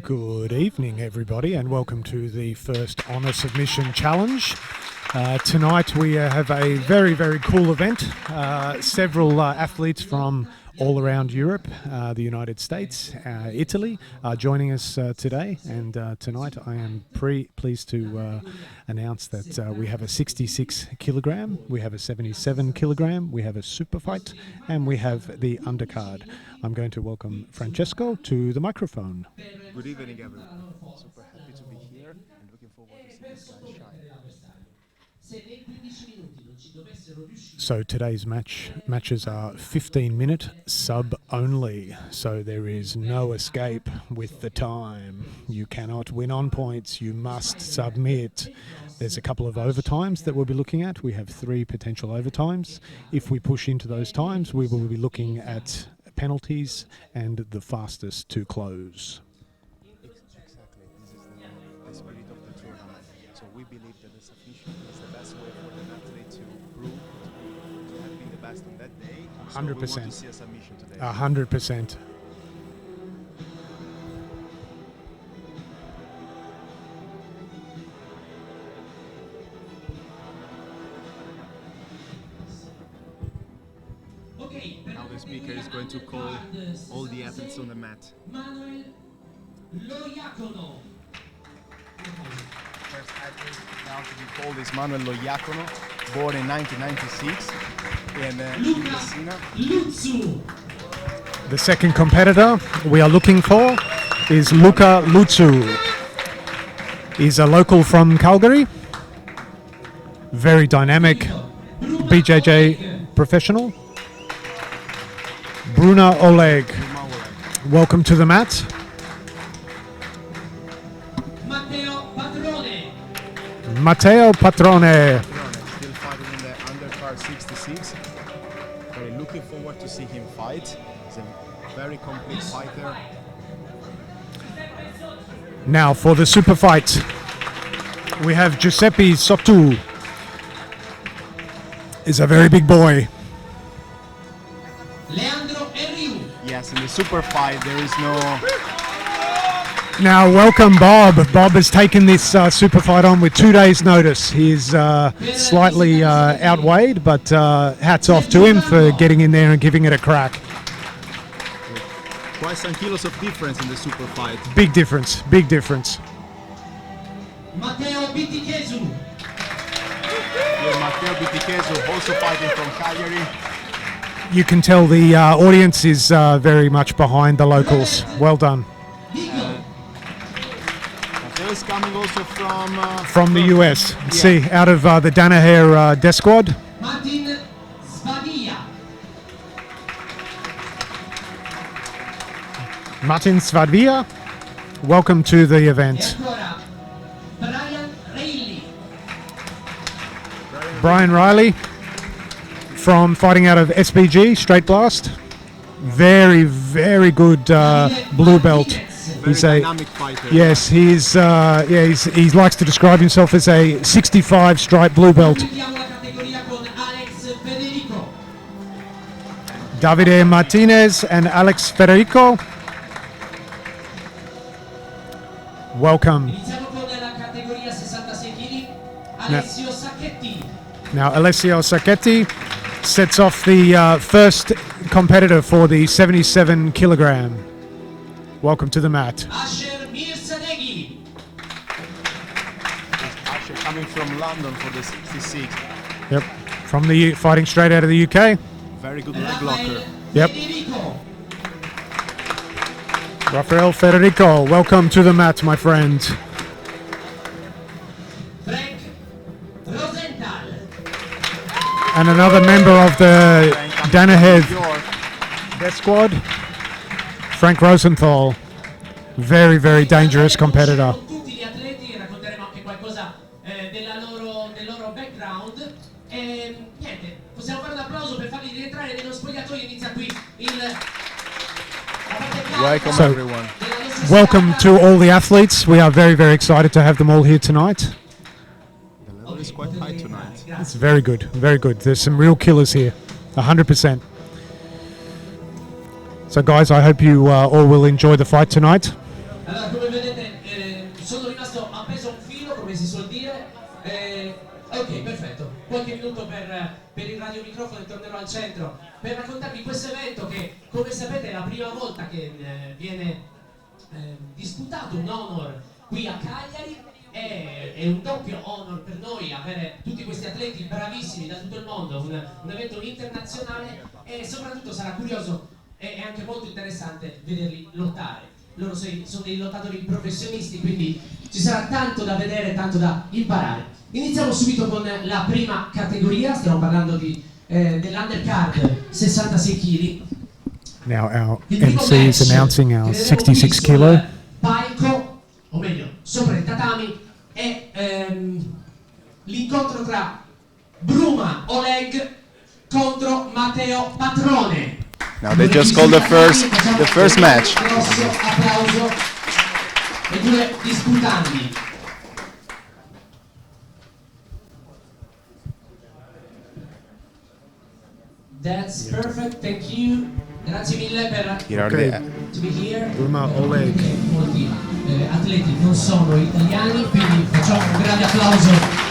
Good evening, everybody, and welcome to the first Honour Submission Challenge. Tonight we have a very, very cool event. Several athletes from all around Europe, the United States, Italy are joining us today. And tonight I am pleased to announce that we have a 66 kilogram, we have a 77 kilogram, we have a super fight, and we have the undercard. I'm going to welcome Francesco to the microphone. Good evening, everyone. Super happy to be here and looking forward to seeing this guy shine. So today's matches are 15-minute sub only, so there is no escape with the time. You cannot win on points, you must submit. There's a couple of overtimes that we'll be looking at. We have 3 potential overtimes. If we push into those times, we will be looking at penalties and the fastest to close. Exactly. This is the spirit of the tournament. So we believe that the submission is the best way for an athlete to prove to have been the best on that day. 100%. So we want to see a submission today. 100%. Now the speaker is going to call all the athletes on the mat. First athlete now to be called is Manuel Loiacono, born in 1996 in Messina. The second competitor we are looking for is Luca Lutsu. He's a local from Calgary. Very dynamic BJJ professional. Bruna Oleg, welcome to the mat. Matteo Patrone. Still fighting in the undercard 66. Very looking forward to see him fight. He's a very complete fighter. Now for the super fight, we have Giuseppe Sotu. He's a very big boy. Yes, in the super fight there is no... Now welcome Bob. Bob has taken this super fight on with 2 days notice. He's slightly outweighed, but hats off to him for getting in there and giving it a crack. Quite some kilos of difference in the super fight. Big difference, big difference. Matteo Bitichesu, also fighting from Cagliari. You can tell the audience is very much behind the locals. Well done. Matteo is coming also from the US. Yeah. See, out of the Danaher death squad. Martin Svadvia, welcome to the event. Brian Riley from fighting out of SBG, Straight Blast. Very, very good blue belt. He's a dynamic fighter. Yes, he likes to describe himself as a 65 stripe blue belt. Davide Martinez and Alex Federico. Welcome. Now Alessio Sacchetti sets off the first competitor for the 77 kilogram. Welcome to the mat. Asher coming from London for the 66. Yep, from the fighting straight out of the UK. Very good leg blocker. Yep. Rafael Federico, welcome to the mat, my friend. And another member of the Danaher death squad, Frank Rosenthal. Very, very dangerous competitor. Welcome everyone. Welcome to all the athletes. We are very, very excited to have them all here tonight. The level is quite high tonight. It's very good, very good. There's some real killers here, 100%. So guys, I hope you all will enjoy the fight tonight. Allora, come vedete, sono rimasto appeso a un filo, come si suol dire. Ok, perfetto. Qualche minuto per il radiomicrofono e tornerò al centro per raccontarvi questo evento che, come sapete, è la prima volta che viene disputato un honor qui a Cagliari. È un doppio honor per noi avere tutti questi atleti bravissimi da tutto il mondo, un evento internazionale, e soprattutto sarà curioso e anche molto interessante vederli lottare. Loro sono dei lottatori professionisti, quindi ci sarà tanto da vedere, tanto da imparare. Iniziamo subito con la prima categoria, stiamo parlando dell'undercard 66 kg. Now our MC is announcing our 66 kilo. Palco, o meglio, sopra il tatami, è l'incontro tra Bruma Oleg contro Matteo Patrone. Now they just called the first match. Grosso applauso ai due disputanti. That's perfect, thank you. Grazie mille per Here are Okay. to be here. Bruma Oleg. Molti atleti non sono italiani, quindi facciamo un grande applauso.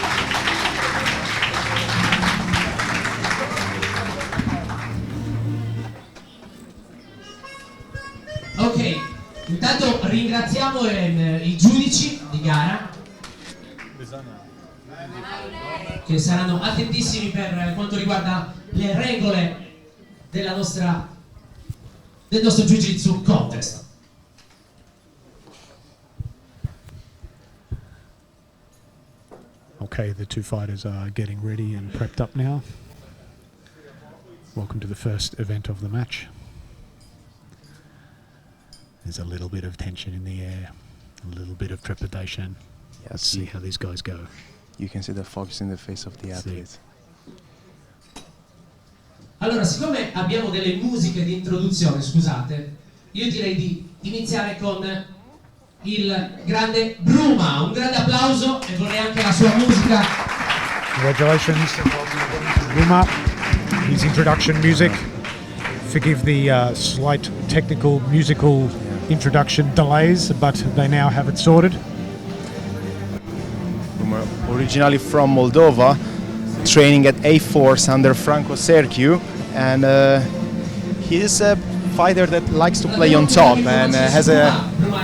Ok, intanto ringraziamo i giudici di gara che saranno attentissimi per quanto riguarda le regole del nostro jiu-jitsu contest. Okay, the two fighters are getting ready and prepped up now. Welcome to the first event of the match. There's a little bit of tension in the air, a little bit of trepidation. Let's see how these guys go. You can see the focus in the face of the athlete. Allora, siccome abbiamo delle musiche di introduzione, scusate, io direi di iniziare con il grande Bruma. Un grande applauso, e vorrei anche la sua musica. Congratulations, Bruma. His introduction music. Forgive the slight technical musical introduction delays, but they now have it sorted. Originally from Moldova, training at A-Force under Franco Sergiu, and he's a fighter that likes to play on top and has a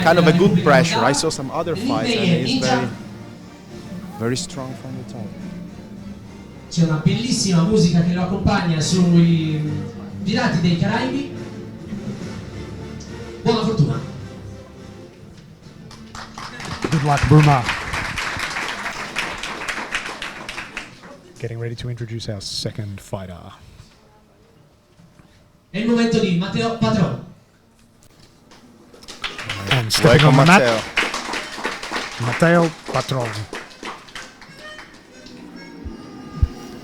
kind of a good pressure. I saw some other fights and he's very strong from the top. C'è una bellissima musica che lo accompagna sui Pirati dei Caraibi. Buona fortuna. Good luck, Bruma. Getting ready to introduce our second fighter. È il momento di Matteo Patrone. And stepping on Welcome, the Matteo. mat, Matteo Patrone.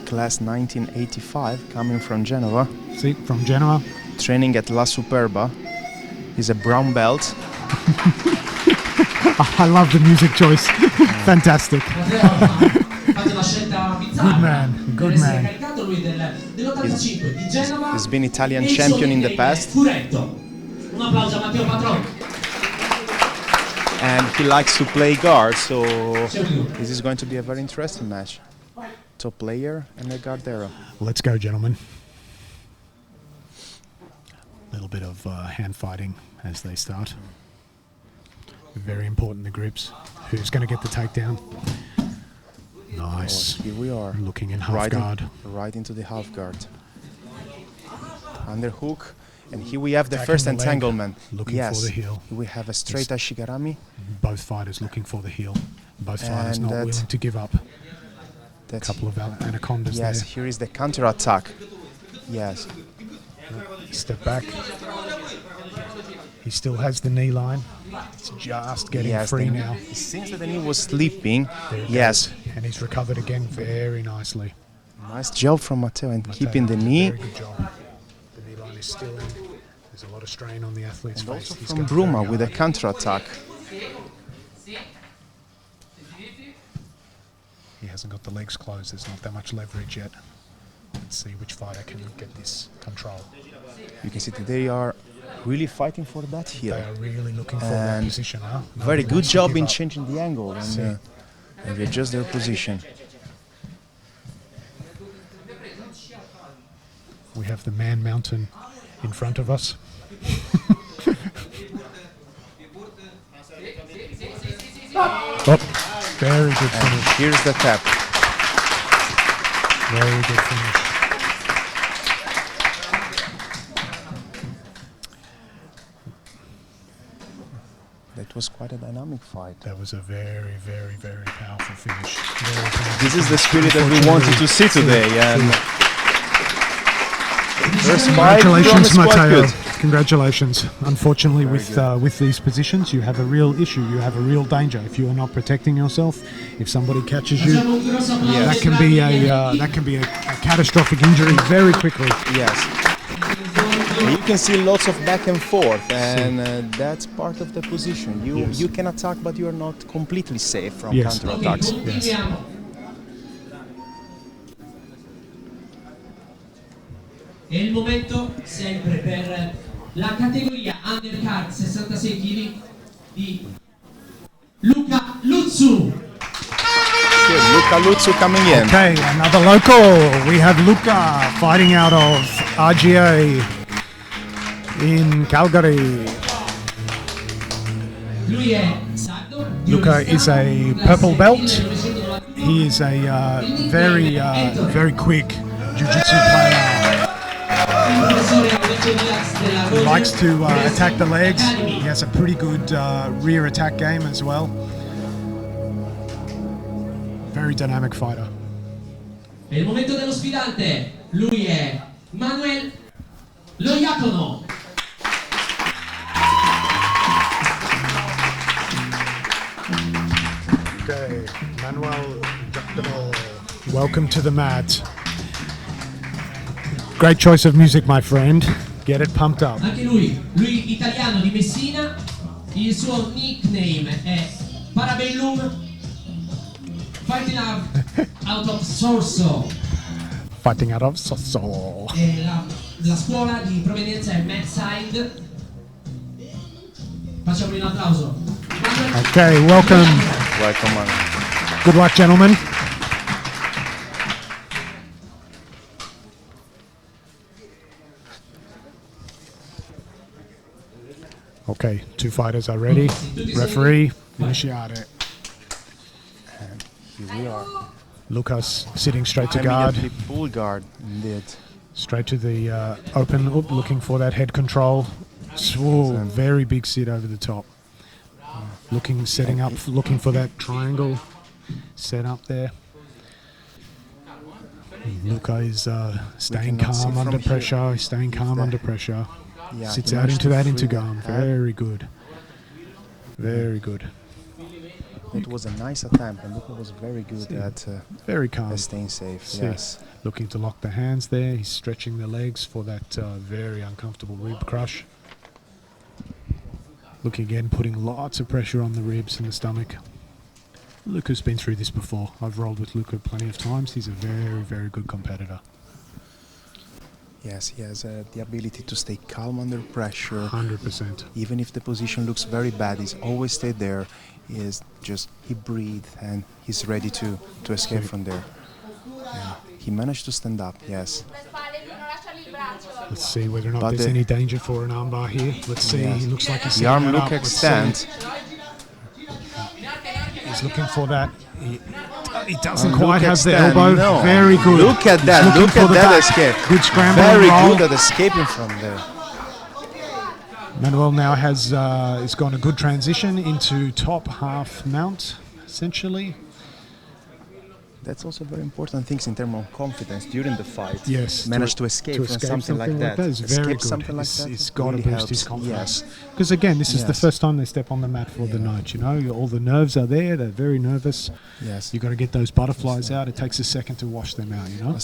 Class 1985, coming from Genova, See, from Genoa. training at La Superba. He's a brown belt. I love the music choice. Fantastic. Matteo ha fatto una scelta bizzarra. Good man, good per essere man. caricato lui dell'85 di Genova. He's been Italian e champion in the del past. Furetto. Un applauso a Matteo Patrone. And he likes to play guard, so C'è lui. this is going to be a very interesting match. Top player and a guardero. Let's go, gentlemen. A little bit of hand fighting as they start. Very important, the grips. Who's going to get the takedown? Nice. Oh, here we are. Looking in half Right, guard. right into the half guard. Underhook. And here we have the Attacking first the leg, entanglement. looking Yes. for the heel. We have a straight Ashigarami. Both fighters looking for the heel. Both fighters And not that- willing to give up. A That's couple of anacondas yes, there. here is the counter attack. Yes. Step back. He still has the knee line. It's just getting Yes, free the- now. It seems that the knee was slipping. There it Yes. goes. And he's recovered again very nicely. Nice job from Matteo and Matteo keeping the did a knee. Very good job. The knee line is still in. There's a lot of strain on the athlete's And face. also He's from got Bruma very with a hard. counter attack. He hasn't got the legs closed. There's not that much leverage yet. Let's see which fighter can get this control. You can see that they are really fighting for that They here. are really looking for that And position, huh? Very Nobody good wants to job give in up. changing the angle and readjust their position. We have the Man Mountain in front of us. Oh, very good And finish. here's the tap. Very good finish. That was quite a dynamic fight. That was a very, very, very powerful finish. Very powerful This is the finish. spirit that we wanted to see today. And first fight Congratulations, promised quite Matteo. good. Congratulations. Unfortunately, Very with these positions, you have a real issue. You have a real danger. If you are not protecting yourself, if somebody catches you, that can be a catastrophic injury very quickly. Yes. You can see lots of back and forth, and that's part of the position. You can attack, but you are not completely safe from Yes. counterattacks. Continuiamo. È il momento sempre per la categoria undercard 66 kg di Luca Luzzu. Good. Luca Luzzu coming in. Okay, another local. We have Luca fighting out of RGA in Calgary. Lui è sardo. Luca is a purple belt. He is a very quick jiu-jitsu player. He likes to attack the legs. He has a pretty good rear attack game as well. Very dynamic fighter. È il momento dello sfidante. Lui è Manuel Loiacono. Okay, Manuel, welcome to the mat. Great choice of music, my friend. Get it pumped up. Anche lui italiano di Messina. Il suo nickname è Parabellum. Fighting out of Sorso. Fighting out of Sosso. E la scuola di provenienza è Madside. Facciamogli un applauso. Okay, welcome. Welcome on. Good luck, gentlemen. Okay, two fighters are ready. Referee, initiate. And here we are. Lucas sitting straight to guard. Immediately full guard, indeed. Straight to the open, looking for that head control. Whoa, very big sit over the top. Setting up, looking for that triangle set up there. Luca is staying cannot see calm from under here pressure. He's staying calm the- under pressure. Yeah, Sits he out managed into to that free intergun. the head. Very good. Very good. It was a nice attempt, and Luca was very good at Very calm. staying safe. See. Yes. Looking to lock the hands there. He's stretching the legs for that very uncomfortable rib crush. Look again, putting lots of pressure on the ribs and the stomach. Luca's been through this before. I've rolled with Luca plenty of times. He's a very, very good competitor. Yes, he has the ability to stay calm under pressure. 100%. Even if the position looks very bad, he's always stayed there. He breathes and he's ready to escape from there. Yeah. He managed to stand up, yes. Let's see whether or not But there's the- any danger for an armbar here. Let's see. Yes. He looks like he's The setting arm that look up. Let's see. extend. He's looking for that. He doesn't Look quite have the extend, elbow. no. Very good. Look at He's that. looking Look for at the that back. escape. Good scramble. Very roll. good at escaping from there. Manuel now has gone a good transition into top half mount, essentially. That's also very important things in terms of confidence during the fight. Yes, Managed to escape from something like that. is very Escape good. something like It's- that. it's got to really boost his helps. confidence. Yes. Because again, this is the Yes. first time they step on the mat for the night. You know, all the nerves are there. They're very nervous. Yes. You got to get those butterflies out. It takes a second to wash them out. You know.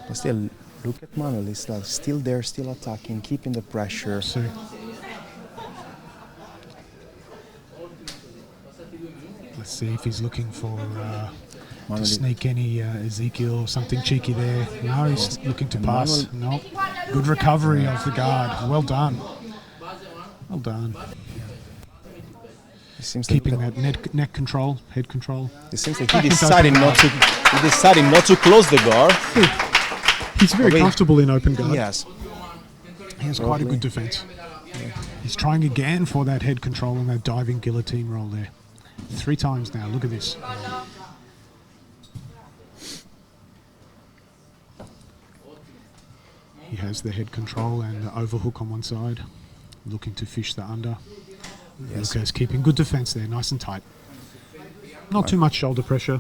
But still, look at Manuel. He's still there, still attacking, keeping the pressure. So, let's see if he's looking for to Manuel, sneak any Ezekiel or something cheeky there. No, he's looking to pass. No. Good recovery of the guard. Well done. Well done. It seems Keeping that neck control, head control. It seems like he decided not to close the guard. He's very comfortable in open guard. Yes. He has quite a good defense. Yeah. He's trying again for that head control and that diving guillotine roll there. 3 times now. Look at this. He has the head control and the overhook on one side, looking to fish the under. Yes. Lucas keeping good defense there, nice and tight. Not too much shoulder pressure.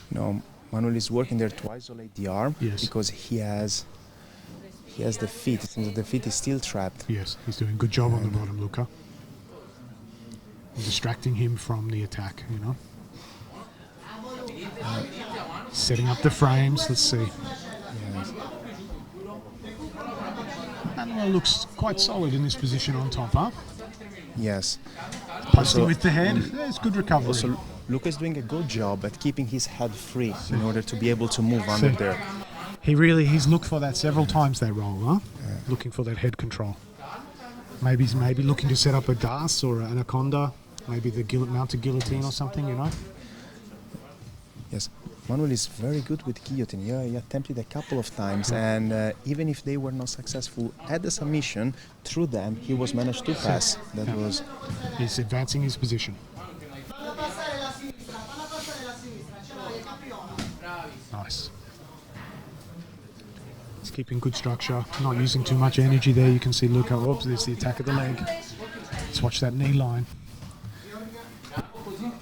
No, Manuel is working there to isolate the arm because he has the feet. It seems that the feet is still trapped. Yes, he's doing a good job on the bottom, Luca. Distracting him from the attack, you know. Setting up the frames, let's see. Yes. Manuel looks quite solid in this position on top, huh? Yes. Posting with the head, there's good recovery. Also, Luca is doing a good job at keeping his head free in order to be able to move under there. He's looked for that several times, that roll, huh? Yeah. Looking for that head control. Maybe looking to set up a das or an anaconda, maybe the mounted guillotine or something, you know? Yes, Manuel is very good with guillotine. Yeah, he attempted a couple of times, and even if they were not successful at the submission, through them he was managed to pass. He's advancing his position. Nice. He's keeping good structure, not using too much energy there. You can see Luca. Oops, there's the attack of the leg. Let's watch that knee line.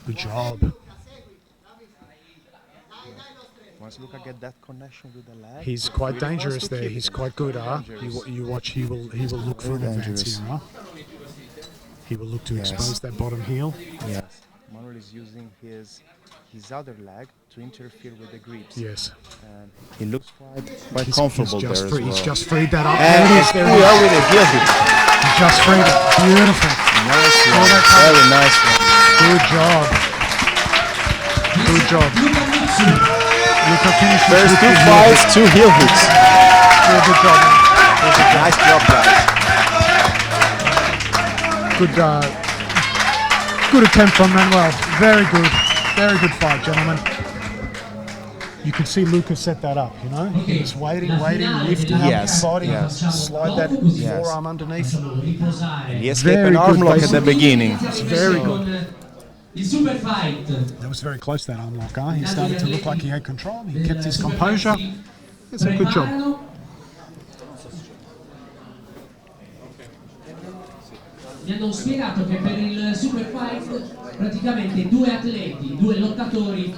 Good job. Once Luca get that connection with the leg, he's quite dangerous there. He's quite good, huh? You watch. He will look for an advance here, huh? He will look to expose that bottom heel. Yes. Manuel is using his other leg to interfere with the grips. Yes. And he looks quite comfortable there as well. He's just freed that up. And there we are with it. Yes. He just freed it. Beautiful. Nice one. Very nice one. Good job. Good job. Luca finished. First 2 fights, 2 heel hooks. Yeah, good job, man. Nice job, guys. Good attempt from Manuel. Very good. Very good fight, gentlemen. You can see Luca set that up, you know? He was waiting, lifting up his body, slide that forearm underneath. And he escaped an arm lock at the beginning. It's very good. That was very close, that arm lock, huh? He started to look like he had control. He kept his composure. It's a good job. Mi hanno spiegato che per il super fight praticamente 2 atleti, 2 lottatori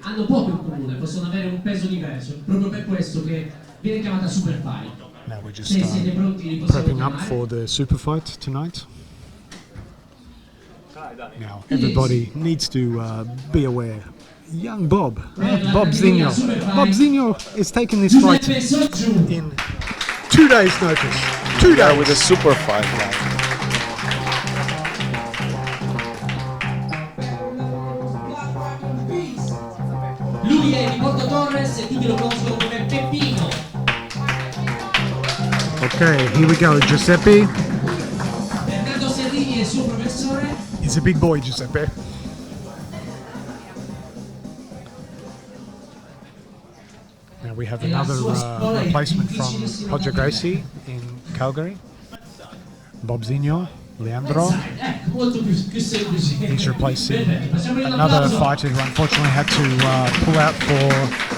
hanno poco in comune, possono avere un peso diverso, proprio per questo che viene chiamata super fight. Now we're just prepping up for the super fight tonight. Now everybody needs to be aware. Young Bob Zinho. Bob Zinho is taking this fight in 2 days' notice. 2 days with a super fight. Lui è di Porto Torres e tutti lo conoscono come Peppino. Okay, here we go. Giuseppe. Bernardo Serrini è il suo professore. He's a big boy, Giuseppe. Now we have another replacement from Roger Gracie in Calgary. Bob Zinho, Leandro. He's replacing another fighter who unfortunately had to pull out for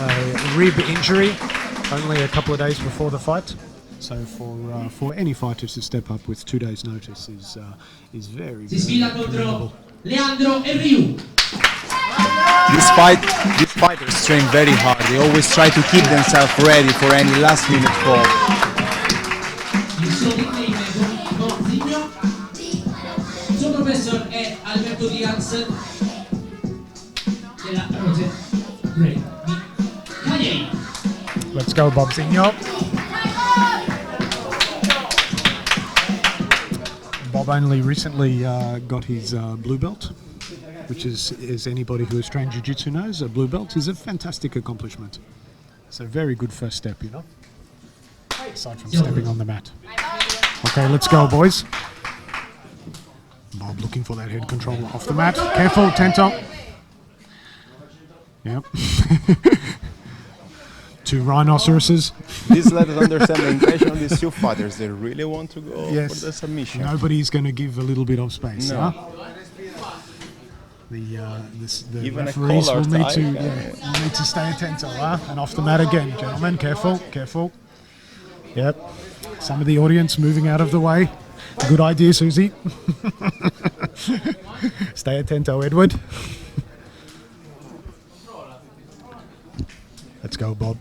a rib injury only a couple of days before the fight. So for any fighter to step up with 2 days' notice is very, very commendable. Leandro e Ryu. These fighters train very hard. They always try to keep themselves ready for any last-minute call. Il suo nickname è Bob Zinho. Il suo professor è Alberto Diaz della Regia di Cagliari. Let's go, Bob Zinho. Bob only recently got his blue belt, which is, as anybody who has trained jiu-jitsu knows, a blue belt is a fantastic accomplishment. It's a very good first step, you know, aside from stepping on the mat. Okay, let's go, boys. Bob looking for that head control off the mat. Careful, Tento. Yep. Two rhinoceroses. This let us understand the impression of these two fighters. They really want to go for the submission. Nobody's going to give a little bit of space. No. Huh? The Even referees a will collar need to tie, will need to stay attentive. Huh? And off the mat again, gentlemen. Careful, careful. Yep. Some of the audience moving out of the way. Good idea, Susie. Stay atento, Edward. Let's go, Bob.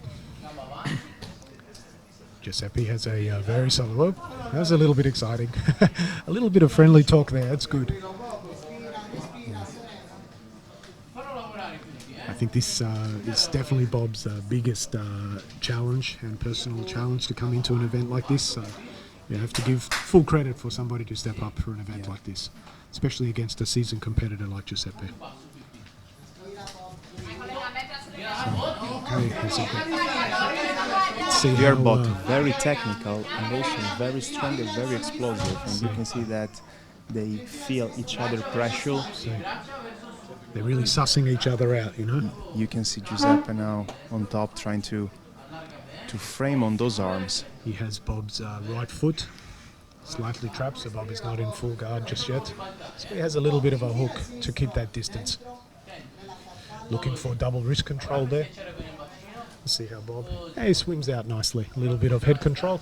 Giuseppe has a very solid. Well, that was a little bit exciting. A little bit of friendly talk there. That's good. I think this is definitely Bob's biggest challenge and personal challenge to come into an event like this. So you have to give full credit for somebody to step up for an event like this, especially against a seasoned competitor like Giuseppe. Okay, they are both very technical and also very strong and very explosive, and you can see that they feel each other pressure. They're really sussing each other out, you know. You can see Giuseppe now on top trying to frame on those arms. He has Bob's right foot slightly trapped, so Bob is not in full guard just yet. So he has a little bit of a hook to keep that distance. Looking for double wrist control there. Let's see how Bob... He swings out nicely. A little bit of head control.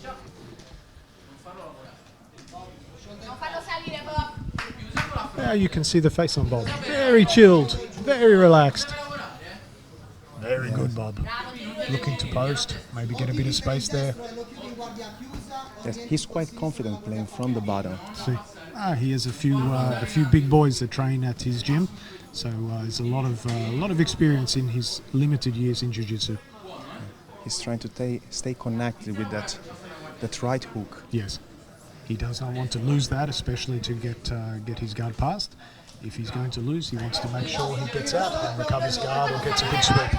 You can see the face on Bob. Very chilled, very relaxed. Very good, Bob. Looking to post, maybe get a bit of space there. Yes, he's quite confident playing from the bottom. See, he has a few big boys that train at his gym, so there's a lot of experience in his limited years in jiu-jitsu. He's trying to stay connected with that right hook. Yes, he does not want to lose that, especially to get his guard past. If he's going to lose, he wants to make sure he gets out and recovers guard or gets a big sweep.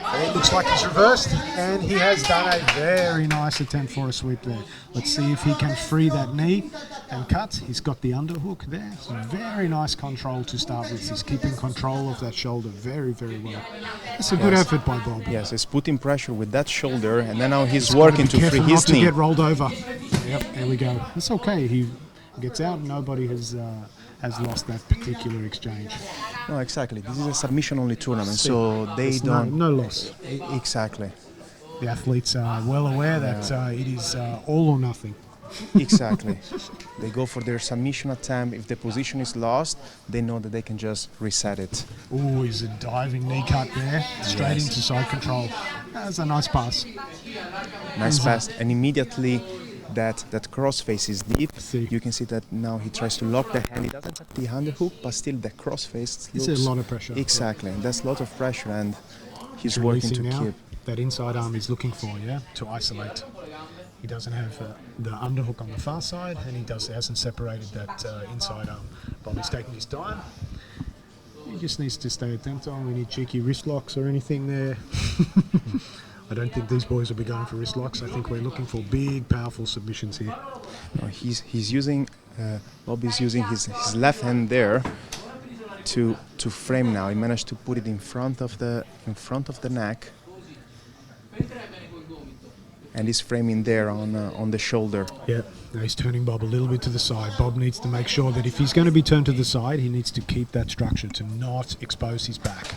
It looks like he's reversed, and he has done a very nice attempt for a sweep there. Let's see if he can free that knee and cut. He's got the underhook there. Some very nice control to start with. He's keeping control of that shoulder very, very well. It's a good effort by Bob. Yes, he's putting pressure with that shoulder, and then now he's working to free his not knee. To get rolled over. Yep, there we go. It's okay. He gets out. Nobody has lost that particular exchange. No, exactly. This is a submission-only tournament, so they don't... No loss. Exactly. The athletes are well aware that it is all or nothing. Exactly. They go for their submission attempt. If the position is lost, they know that they can just reset it. Oh, he's a diving knee cut there, straight into side control. That's a nice pass. Nice pass, and immediately that cross face is deep. You can see that now he tries to lock the hand. He doesn't have the underhook, but still the cross face looks... It's a lot of pressure. Exactly, that's a lot of pressure, and he's working to now. keep... That inside arm he's looking for, to isolate. He doesn't have the underhook on the far side, and he hasn't separated that inside arm. Bobby's taking his time. He just needs to stay attentive. We need cheeky wrist locks or anything there. I don't think these boys will be going for wrist locks. I think we're looking for big, powerful submissions here. No, he's using Bobby's using his left hand there to frame now. He managed to put it in front of the neck, and he's framing there on the shoulder. Yeah, now he's turning Bob a little bit to the side. Bob needs to make sure that if he's going to be turned to the side, he needs to keep that structure to not expose his back.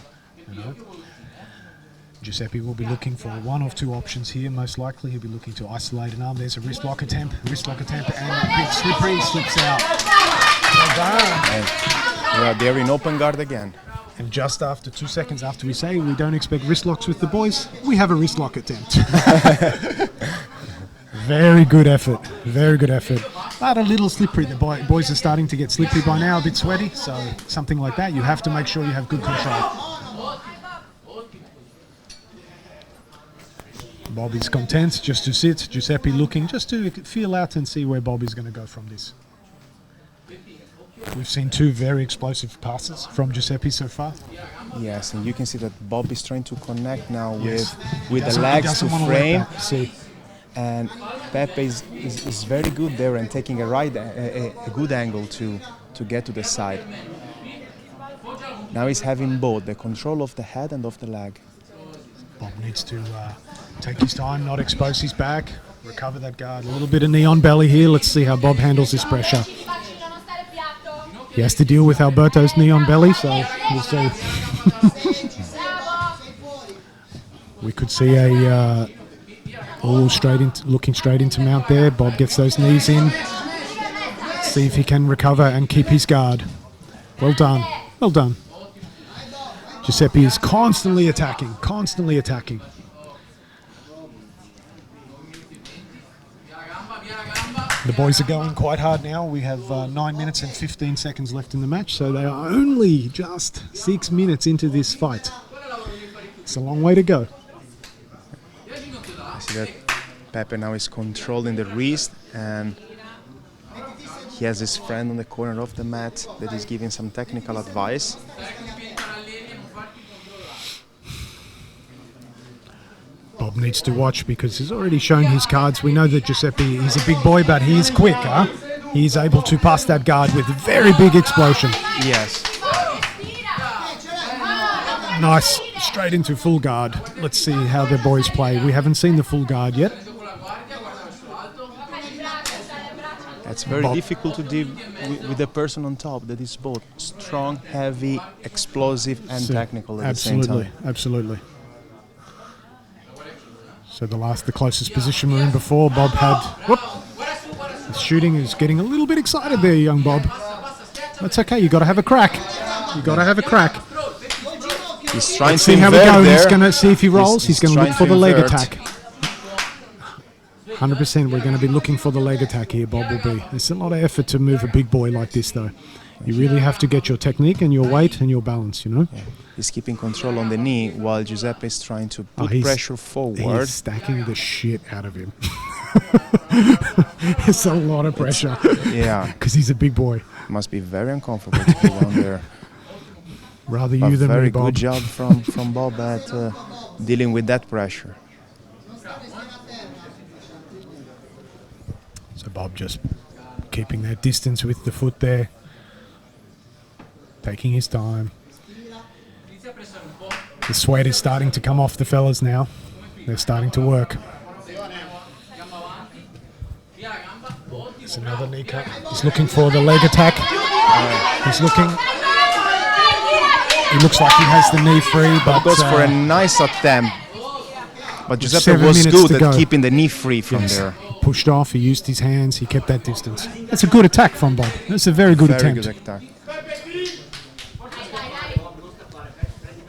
Giuseppe will be looking for one of two options here. Most likely he'll be looking to isolate an arm. There's a wrist lock attempt, and a bit slippery, slips out. Well, they're in open guard again. And just after 2 seconds after we say we don't expect wrist locks with the boys, we have a wrist lock attempt. Very good effort, very good effort. But a little slippery. The boys are starting to get slippery by now, a bit sweaty, so something like that. You have to make sure you have good control. Bob is content just to sit. Giuseppe looking just to feel out and see where Bob is going to go from this. We've seen two very explosive passes from Giuseppe so far. Yes, and you can see that Bob is trying to connect now with the legs to frame. And Pepe is very good there and taking a good angle to to get to the side. Now he's having both the control of the head and of the leg. Bob needs to take his time, not expose his back, recover that guard. A little bit of knee on belly here. Let's see how Bob handles this pressure. He has to deal with Alberto's knee on belly, so we'll see. We could see a looking straight into mount there. Bob gets those knees in. See if he can recover and keep his guard. Well done. Well done. Giuseppe is constantly attacking, constantly attacking. The boys are going quite hard now. We have 9 minutes and 15 seconds left in the match, so they are only just 6 minutes into this fight. It's a long way to go. I see that Pepe now is controlling the wrist, and he has his friend on the corner of the mat that is giving some technical advice. Bob needs to watch because he's already shown his cards. We know that Giuseppe is a big boy, but he is quick, huh? He's able to pass that guard with a very big explosion. Yes. Nice, straight into full guard. Let's see how the boys play. We haven't seen the full guard yet. It's very difficult to deal with the person on top that is both strong, heavy, explosive, and technical at the same time. Absolutely. So the closest position we're in before, Bob had. Whoop! His shooting is getting a little bit excited there, young Bob. That's okay. You got to have a crack. You got to have a crack. He's trying see to how we invert go. there. He's going to see if he rolls. He's going to look for the leg invert. attack. 100%. We're going to be looking for the leg attack here. Bob will be. It's a lot of effort to move a big boy like this, though. You really have to get your technique and your weight and your balance, you know? Yeah. He's keeping control on the knee while Giuseppe is trying to put pressure forward. He's stacking the shit out of him. It's a lot of pressure. Yeah. Because he's a big boy. Must be very uncomfortable to be down there. Rather you than me, very Bob. good job from Bob at dealing with that pressure. So Bob just keeping that distance with the foot there. Taking his time. The sweat is starting to come off the fellas now. They're starting to work. It's another knee cut. He's looking for the leg attack. He's looking. He looks like he has the knee free, but goes for a nice attempt. But Giuseppe 7 was minutes good to at go. keeping the knee free from there. He pushed off. He used his hands. He kept that distance. That's a good attack from Bob. That's a very good attempt. Very good attack.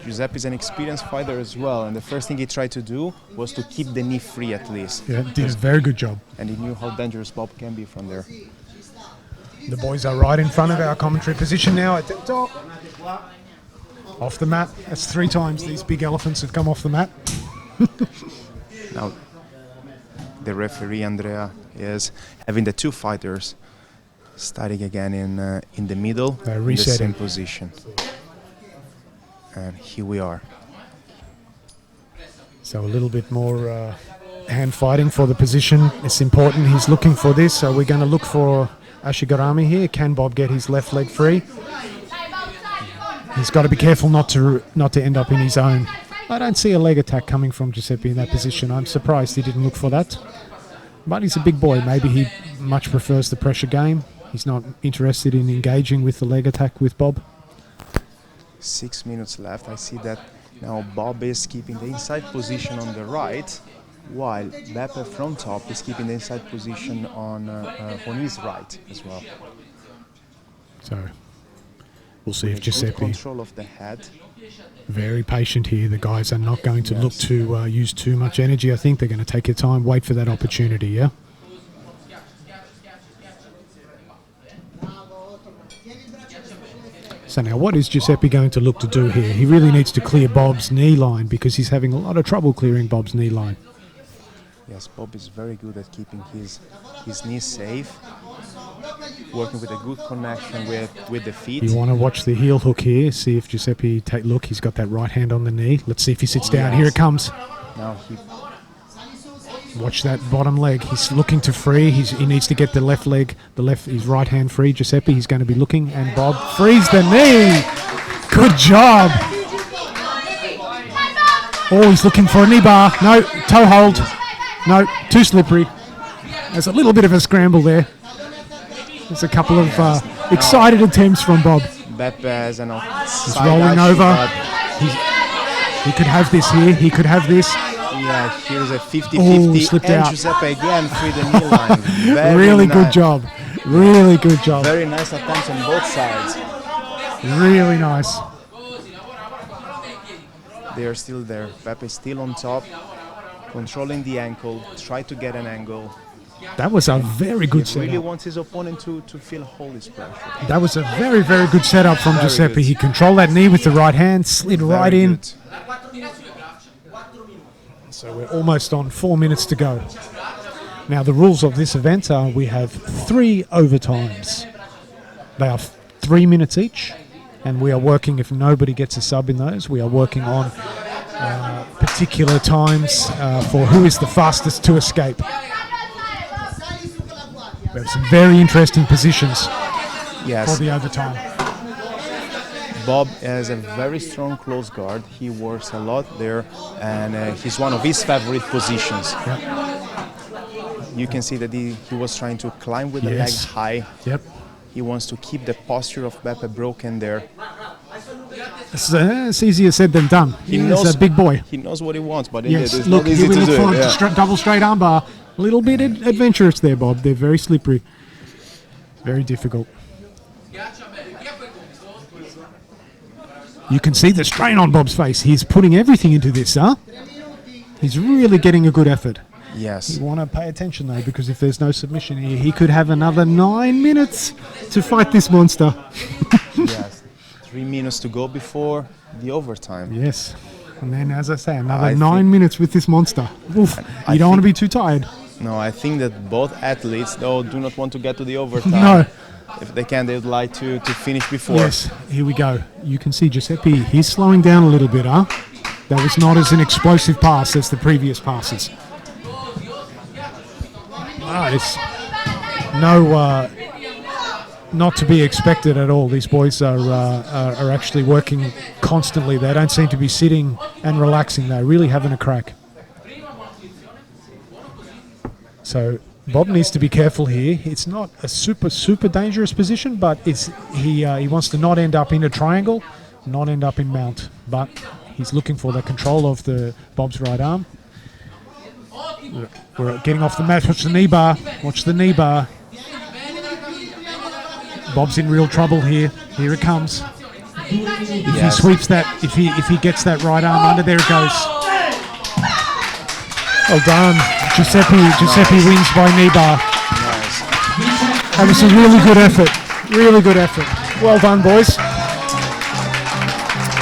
Giuseppe's an experienced fighter as well, and the first thing he tried to do was to keep the knee free at least. Yeah, did a very good job. And he knew how dangerous Bob can be from there. The boys are right in front of our commentary position now at the top. Off the mat. That's 3 times these big elephants have come off the mat. Now, the referee, Andrea, is having the 2 fighters starting again in the middle, They're in the resetting. same position. And here we are. So a little bit more hand fighting for the position. It's important. He's looking for this. So we're going to look for Ashigarami here. Can Bob get his left leg free? He's got to be careful not to end up in his own. I don't see a leg attack coming from Giuseppe in that position. I'm surprised he didn't look for that. But he's a big boy. Maybe he much prefers the pressure game. He's not interested in engaging with the leg attack with Bob. 6 minutes left. I see that now Bob is keeping the inside position on the right, while Beppe from top is keeping the inside position on his right as well. So we'll see if Giuseppe... Control of the head. Very patient here. The guys are not going to look to use too much energy. I think they're going to take their time, wait for that opportunity, yeah? So now what is Giuseppe going to look to do here? He really needs to clear Bob's knee line because he's having a lot of trouble clearing Bob's knee line. Yes, Bob is very good at keeping his knees safe, working with a good connection with the feet. You want to watch the heel hook here, see if Giuseppe look, he's got that right hand on the knee. Let's see if he sits down. Here it comes. Now Watch that bottom leg. He's looking to free. He needs to get the left leg, his right hand free. Giuseppe, he's going to be looking, and Bob frees the knee. Good job. Oh, he's looking for a knee bar. No, toe hold. No, too slippery. There's a little bit of a scramble there. There's a couple of excited attempts from Bob. Beppe has an He's rolling over. He could have this here. He could have this. Yeah, here's a 50-50. Slipped and out. Giuseppe again through the knee line. Very Really nice. good job. Really good job. Very nice attempts on both sides. Really nice. They are still there. Beppe still on top, controlling the ankle, try to get an angle. That was a very good He really setup. wants his opponent to feel hold his pressure. That was a very, very good setup from Very Giuseppe. good. He controlled that knee with the right hand, slid right Very in. good. So we're almost on 4 minutes to go. Now the rules of this event are we have 3 overtimes. They are 3 minutes each, and we are working, if nobody gets a sub in those, we are working on particular times for who is the fastest to escape. We have some very interesting positions for Yes, the overtime. Bob has a very strong close guard. He works a lot there, and he's one of his favorite positions. You can see that he was trying to climb with the Yes. legs high. Yep. He wants to keep the posture of Beppe broken there. It's easier said than done. He's a big boy. He knows what he wants, but Yes, it's look, not easy here we to look do for it. a double straight armbar. A little bit adventurous there, Bob. They're very slippery. Very difficult. You can see the strain on Bob's face. He's putting everything into this, huh? He's really getting a good effort. Yes. You want to pay attention, though, because if there's no submission here, he could have another 9 minutes to fight this monster. Yes. 3 minutes to go before the overtime. Yes. And then, as I say, another I 9 minutes with this monster. Oof. I You don't want to think- be too tired. No, I think that both athletes, though, do not want to get to the overtime. No. If they can, they would like to finish before. Yes, here we go. You can see Giuseppe, he's slowing down a little bit, huh? That was not as an explosive pass as the previous passes. It's not to be expected at all. These boys are actually working constantly. They don't seem to be sitting and relaxing. They're really having a crack. So Bob needs to be careful here. It's not a super dangerous position, but he wants to not end up in a triangle, not end up in mount. But he's looking for the control of Bob's right arm. We're getting off the mat. Watch the knee bar. Watch the knee bar. Bob's in real trouble here. Here it comes. If he sweeps that, if he gets that right arm under, there it goes. Well done. Giuseppe wins by knee bar. Nice. That was a really good effort. Really good effort. Well done, boys.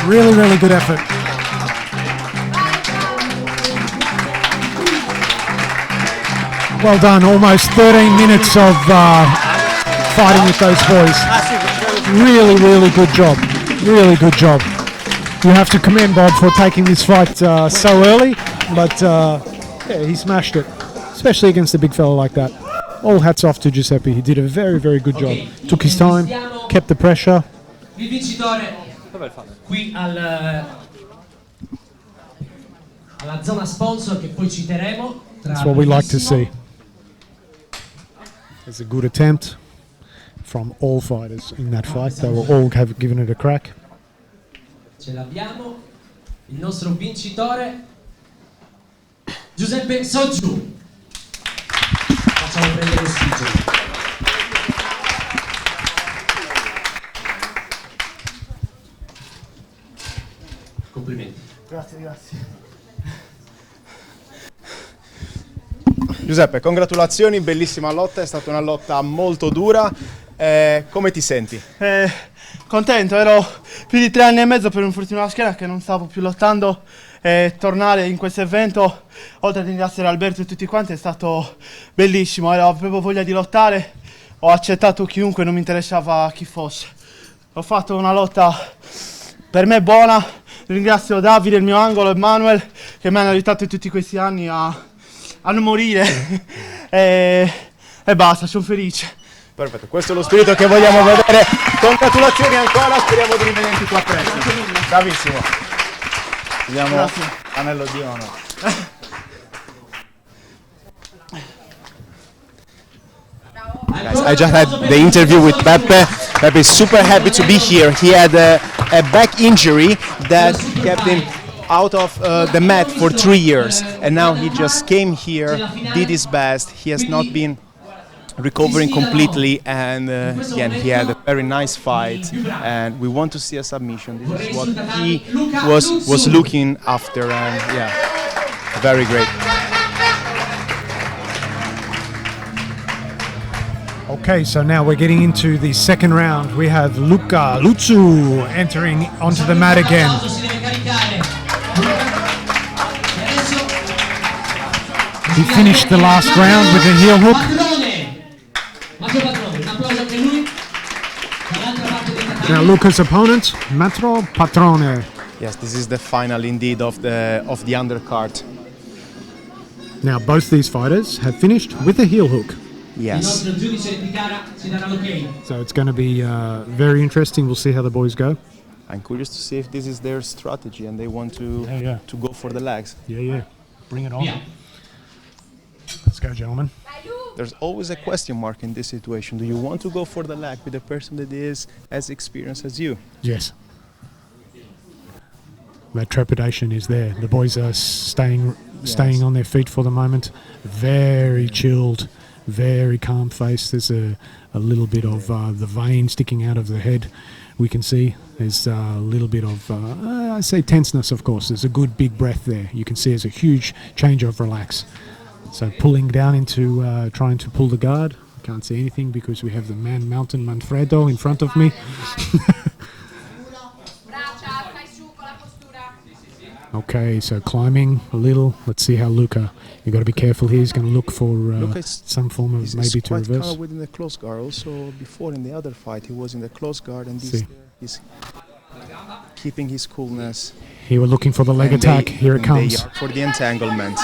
Really good effort. Well done. Almost 13 minutes of fighting with those boys. Really good job. Really good job. You have to commend Bob for taking this fight so early, but yeah, he smashed it, especially against a big fella like that. All hats off to Giuseppe. He did a very good job. Took his time, kept the pressure. Il vincitore qui alla zona sponsor che poi citeremo. That's what we like to see. It's a good attempt from all fighters in that fight. They were all given it a crack. Ce l'abbiamo. Il nostro vincitore Giuseppe Soggiù. Facciamo prendere ossigeno. Complimenti. Grazie. Giuseppe, congratulazioni, bellissima lotta, è stata una lotta molto dura. Come ti senti? Contento, ero più di 3 anni e mezzo per un infortunio alla schiena che non stavo più lottando, e tornare in questo evento, oltre a ringraziare Alberto e tutti quanti, è stato bellissimo. Avevo proprio voglia di lottare, ho accettato chiunque, non mi interessava chi fosse. Ho fatto una lotta per me buona, ringrazio Davide, il mio angolo, e Manuel, che mi hanno aiutato in tutti questi anni a a non morire e basta, sono felice. Perfetto, questo è lo spirito che vogliamo vedere. Congratulazioni ancora, speriamo di rivedere qua presto. Bravissimo. Vediamo anello di onore. Guys, I just had the interview with Pepe. Pepe is super happy to be here. He had a back injury that kept him out of the mat for 3 years, and now he just came here, did his best. He has not been recovering completely, and again he had a very nice fight, and we want to see a submission. This is what he was looking after, and yeah, very great. Okay, so now we're getting into the second round. We have Luca Lutsu entering onto the mat again. He finished the last round with a heel hook. Now Luca's opponent, Matro Patrone. Yes, this is the final indeed of the undercard. Now both these fighters have finished with a heel hook. Yes. So it's going to be very interesting. We'll see how the boys go. I'm curious to see if this is their strategy and they want to go for the legs. Yeah. Bring it on. Let's go, gentlemen. There's always a question mark in this situation. Do you want to go for the leg with a person that is as experienced as you? Yes. That trepidation is there. The boys are staying on their feet for the moment. Very chilled, very calm face. There's a little bit of the vein sticking out of the head. We can see there's a little bit of, I say tenseness, of course. There's a good big breath there. You can see there's a huge change of relax. So pulling down into trying to pull the guard. I can't see anything because we have the man mountain Manfredo in front of me. Okay, so climbing a little. Let's see how Luca. You've got to be careful here. He's going to look for some form of maybe to reverse. He's within the close guard. Also, before in the other fight, he was in the close guard, and he's keeping his coolness. He was looking for the leg attack. Here it comes. For the entanglement.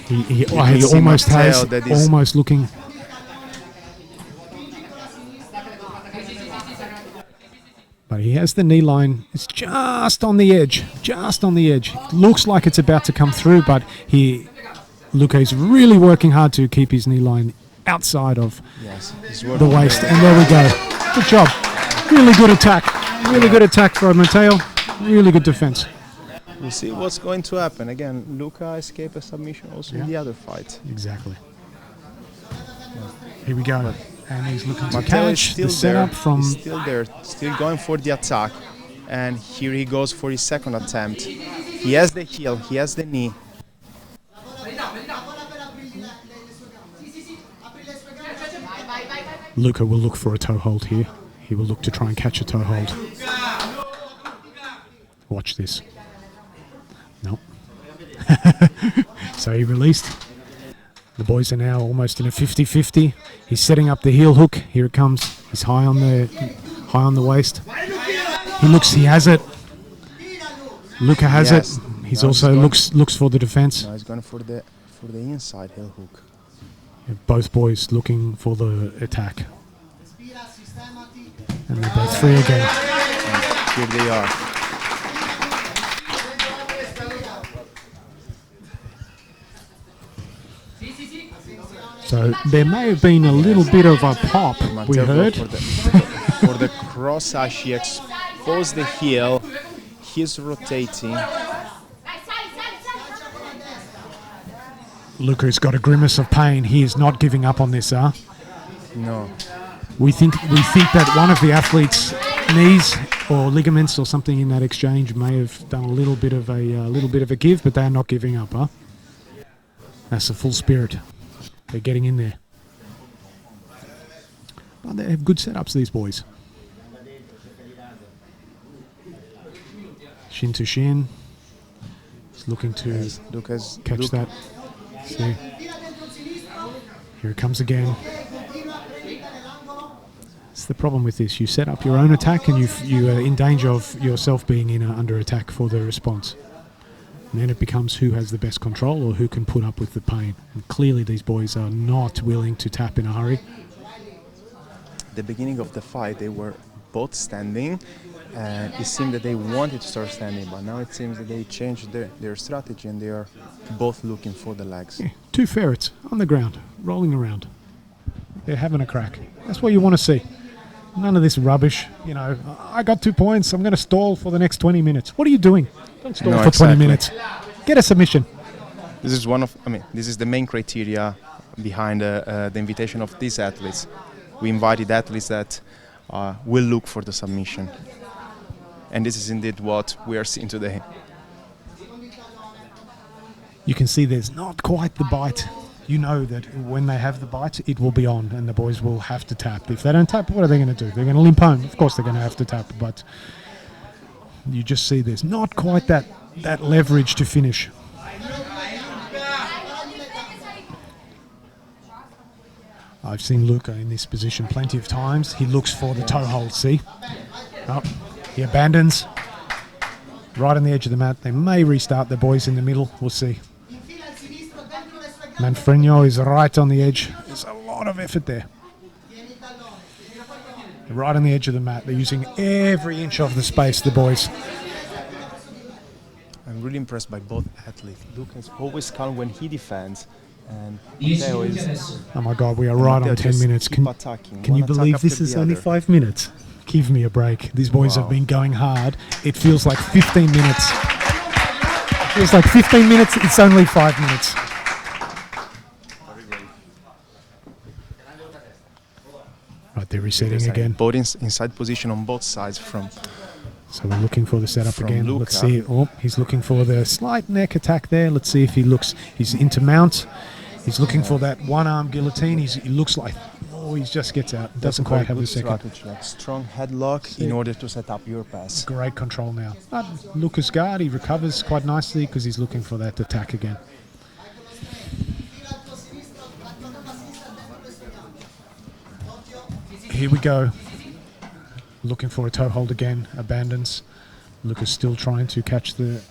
He almost has, almost looking. But he has the knee line. It's just on the edge. Just on the edge. It looks like it's about to come through, but Luca is really working hard to keep his knee line outside of the waist. And there we go. Good job. Really good attack. Really good attack from Matteo. Really good defense. We'll see what's going to happen. Again, Luca escaped a submission also in the other fight. Exactly. Here we go. And he's looking to Matteo catch the setup from... He's still there, still going for the attack. And here he goes for his second attempt. He has the heel, he has the knee. Luca will look for a toe hold here. He will look to try and catch a toe hold. Watch this. Nope. So he released. The boys are now almost in a 50-50. He's setting up the heel hook. Here it comes. He's high on the waist. He has it. Luca has it. He's also looks for the defense. No, he's going for the inside heel hook. Both boys looking for the attack. And they're both free again. And here they are. So there may have been a little bit of a pop, we heard. For the cross ash, he exposed the heel. He's rotating. Luca's got a grimace of pain. He is not giving up on this, No. We think that one of the athletes' knees or ligaments or something in that exchange may have done a little bit of a give, but they are not giving up, huh? That's the full spirit. They're getting in there. But they have good setups, these boys. Shin to shin. He's looking to catch that. See. Here it comes again. It's the problem with this. You set up your own attack and you are in danger of yourself being under attack for the response. And then it becomes who has the best control or who can put up with the pain. And clearly these boys are not willing to tap in a hurry. The beginning of the fight, they were both standing, and it seemed that they wanted to start standing, but now it seems that they changed their strategy and they are both looking for the legs. Yeah, two ferrets on the ground, rolling around. They're having a crack. That's what you want to see. None of this rubbish. You know, I got 2 points, I'm going to stall for the next 20 minutes. What are you doing? Don't stall for 20 minutes. Get a submission. This is the main criteria behind the invitation of these athletes. We invited athletes that will look for the submission. And this is indeed what we are seeing today. You can see there's not quite the bite. You know that when they have the bite, it will be on and the boys will have to tap. If they don't tap, what are they going to do? They're going to limp home. Of course they're going to have to tap, but you just see there's not quite that leverage to finish. I've seen Luca in this position plenty of times. He looks for the toe hold, see? Oh, he abandons. Right on the edge of the mat. They may restart the boys in the middle. We'll see. Manfredino is right on the edge. There's a lot of effort there. Right on the edge of the mat. They're using every inch of the space, the boys. I'm really impressed by both athletes. Luca is always calm when he defends. And Matteo is... Oh my God, we are right on 10 minutes. Can you believe this is only 5 minutes? Give me a break. These boys have been going hard. It feels like 15 minutes. It feels like 15 minutes. It's only 5 minutes. Right, they're resetting again. Both inside position on both sides from... So we're looking for the setup again. Luca. Let's see. Oh, he's looking for the slight neck attack there. Let's see if he looks. He's into mount. He's looking for that one-arm guillotine. He looks like... Oh, he just gets out. Doesn't quite have the second. Strategy, like strong headlock in order to set up your pass. Great control now. Luca's guard, he recovers quite nicely because he's looking for that attack again. Here we go. Looking for a toe hold again. Abandons. Luca's still trying to catch the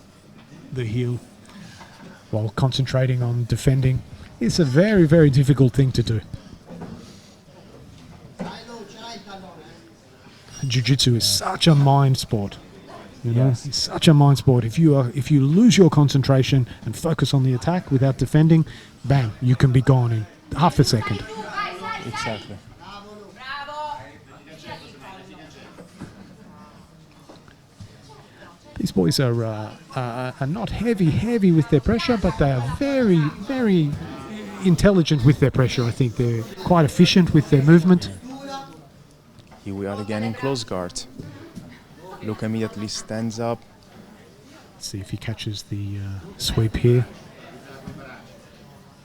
heel while concentrating on defending. It's a very, very difficult thing to do. Jiu-jitsu is such a mind sport. You know, it's such a mind sport. If you lose your concentration and focus on the attack without defending, bang, you can be gone in half a second. Exactly. These boys are not heavy with their pressure, but they are very, very intelligent with their pressure. I think they're quite efficient with their movement. Here we are again in close guard. Luca immediately stands up. Let's see if he catches the sweep here.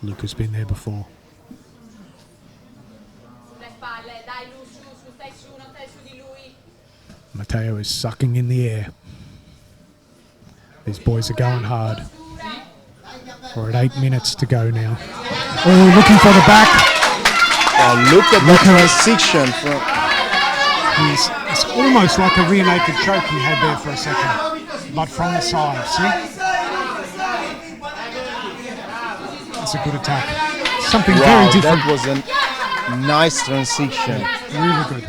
Luca's been there before. Matteo is sucking in the air. These boys are going hard. We're at 8 minutes to go now. Oh, looking for the back. Oh, look at the transition from... It's almost like a rear naked choke he had there for a second, but from the side, see? That's a good attack. Something very different. That was a nice transition. Really good.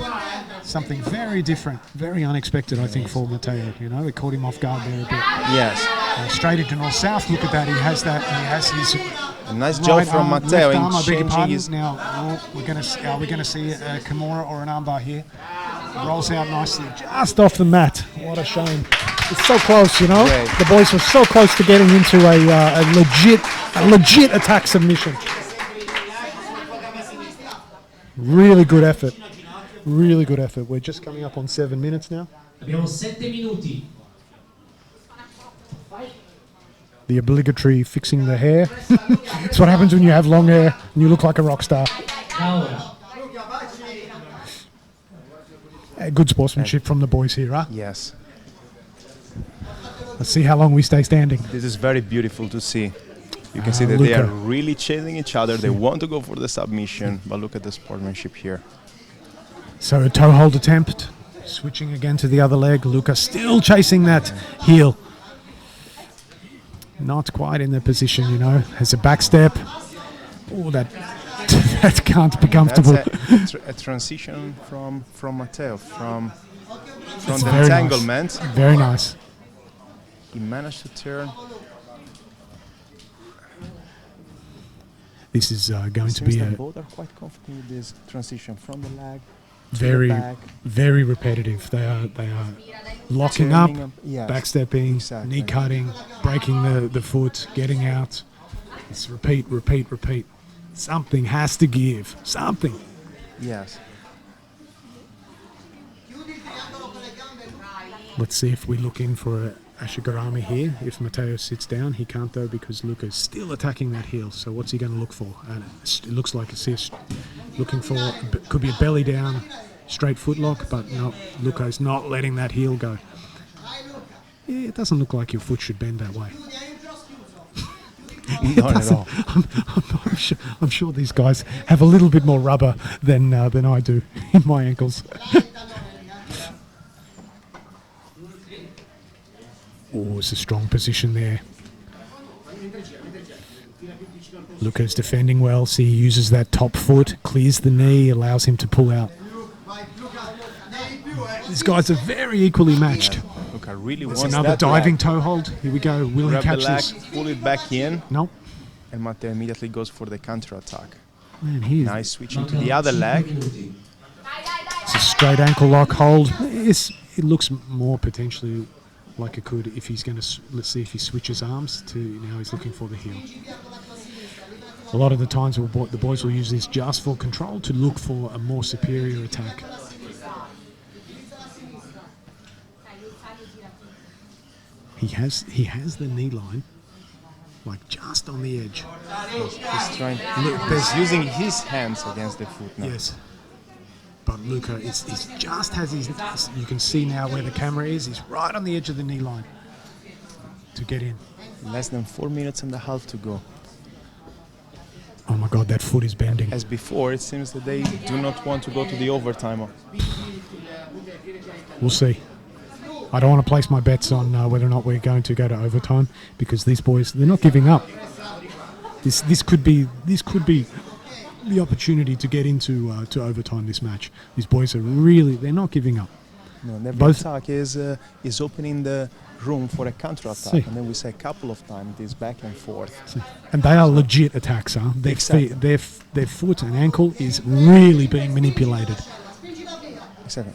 Something very different, very unexpected, I think, for Matteo. You know, it caught him off guard there a bit. Yes. Straight into north south. Look at that. He has that. He has his. A nice job from Matteo in changing his. Now we're going to. Are we going to see a Kimura or an armbar here? Rolls out nicely, just off the mat. What a shame. It's so close, you know. Great. The boys were so close to getting into a legit attack submission. Really good effort. Really good effort. We're just coming up on 7 minutes now. Abbiamo 7 minuti. The obligatory fixing the hair. It's what happens when you have long hair and you look like a rock star. Good sportsmanship from the boys here, huh? Yes. Let's see how long we stay standing. This is very beautiful to see. You can see that Luca. they are really chasing each other. They want to go for the submission, but look at the sportsmanship here. So a toe hold attempt. Switching again to the other leg. Luca still chasing that heel. not quite in the position, you know. Has a back step. Oh, that that can't be comfortable. That's a transition from Matteo, from the very entanglement. Nice. Very nice. He managed to turn. This is going to be both are quite confident with this transition from the leg to very, the back. very repetitive. They are locking up, yes, backstepping, exactly. knee cutting, breaking the foot, getting out. It's repeat, repeat, repeat. Something has to give. Something. Yes. Let's see if we look in for a Ashigarami here. If Matteo sits down, he can't though because Luca's still attacking that heel. So what's he going to look for? And it looks like it's looking for, could be a belly down, straight foot lock, but no, Luca's not letting that heel go. Yeah, it doesn't look like your foot should bend that way. Not at all. I'm sure these guys have a little bit more rubber than I do in my ankles. Oh, it's a strong position there. Luca's defending well. See, he uses that top foot, clears the knee, allows him to pull out. These guys are very equally matched. Luca really There's wants another that diving leg. toe hold. Here we go. Will he Grab catch the leg, this? pull it back in, No. and Matteo immediately goes for the counter attack. Man, he is. Nice switching to the other leg. It's a straight ankle lock hold. It looks more potentially like it could if he's going to, let's see if he switches arms to, now he's looking for the heel. A lot of the times the boys will use this just for control to look for a more superior attack. He has the knee line, like just on the edge. He's trying. He's using his hands against the foot now. Yes. But Luca is just has his, you can see now where the camera is, he's right on the edge of the knee line to get in. Less than 4 minutes and a half to go. Oh my God, that foot is bending. As before, it seems that they do not want to go to the overtime. We'll see. I don't want to place my bets on whether or not we're going to go to overtime because these boys, they're not giving up. This could be the opportunity to get into to overtime this match. These boys are really, they're not giving up. No, every Both attack is opening the room for a counter attack, See. and then we say a couple of times it is back and forth. And they are legit attacks, huh? Their Exactly. their foot and ankle is really being manipulated. Exactly.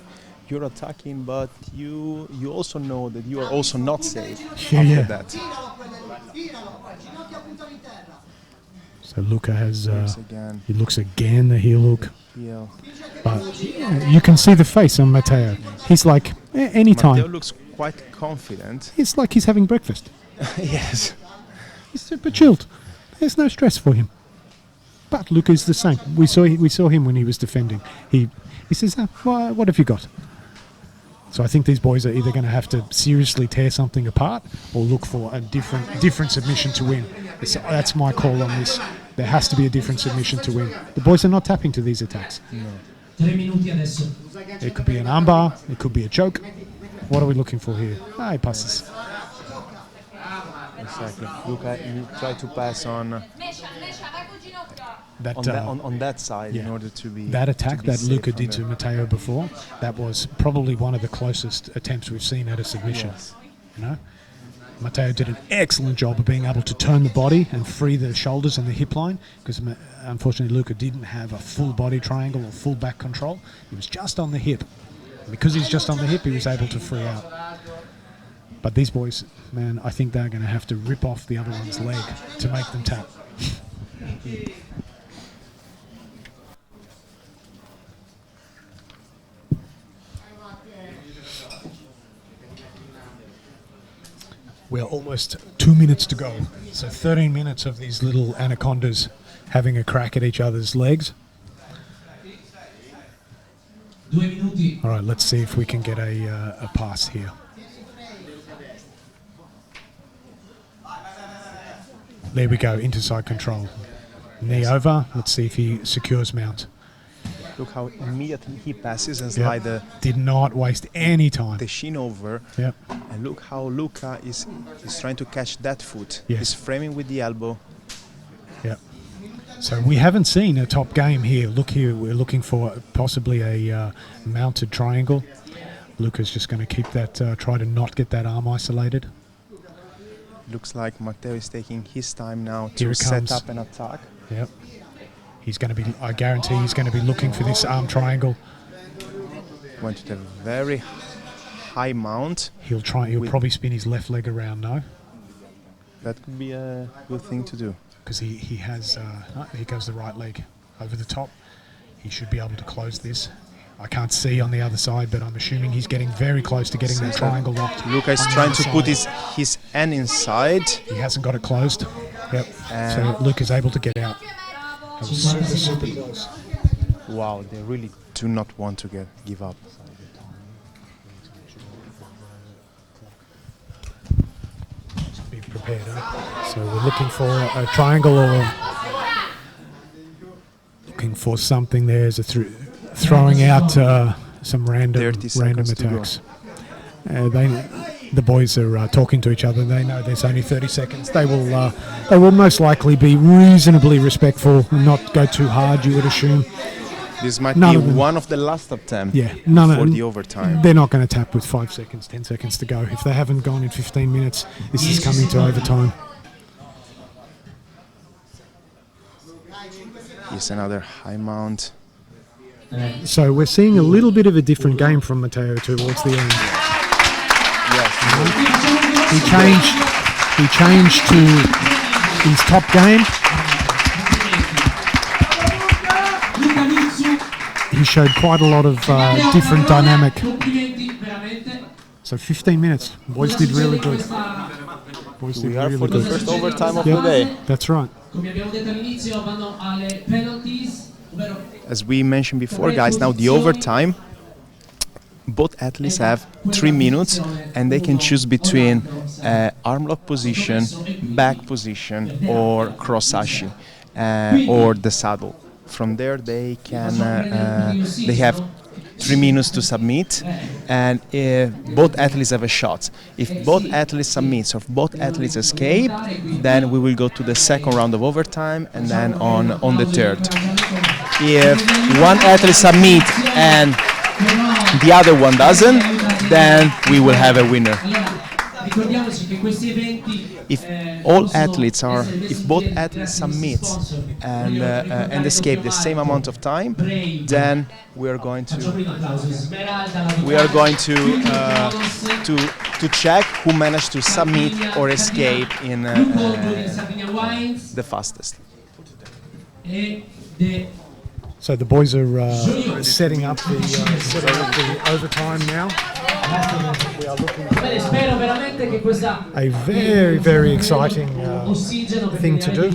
You're attacking, but you also know that you are also not safe Yeah, after yeah. that. So Luca has, Looks again. he looks again, the heel hook. Yeah. But you can see the face on Matteo. He's like, Matteo anytime. looks quite confident. It's like he's having breakfast. Yes. He's super chilled. There's no stress for him. But Luca's the same. We saw him when he was defending. He says, what have you got? So I think these boys are either going to have to seriously tear something apart or look for a different submission to win. That's my call on this. There has to be a different submission to win. The boys are not tapping to these attacks. No. 3 minuti adesso. It could be an armbar. It could be a choke. What are we looking for here? He passes. Exactly. Luca, you try to pass on That, on that side in yeah. order to be that attack to be that safe Luca from did to Matteo before, that was probably one of the closest attempts we've seen at a submission. Yes. You know, Matteo did an excellent job of being able to turn the body and free the shoulders and the hip line because unfortunately Luca didn't have a full body triangle or full back control. He was just on the hip. And because he's just on the hip, he was able to free out. But these boys, man, I think they're going to have to rip off the other one's leg to make them tap. We're almost 2 minutes to go. So 13 minutes of these little anacondas having a crack at each other's legs. 2 minuti. All right, let's see if we can get a pass here. There we go, into side control. Knee over. Let's see if he secures mount. Look how immediately he passes and slide Did not waste any time. the shin over. Yep. And look how Luca is trying to catch that foot. Yes. He's framing with the elbow. Yep. So we haven't seen a top game here. Look here, we're looking for possibly a mounted triangle. Luca's just going to keep that, try to not get that arm isolated. Looks like Matteo is taking his time now Here to it set comes. up an attack. Yep. He's going to be, I guarantee he's going to be looking for this arm triangle. Went to the very high mount. He'll probably spin his left leg around now. That could be a good thing to do. Because he has, here goes the right leg over the top. He should be able to close this. I can't see on the other side, but I'm assuming he's getting very close to getting that triangle locked. Luca is trying to put his hand inside. He hasn't got it closed. Yep. So Luke is able to get out. That was super close. Wow, they really do not want to give up. Be prepared. So we're looking for a triangle or looking for something. There's a throwing out some random attacks. The boys are talking to each other. They know there's only 30 seconds. They will most likely be reasonably respectful and not go too hard, you would assume. This might be one of the last attempts for the overtime. They're not going to tap with 5 seconds, 10 seconds to go. If they haven't gone in 15 minutes, this is coming to overtime. Here's another high mount. So we're seeing a little bit of a different game from Matteo towards the end. Yes. He changed to his top game. He showed quite a lot of different dynamic. So 15 minutes. Boys did really good. We are for the first overtime of the day. That's right. As we mentioned before, guys, now the overtime, both athletes have 3 minutes and they can choose between arm lock position, back position, or cross-ashi, or the saddle. From there they can they have 3 minutes to submit, and both athletes have a shot. If both athletes submit or if both athletes escape, then we will go to the second round of overtime and then on the third. If one athlete submits and the other one doesn't, then we will have a winner. If both athletes submit and escape the same amount of time, then we are going to check who managed to submit or escape in the fastest. So the boys are setting up the overtime now. We are looking for a very, very exciting thing to do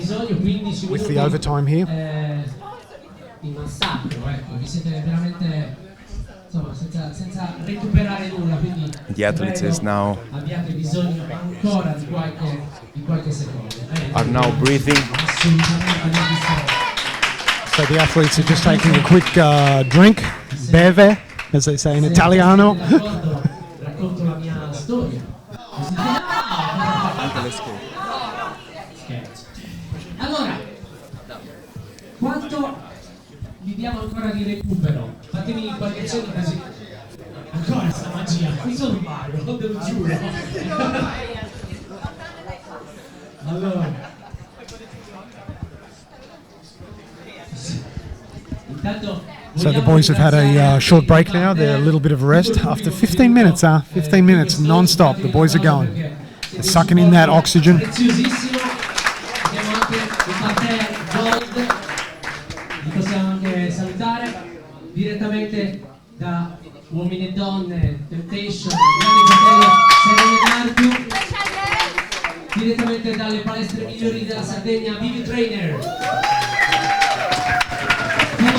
with the overtime here. The athletes is now are now breathing. So the athletes are just taking a quick drink, beve, as they say in Italiano. Allora, quanto gli diamo ancora di recupero? Fatemi qualche accenno così. Ancora sta magia, qui sono Mauro, te lo giuro. Allora. So the boys have had a short break now. They're a little bit of a rest after 15 minutes. 15 minutes non-stop. The boys are going. They're sucking in that oxygen. Possiamo anche salutare direttamente da Uomini e Donne, Temptation, direttamente dalle palestre migliori della Sardegna, Vivi Trainer.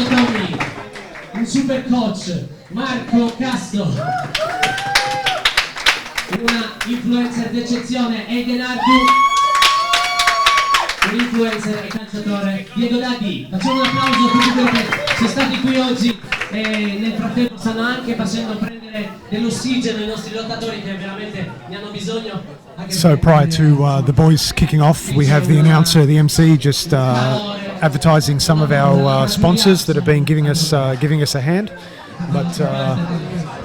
Tommy, un super coach, Marco Casto, una influencer d'eccezione, Eden Ardu, un influencer e calciatore, Diego Daddi. Facciamo un applauso a tutti quelli che sono stati qui oggi e nel frattempo stanno anche facendo prendere dell'ossigeno ai nostri lottatori che veramente ne hanno bisogno. So prior to the boys kicking off, we have the announcer, the MC, just advertising some of our sponsors that have been giving us a hand. But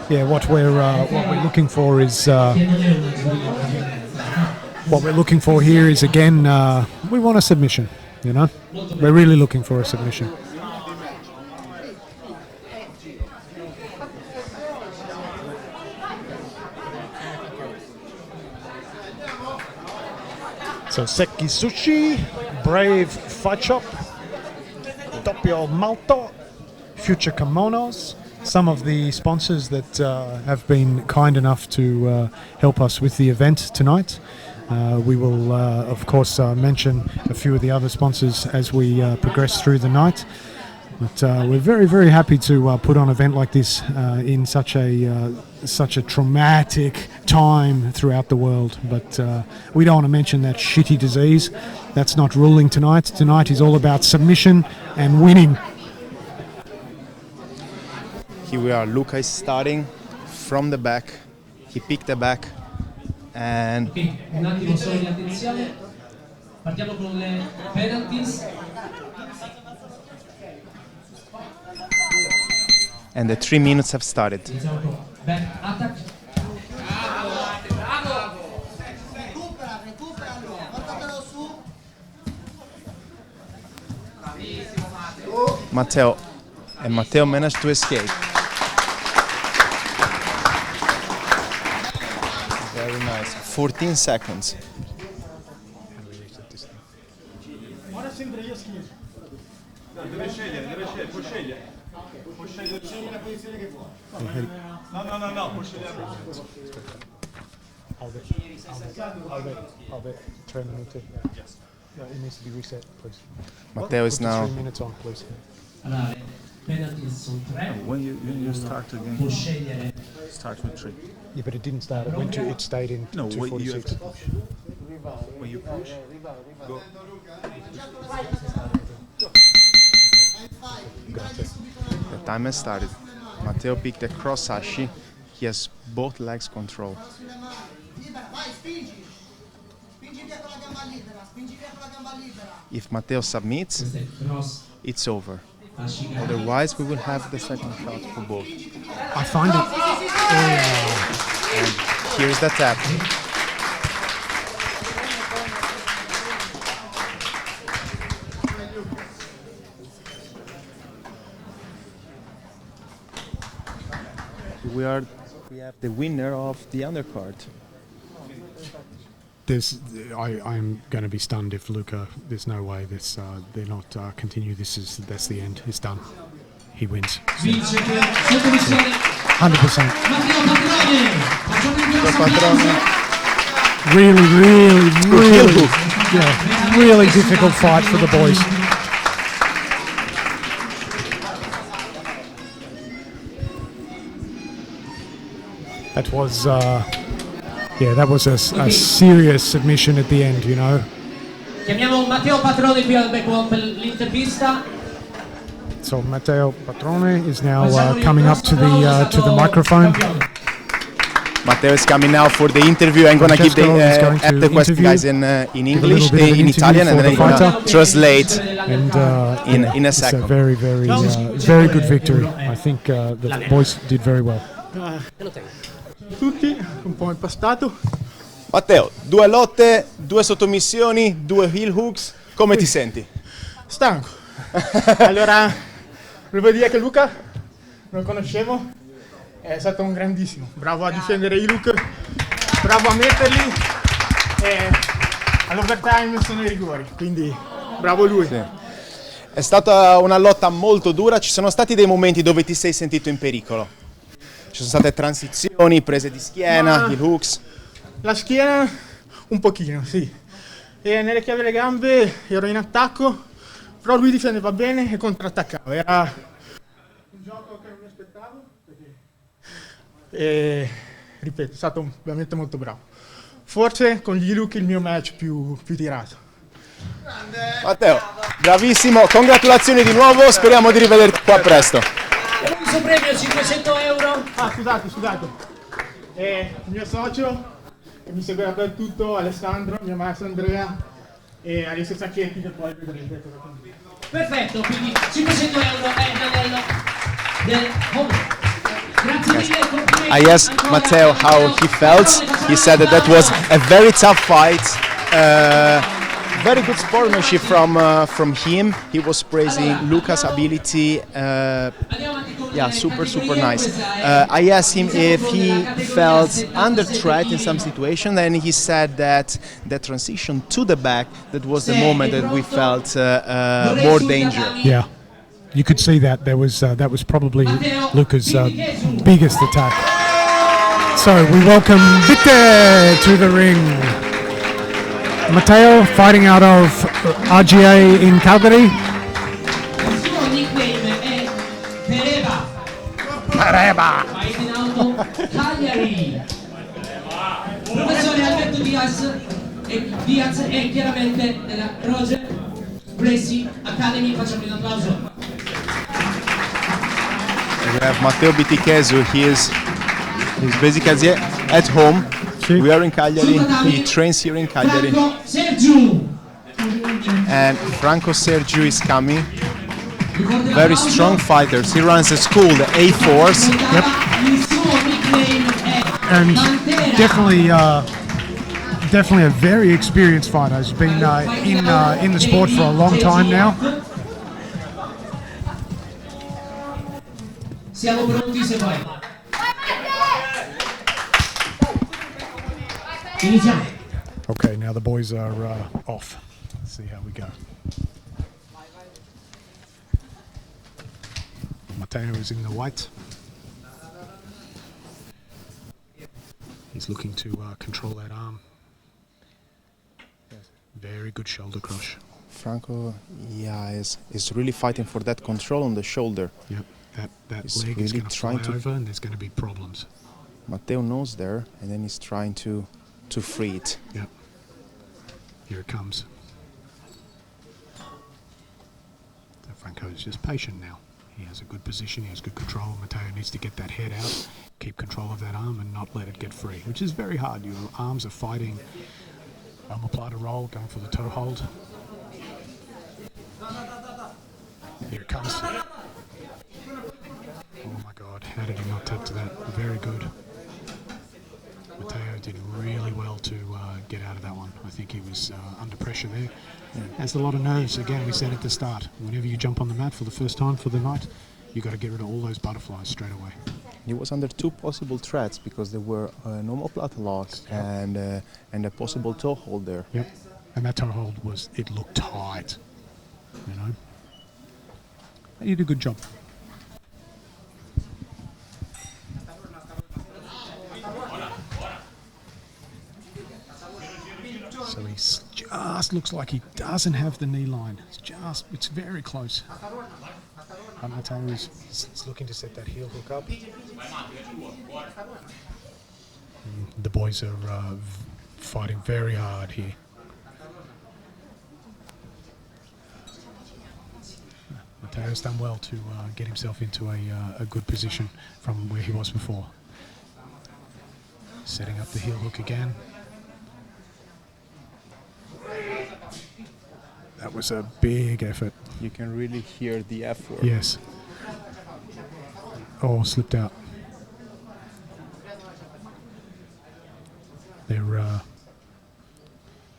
yeah, what we're looking for is here is again we want a submission. You know, we're really looking for a submission. So Seki Sushi, Brave Fight Shop, Doppio Malto, Future Kimonos, some of the sponsors that have been kind enough to help us with the event tonight. We will, of course, mention a few of the other sponsors as we progress through the night. But we're very, very happy to put on an event like this in such a traumatic time throughout the world. But we don't want to mention that shitty disease. That's not ruling tonight. Tonight is all about submission and winning. Here we are. Luca is starting from the back. He picked the back and Ok, un attimo solo di attenzione. Partiamo con le penalties. and the 3 minutes have started. Iniziamo con back attack. Matteo, and Matteo managed to escape. Very nice. 14 seconds. Deve scegliere, puoi scegliere. Puoi scegliere la posizione che vuoi. No, puoi scegliere la posizione. I'll bet. 3 minutes. No, it needs to be reset, please. Matteo is Put the now 3 minutes on, please. Allora, le penalties sono 3. When you start again, Può scegliere. start with 3. Yeah, but it didn't start. It stayed in No, you have 246. to push. When you push, go. the time has started. Matteo picked a cross ashi. He has both legs control. If Matteo submits, Questo è cross it's over. Ashika. Otherwise, we will have the second shot for both. I find it. And here's the tap. We have the winner of the undercard. I'm going to be stunned if Luca. There's no way they're not continue. That's the end. It's done. He wins. Vince per sottomissione 100%. Matteo Patrone. Facciamo un grosso Patrone. applauso. Really, yeah, really difficult fight for the boys. That was a serious submission at the end, you know. Chiamiamo Matteo Patrone qui al background per l'intervista. So Matteo Patrone is now coming up to the microphone. Matteo is coming now for the interview. I'm gonna give the question, guys, in English, in Italian, and then I'm gonna translate And in a it's second. a very, very good victory. I think the boys did very well. Tutti, un po' impastato. Matteo, 2 lotte, 2 sottomissioni, 2 heel hooks. Come ti senti? Stanco. Allora, volevo dire che Luca non lo conoscevo, è stato un grandissimo, bravo a difendere i look, bravo a metterli e all'overtime sono i rigori, quindi bravo lui. Sì. È stata una lotta molto dura, ci sono stati dei momenti dove ti sei sentito in pericolo. Ci sono state transizioni, prese di schiena, heel hooks. La schiena un pochino, sì. E nelle chiavi delle gambe ero in attacco, però lui difendeva bene e contrattaccava. Era un gioco che non mi aspettavo. E ripeto, è stato veramente molto bravo. Forse con gli look il mio match più tirato. Matteo, bravissimo, congratulazioni di nuovo, speriamo di rivederti qua presto. Il suo premio 500 euro. Ah, scusate. Il mio socio, che mi segue dappertutto, Alessandro, mio maestro Andrea, e Alessio Sacchetti, che poi vedrete. Perfetto, quindi 500 euro è l'anello del home. Grazie mille, complimenti. I asked ancora. Matteo how he felt. He said that was a very tough fight. Very good sportsmanship from him. He was praising Luca's ability. Yeah, super nice. I asked him if he felt under threat in some situation, and he said that the transition to the back, that was the moment that we felt more danger. Yeah, you could see that that was probably Luca's biggest attack. So we welcome Victor to the ring. Matteo fighting out of RGA in Cagliari. Il suo nickname è Vereba. Fight in auto Cagliari. Professore Alberto Diaz è chiaramente della Roger Gracie Academy. Facciamo un applauso. We have Matteo Bitichesu. He's basically at home. Sì. We are in Cagliari. He trains here in Cagliari. Franco Sergiu. And Franco Sergiu is coming. Very strong fighters. He runs a school, the A-Force. Il suo nickname è And Pantera. definitely a very experienced fighter. He's been in the sport for a long time now. Siamo pronti se vuoi. Iniziamo. Okay, now the boys are off. Let's see how we go. Matteo is in the white. He's looking to control that arm. Very good shoulder crush. Franco, yeah, is really fighting for that control on the shoulder. Yep, that He's leg really is going to fly trying to- over and there's going to be problems. Matteo knows there, and then he's trying to free it. Yep. Here it comes. So Franco is just patient now. He has a good position, he has good control. Matteo needs to get that head out, keep control of that arm and not let it get free, which is very hard. Your arms are fighting omoplata roll, going for the toe hold. Here it comes. Oh my God, how did he not tap to that? Very good. Matteo did really well to get out of that one. I think he was under pressure there. Has a lot of nerves. Again, we said at the start, whenever you jump on the mat for the first time for the night, you got to get rid of all those butterflies straight away. He was under two possible threats because there were an omoplata lock and a possible toe hold there. Yep. And that toe hold it looked tight, you know. He did a good job. So he just looks like he doesn't have the knee line. It's very close. Matteo is looking to set that heel hook up. The boys are fighting very hard here. Matteo's done well to get himself into a good position from where he was before. Setting up the heel hook again. That was a big effort. You can really hear the effort. Yes. Oh, slipped out. They're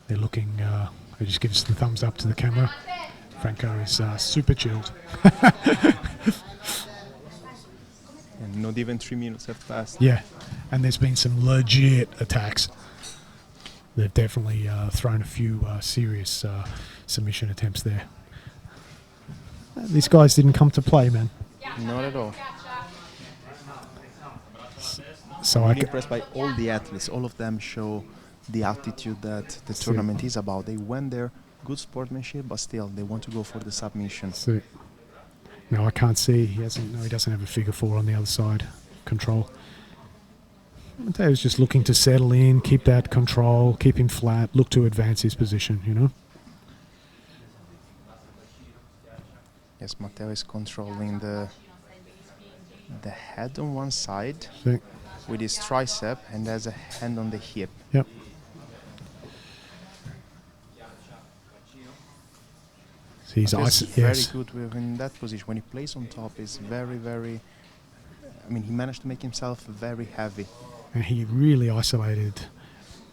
looking. They just give us the thumbs up to the camera. Franco is super chilled. And not even 3 minutes have passed. Yeah, and there's been some legit attacks. They've definitely thrown a few serious submission attempts there. These guys didn't come to play, man. Not at all. So I'm really impressed by all the athletes. All of them show the attitude that the tournament is about. They went there, good sportsmanship, but still they want to go for the submission. So, no, I can't see. He doesn't have a figure four on the other side. Control. Matteo's just looking to settle in, keep that control, keep him flat, look to advance his position, you know. Yes, Matteo is controlling the head on one side See? with his tricep and has a hand on the hip. Yep. So he's Very good in that position. When he plays on top, is very, very. I mean, he managed to make himself very heavy. And he really isolated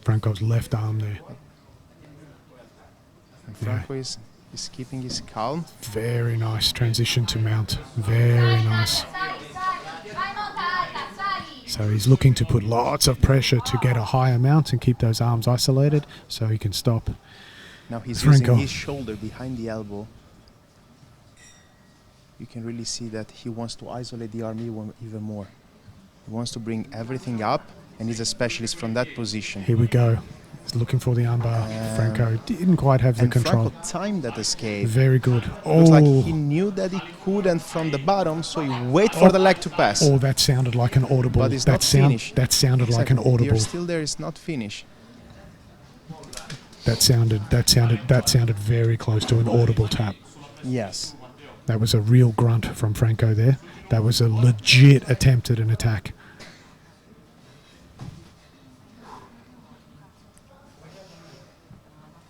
Franco's left arm there. And Franco is keeping his calm. Very nice transition to mount. Very nice. So he's looking to put lots of pressure to get a higher mount and keep those arms isolated so he can stop. Now he's Franco. using his shoulder behind the elbow. You can really see that he wants to isolate the arm even more. He wants to bring everything up, and he's a specialist from that position. Here we go. He's looking for the armbar. Franco didn't quite have the control. Franco timed that escape. Very good. Looks like he knew that he couldn't from the bottom, so he waited for the leg to pass. Oh, that sounded like an audible. But it's not finished. That sounded like an audible. You're still there. It's not finished. That sounded very close to an audible tap. Yes. That was a real grunt from Franco there. That was a legit attempt at an attack.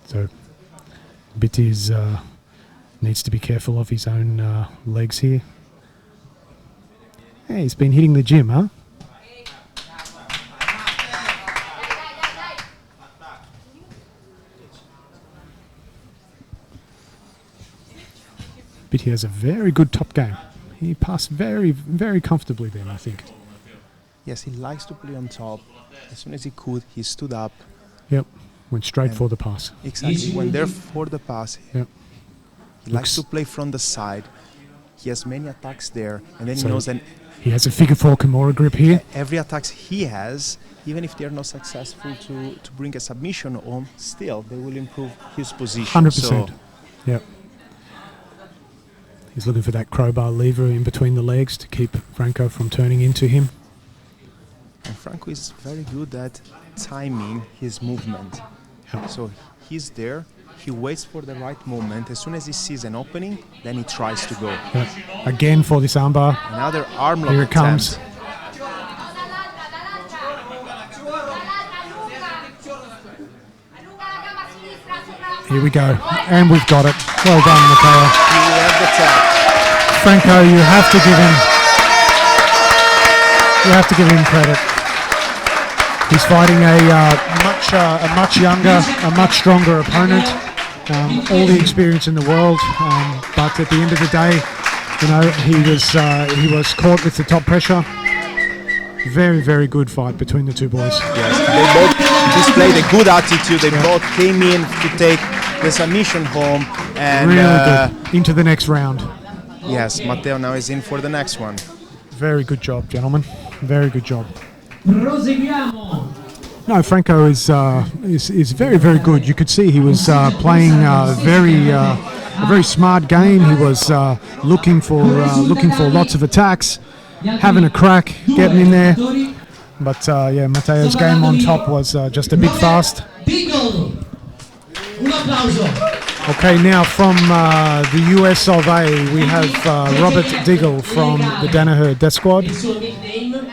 So Bitti's needs to be careful of his own legs here. Hey, he's been hitting the gym, huh? Bitti has a very good top game. He passed very, very comfortably then, I think. Yes, he likes to play on top. As soon as he could, he stood up. Yep, went straight for the pass. Exactly, went there for the pass. Yep. He likes to play from the side. He has many attacks there, and then he knows that he has a figure four Kimura grip here. every attacks he has, even if they are not successful to bring a submission home, still they will improve his position. 100%. So Yep. He's looking for that crowbar lever in between the legs to keep Franco from turning into him. and Franco is very good at timing his movement. Yep. So he's there, he waits for the right moment. As soon as he sees an opening, then he tries to go. Yep. Again for this armbar. Another arm lock Here it comes. attempt. Here we go. And we've got it. Well done, Matteo. He had the tap. Franco, you have to give him credit. He's fighting a much younger, a much stronger opponent. All the experience in the world, but at the end of the day, you know, he was caught with the top pressure. Very, very good fight between the two boys. Yes, they both displayed a good attitude. They both came in to take the submission home, and Really good. Into the next round. yes, Matteo now is in for the next one. Very good job, gentlemen. Very good job. Proseguiamo. No, Franco is very, very good. You could see he was playing a very smart game. He was looking for lots of attacks, having a crack, getting in there. But yeah, Matteo's game on top was just a bit fast. Diggle. Un applauso. Okay, now from the US of A, we have Robert Diggle from the Danaher Death Squad. Il suo nickname.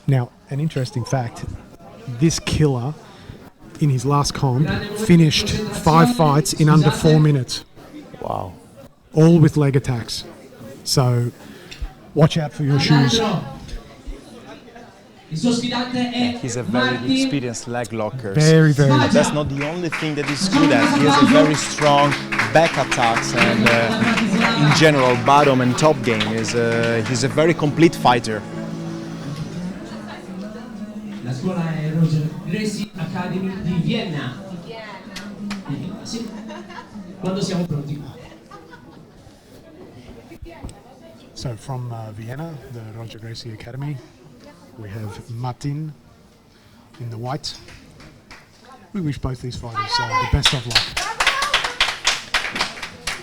Now, an interesting fact, this killer, in his last comp, finished 5 fights in under 4 minutes. Wow. All with leg attacks. So, watch out for your shoes. Il suo sfidante è He's a very experienced leg locker. Very, very But that's not the only thing that he's good at. He has a very strong back attacks, and in general, bottom and top game. He's a very complete fighter. La scuola è Regia Academy di Vienna. Sì. Quando siamo pronti. So, from Vienna, the Roger Gracie Academy, we have Martin in the white. We wish both these fighters the best of luck.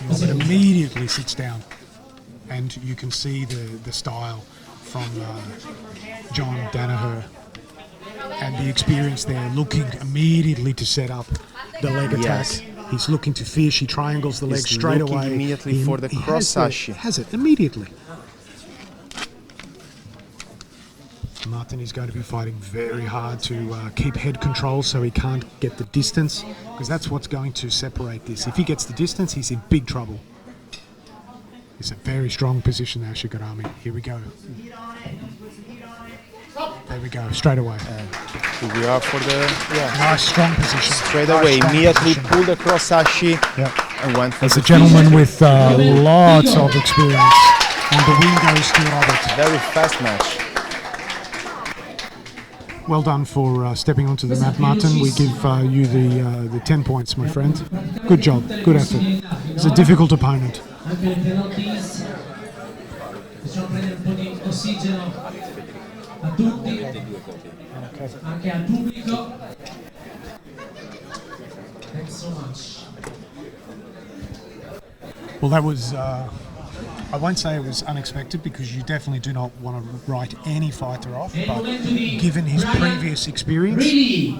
Robert immediately sits down, and you can see the style from John Danaher and the experience there, looking immediately to set up the leg attack. Yes. He's looking to fish. He triangles the leg He's straight looking away. immediately for the cross sashi. Has it immediately. Martin is going to be fighting very hard to keep head control so he can't get the distance, because that's what's going to separate this. If he gets the distance, he's in big trouble. It's a very strong position there, Shigarami. Here we go. There we go, straight away. Here we are for the Nice, strong position. straight Nice, away. strong Immediately position. pulled the cross sashi Yep. and went for As the a gentleman with lots of experience, and the win goes to Robert. very fast match. Well done for stepping onto the mat, Martin. We give you the 10 points, my friend. Good job, good effort. It's a difficult opponent. Anche le penalties, facciamo prendere un po' di ossigeno a tutti, anche al pubblico. Thanks so much. Well, that was, I won't say it was unexpected, because you definitely do not want to write any fighter off, but given his previous experience, Really?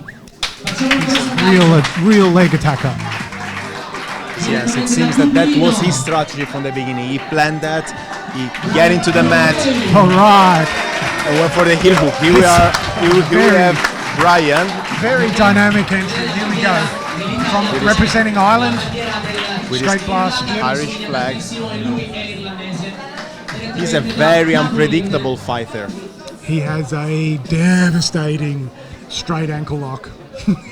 Facciamo una cosa real leg attacker. Yes, it seems that was his strategy from the beginning. He planned that. He get into the mat All right, and went for the heel hook. Here we are. Here we have Brian. very dynamic entry. Here we go. From representing Ireland, With straight his blast. Irish flag. He's a very unpredictable fighter. He has a devastating straight ankle lock.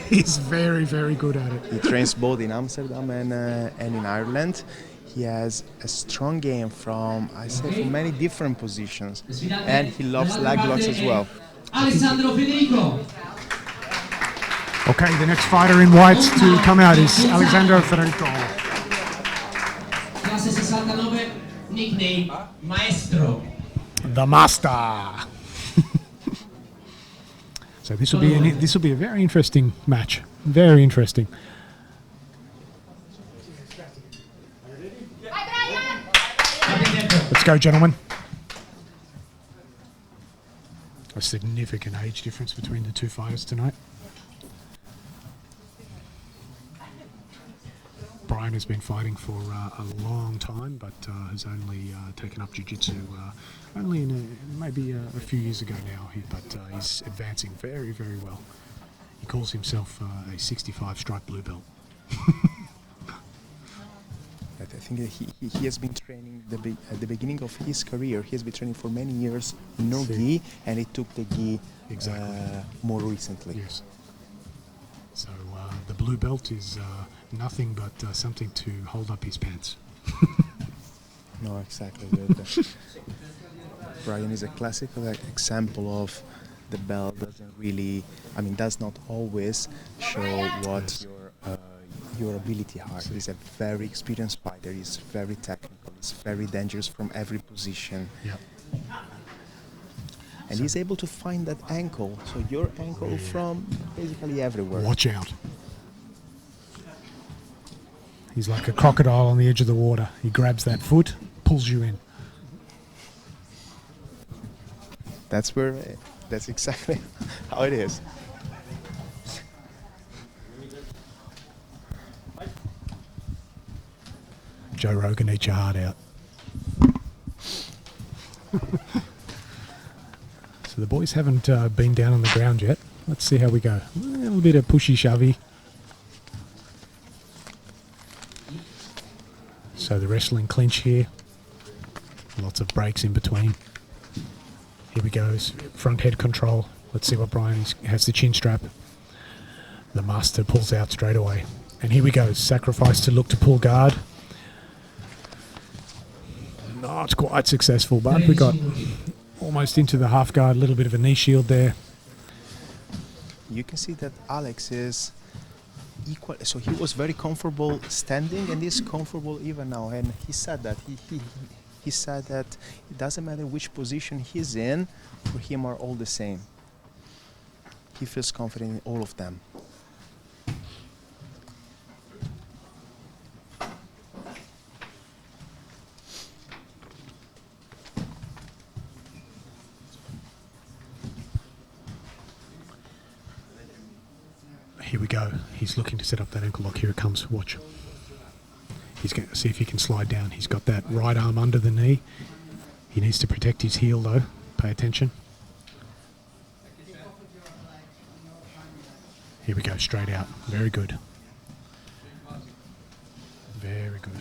He's very, very good at it. He trains both in Amsterdam and in Ireland. He has a strong game from many different positions, and he loves leg locks as well. Alessandro Federico. Okay, the next fighter in white to come out is Alexander Federico. Classe 69, nickname Maestro. The master. So this will be a very interesting match. Very interesting. Let's go, gentlemen. A significant age difference between the two fighters tonight. Brian has been fighting for a long time, but has only taken up jiu-jitsu only in maybe a few years ago now. But he's advancing very, very well. He calls himself a 65 stripe blue belt. I think that he has been training at the beginning of his career. He has been training for many years, no gi, and he took the gi more recently. Yes. So the blue belt is nothing but something to hold up his pants. No, exactly. Brian is a classical example of the belt does not always show what your ability are. He's a very experienced fighter. He's very technical. He's very dangerous from every position. Yep. And he's able to find that ankle. So your ankle from basically everywhere. Watch out. He's like a crocodile on the edge of the water. He grabs that foot, pulls you in. That's exactly how it is. Joe Rogan, eat your heart out. So the boys haven't been down on the ground yet. Let's see how we go. A little bit of pushy shovey. So the wrestling clinch here. Lots of breaks in between. Here we go. Front head control. Let's see what Brian has. The chin strap. The master pulls out straight away. And here we go. Sacrifice to look to pull guard. Not quite successful, but we got almost into the half guard. A little bit of a knee shield there. You can see that Alex is equal. So he was very comfortable standing, and he's comfortable even now. And he said that he said that it doesn't matter which position he's in, for him are all the same. He feels confident in all of them. Here we go. He's looking to set up that ankle lock. Here it comes. Watch. He's going to see if he can slide down. He's got that right arm under the knee. He needs to protect his heel though. Pay attention. Here we go, straight out. Very good. Very good.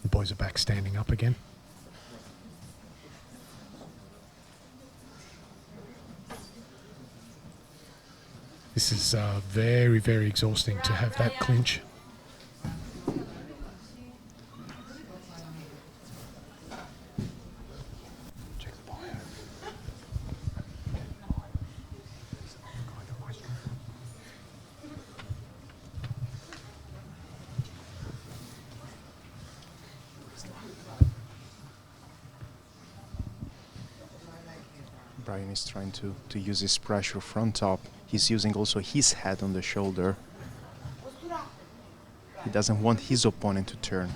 The boys are back standing up again. This is very, very exhausting to have that clinch. Check the bio. Brian is trying to use his pressure front top. He's using also his head on the shoulder. He doesn't want his opponent to turn.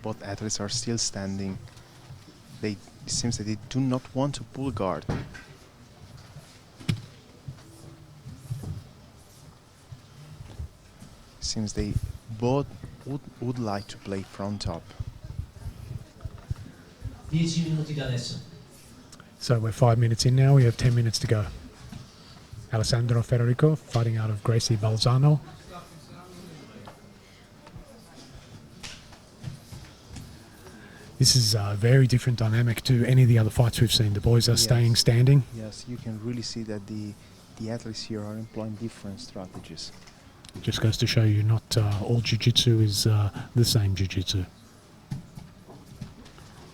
Both athletes are still standing. It seems that they do not want to pull guard. Seems they both would like to play front top. 10 minuti da adesso. So we're 5 minutes in now. We have 10 minutes to go. Alessandro Federico fighting out of Gracie Balzano. This is a very different dynamic to any of the other fights we've seen. The boys are staying standing. Yes, you can really see that the athletes here are employing different strategies. It just goes to show you not all jiu-jitsu is the same jiu-jitsu.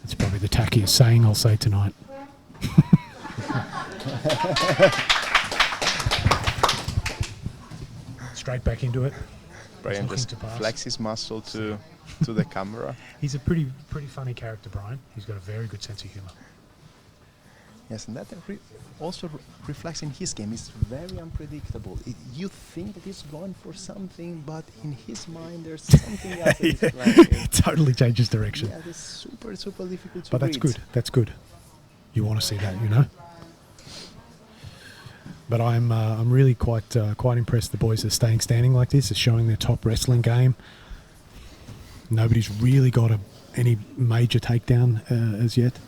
It's probably the tackiest saying I'll say tonight. Straight back into it. Brian just flex his muscle to the camera. He's a pretty funny character, Brian. He's got a very good sense of humor. Yes, and that also reflects in his game. It's very unpredictable. You think that he's going for something, but in his mind there's something else that is planning. It totally changes direction. Yeah, it's super difficult to But that's read. good. That's good. You want to see that, you know. But I'm really quite impressed. The boys are staying standing like this. It's showing their top wrestling game. Nobody's really got any major takedown as yet.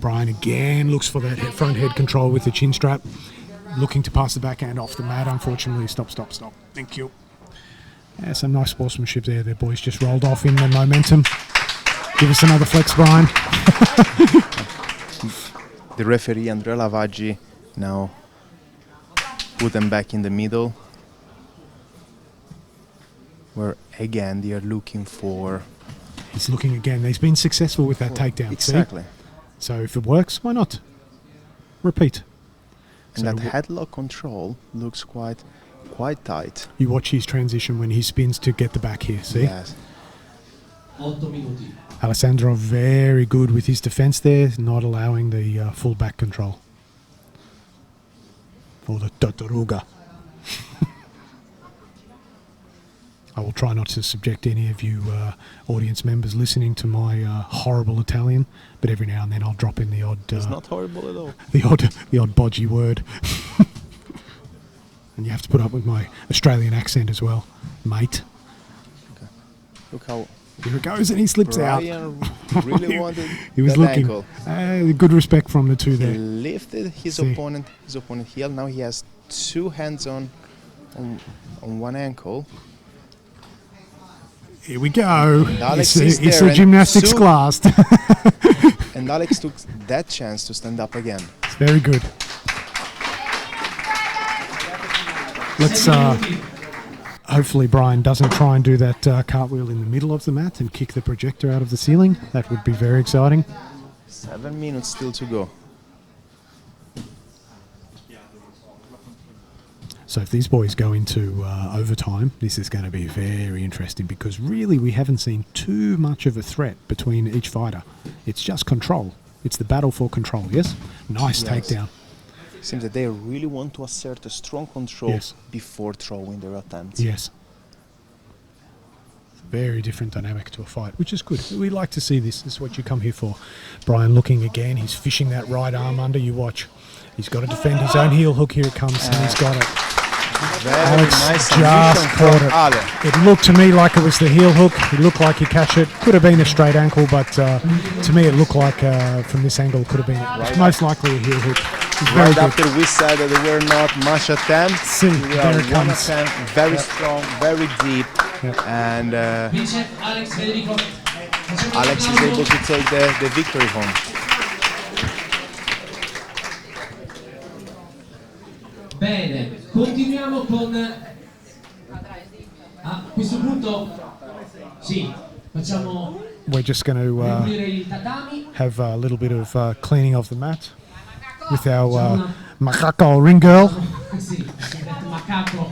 Brian again looks for that front head control with the chin strap. Looking to pass the backhand off the mat. Unfortunately, stop. Thank you. Yeah, some nice sportsmanship there. Their boys just rolled off in the momentum. Give us another flex, Brian. The referee, Andrea Lavaggi, now put them back in the middle, where again they are looking for... He's looking again. He's been successful with that takedown. Exactly. See? So if it works, why not? Repeat. And that headlock control looks quite tight. You watch his transition when he spins to get the back here, see? Yes. 8 minuti. Alessandro very good with his defense there, not allowing the full back control. For the Tartaruga. I will try not to subject any of you audience members listening to my horrible Italian, but every now and then I'll drop in the odd... It's not horrible at all. The odd bodgy word. And you have to put up with my Australian accent as well, mate. Okay. Look Here it goes, and he slips out. Brian really wanted He was that looking. ankle. Good respect from the two He there. lifted his See. opponent heel. Now he has two hands on one ankle. Here we go. Alex It's is there a and gymnastics Sue- class. And Alex took that chance to stand up again. It's very good. Let's hopefully Brian doesn't try and do that cartwheel in the middle of the mat and kick the projector out of the ceiling. That would be very exciting. 7 minutes still to go. So if these boys go into overtime, this is going to be very interesting because really we haven't seen too much of a threat between each fighter. It's just control. It's the battle for control, yes? Nice takedown. Seems that they really want to assert a strong control Yes. before throwing their attempts. Yes. Very different dynamic to a fight, which is good. We like to see this. This is what you come here for. Brian looking again. He's fishing that right arm under. You watch. He's got to defend his own heel hook. Here it comes, and he's got it. Very Alex nice just submission caught from it. Ale. It looked to me like it was the heel hook. It looked like he catch it. Could have been a straight ankle, but to me it looked like from this angle it could have been most likely a heel hook. It's very Right good. after we said that there were not much attempts, See, we there are it one comes. attempt, very strong, very deep, and Vince Alex Federico. Alex is able to take the victory home. Bene, continuiamo con... A questo punto, sì, facciamo We're just going to ripulire il tatami. have a little bit of cleaning of the mat with our macaco ring girl. Sì, macaco.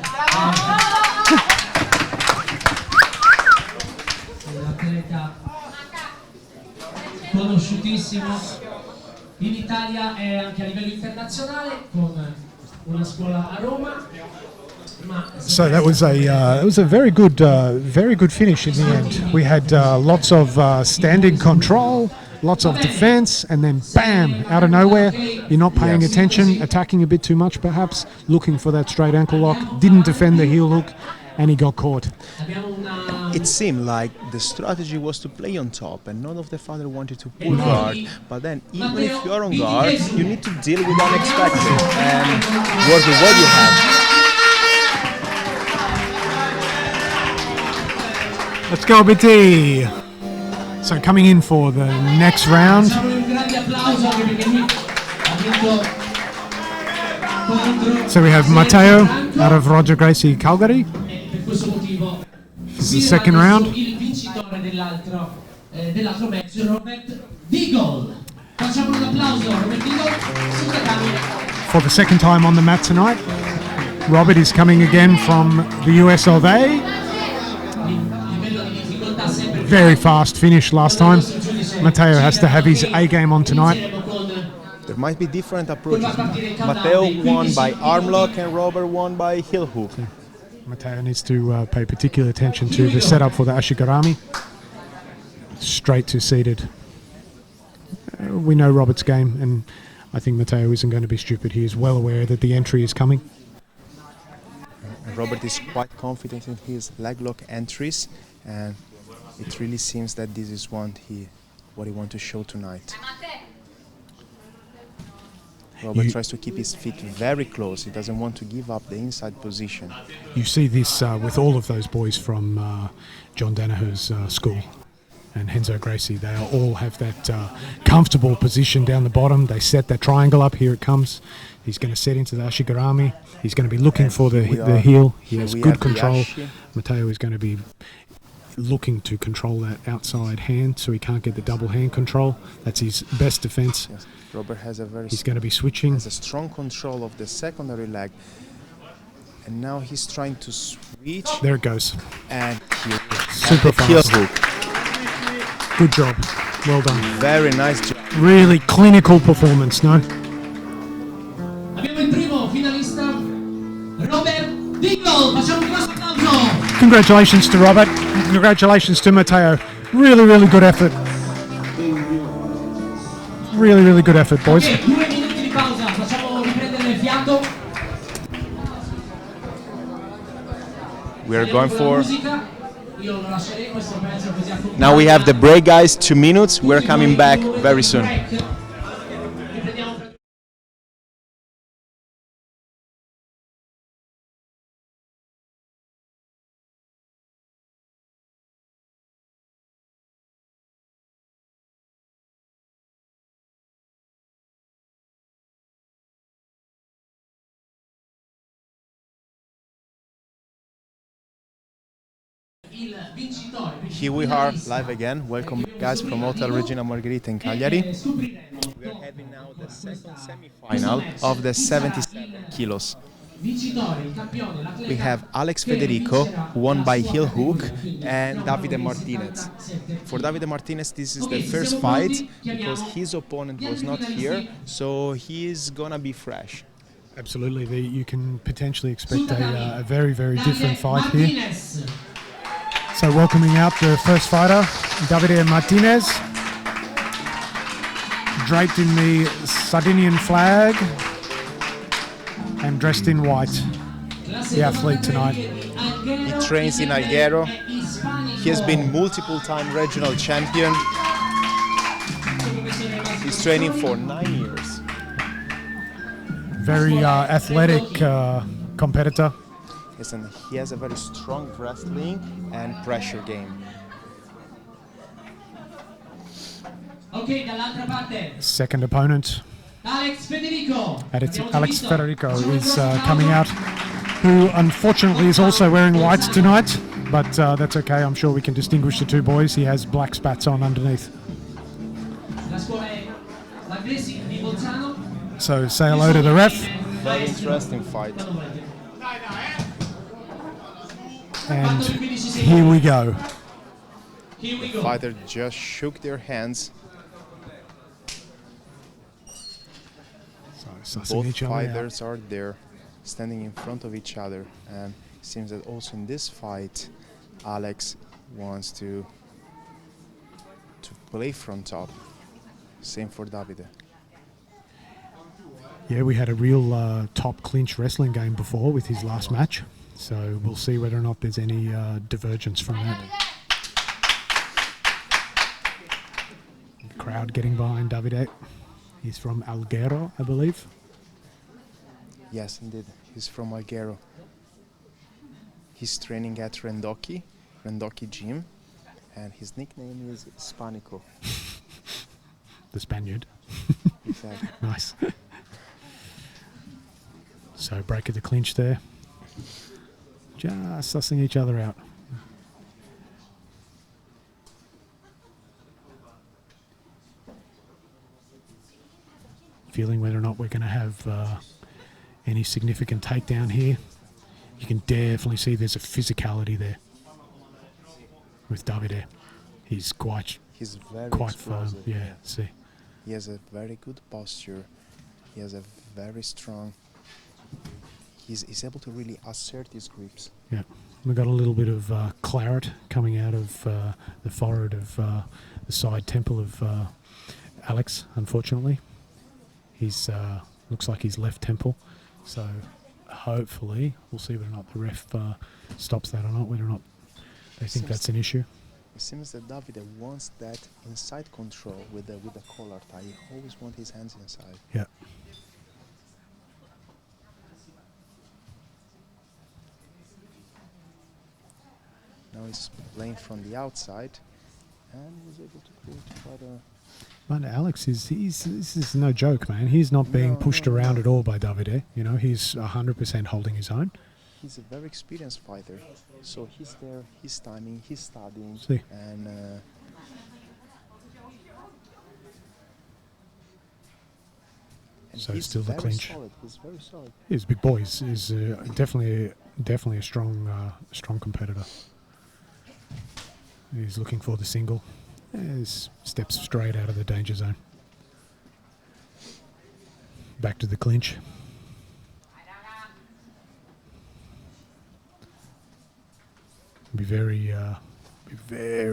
Un atleta conosciutissimo in Italia e anche a livello internazionale con una scuola a Roma. So that was a very good finish in the end. We had lots of standing control, lots of defense, and then bam, out of nowhere, you're not paying attention, attacking a bit too much perhaps, looking for that straight ankle lock, didn't defend the heel hook, and he got caught. It seemed like the strategy was to play on top and none of the father wanted to pull guard. But then even if you're on guard, you need to deal with unexpected and work with what you have. Let's go, BT. So coming in for the next round, so we have Matteo out of Roger Gracie Cagliari. This is the second round. Il vincitore dell'altro match, Roberto Digol. Facciamo un applauso a Roberto Digol sul tatami. For the second time on the mat tonight, Robert is coming again from the US of A. Very fast finish last time. Matteo has to have his A game on tonight. There might be different approaches. Matteo won by arm lock and Robert won by heel hook. Matteo needs to pay particular attention to the setup for the Ashigarami. Straight to seated. We know Robert's game, and I think Matteo isn't going to be stupid. He is well aware that the entry is coming. Robert is quite confident in his leg lock entries, and it really seems that this is what he wants to show tonight. Robert tries to keep his feet very close. He doesn't want to give up the inside position. You see this with all of those boys from John Danaher's school and Henzo Gracie. They all have that comfortable position down the bottom. They set that triangle up. Here it comes. He's going to set into the Ashigarami. He's going to be looking for the heel. He has good control. Matteo is going to be looking to control that outside hand so he can't get the double hand control. That's his best defense. Yes. Robert has He's going to be switching. Has a strong control of the secondary leg, and now he's trying to switch. There it goes. And Super heel fast. hook. Good job. Well done. Very nice job. Really clinical performance, no? Abbiamo il primo finalista, Robert Digol. Facciamo un grosso applauso. Congratulations to Robert. Congratulations to Matteo. Really, really good effort. Really, really good effort, boys. Ok, 2 minuti di pausa, facciamo riprendere il fiato. We are going for Musica. Io lo lascerei questo pezzo così accompagna. Now we have the break, guys. 2 minutes. We're coming back very soon. Riprendiamo fra- il vincitore. Here we are live again. Welcome guys from Hotel Regina Margherita in Cagliari. We are having now the second semi-final of the 77 kilos. We have Alex Federico, who won by heel hook, and Davide Martinez. For Davide Martinez, this is the first fight because his opponent was not here, so he is gonna be fresh. Absolutely, you can potentially expect a very, very different fight here. So welcoming out the first fighter, Davide Martinez, draped in the Sardinian flag and dressed in white, the athlete tonight. He trains in Alghero. He has been multiple-time regional champion. He's training for 9 years. Very athletic competitor. Yes, and he has a very strong wrestling and pressure game. Ok, dall'altra parte. Second opponent, Alex Federico. Alex Federico is coming out, who unfortunately is also wearing white tonight, but that's okay. I'm sure we can distinguish the two boys. He has black spats on underneath. La scuola è l'Agresi di Bolzano. So say hello to the ref. Very interesting fight. And here we go. Here we go. Fighter just shook their hands. So sussing Both each other out. fighters are there, standing in front of each other, and it seems that also in this fight, Alex wants to play from top. Same for Davide. Yeah, we had a real top clinch wrestling game before with his last match. So we'll see whether or not there's any divergence from that. Crowd getting behind Davide. He's from Alghero, I believe. Yes, indeed. He's from Alghero. He's training at Rendocchi Gym, and his nickname is Spanico. The Spaniard. Exactly. Nice. So break of the clinch there. Just sussing each other out. Feeling whether or not we're going to have any significant takedown here. You can definitely see there's a physicality there with Davide. He's quite very firm. explosive. Yeah, see. He has a very good posture. He has a very strong. He's able to really assert his grips. Yeah, we've got a little bit of claret coming out of the forehead of the side temple of Alex, unfortunately. He's looks like his left temple. So hopefully we'll see whether or not the ref stops that or not, whether or not they think that's an issue. It seems that Davide wants that inside control with the collar tie. He always wants his hands inside. Yeah. Now he's playing from the outside and was able to create quite a... But Alex this is no joke, man. He's not being pushed around at all by Davide. You know, he's 100% holding his own. He's a very experienced fighter, so he's there, he's timing, he's studying, See. and so he's still the very clinch. solid. He's very solid. He's a big boy. He's definitely a strong competitor. He's looking for the single. He steps straight out of the danger zone. Back to the clinch. Be very,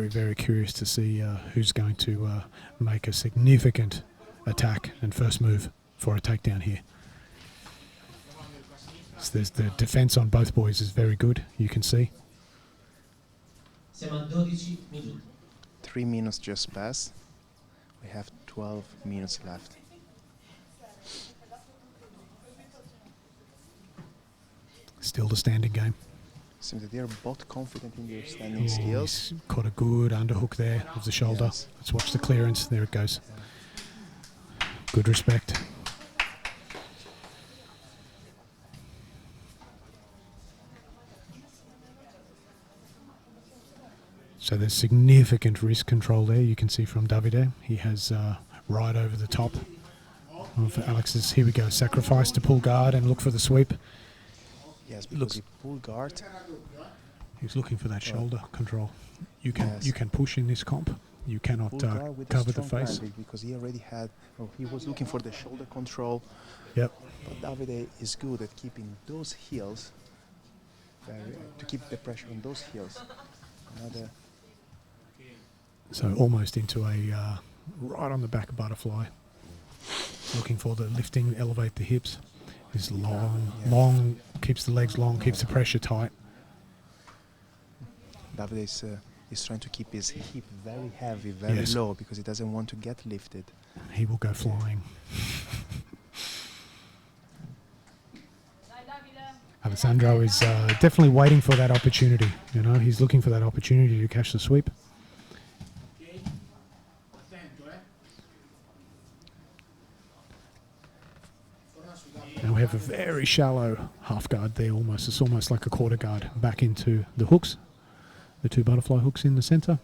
very curious to see who's going to make a significant attack and first move for a takedown here. So there's the defense on both boys is very good, you can see. Siamo a 12 minuti. 3 minutes just passed. We have 12 minutes left. Still the standing game. Seems that they're both confident in their standing skills. He's caught a good underhook there of the shoulder. Yes. Let's watch the clearance. There it goes. Good respect. So there's significant wrist control there. You can see from Davide. He has right over the top of Alex's. Here we go. Sacrifice to pull guard and look for the sweep. Yes, because he pulled guard. He's looking for that shoulder control. You can Yes. push in this comp. You cannot Pulled guard with a cover the strong face. landing because he already had. Oh, he was looking for the shoulder control. Yep. But Davide is good at keeping those heels. To keep the pressure on those heels. Another. So almost into a right on the back butterfly. Looking for the lifting, elevate the hips. Is long, keeps the legs long, keeps the pressure tight. Davide is trying to keep his hip very heavy, very Yes. low because he doesn't want to get lifted. He will go flying. Alessandro is definitely waiting for that opportunity. You know, he's looking for that opportunity to catch the sweep. Now we have a very shallow half guard there almost. It's almost like a quarter guard back into the hooks. The two butterfly hooks in the center.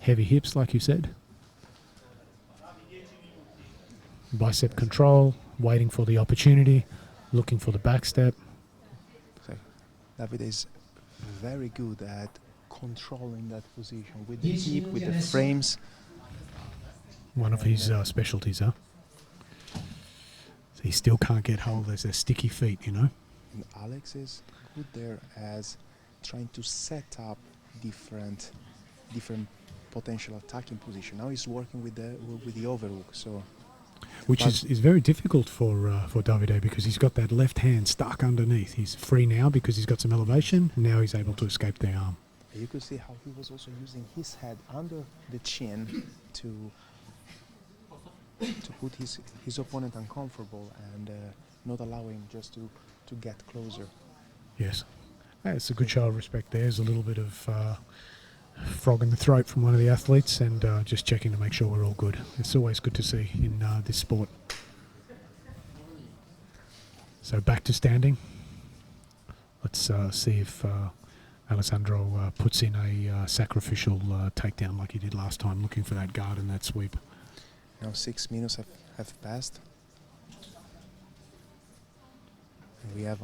Heavy hips, like you said. Bicep control, waiting for the opportunity, looking for the back step. So Davide is very good at controlling that position with the hip, with the frames. One of his specialties, huh? So he still can't get hold. There's a sticky feet, you know. And Alex is good there as trying to set up different potential attacking position. Now he's working with the overhook, so which is very difficult for Davide because he's got that left hand stuck underneath. He's free now because he's got some elevation, and now he's able to escape the arm. you could see how he was also using his head under the chin to put his opponent uncomfortable and not allow him just to get closer. Yes. It's a good show of respect there. There's a little bit of frog in the throat from one of the athletes and just checking to make sure we're all good. It's always good to see in this sport. So back to standing. Let's see if Alessandro puts in a sacrificial takedown like he did last time, looking for that guard and that sweep. Now 6 minutes have passed. And we have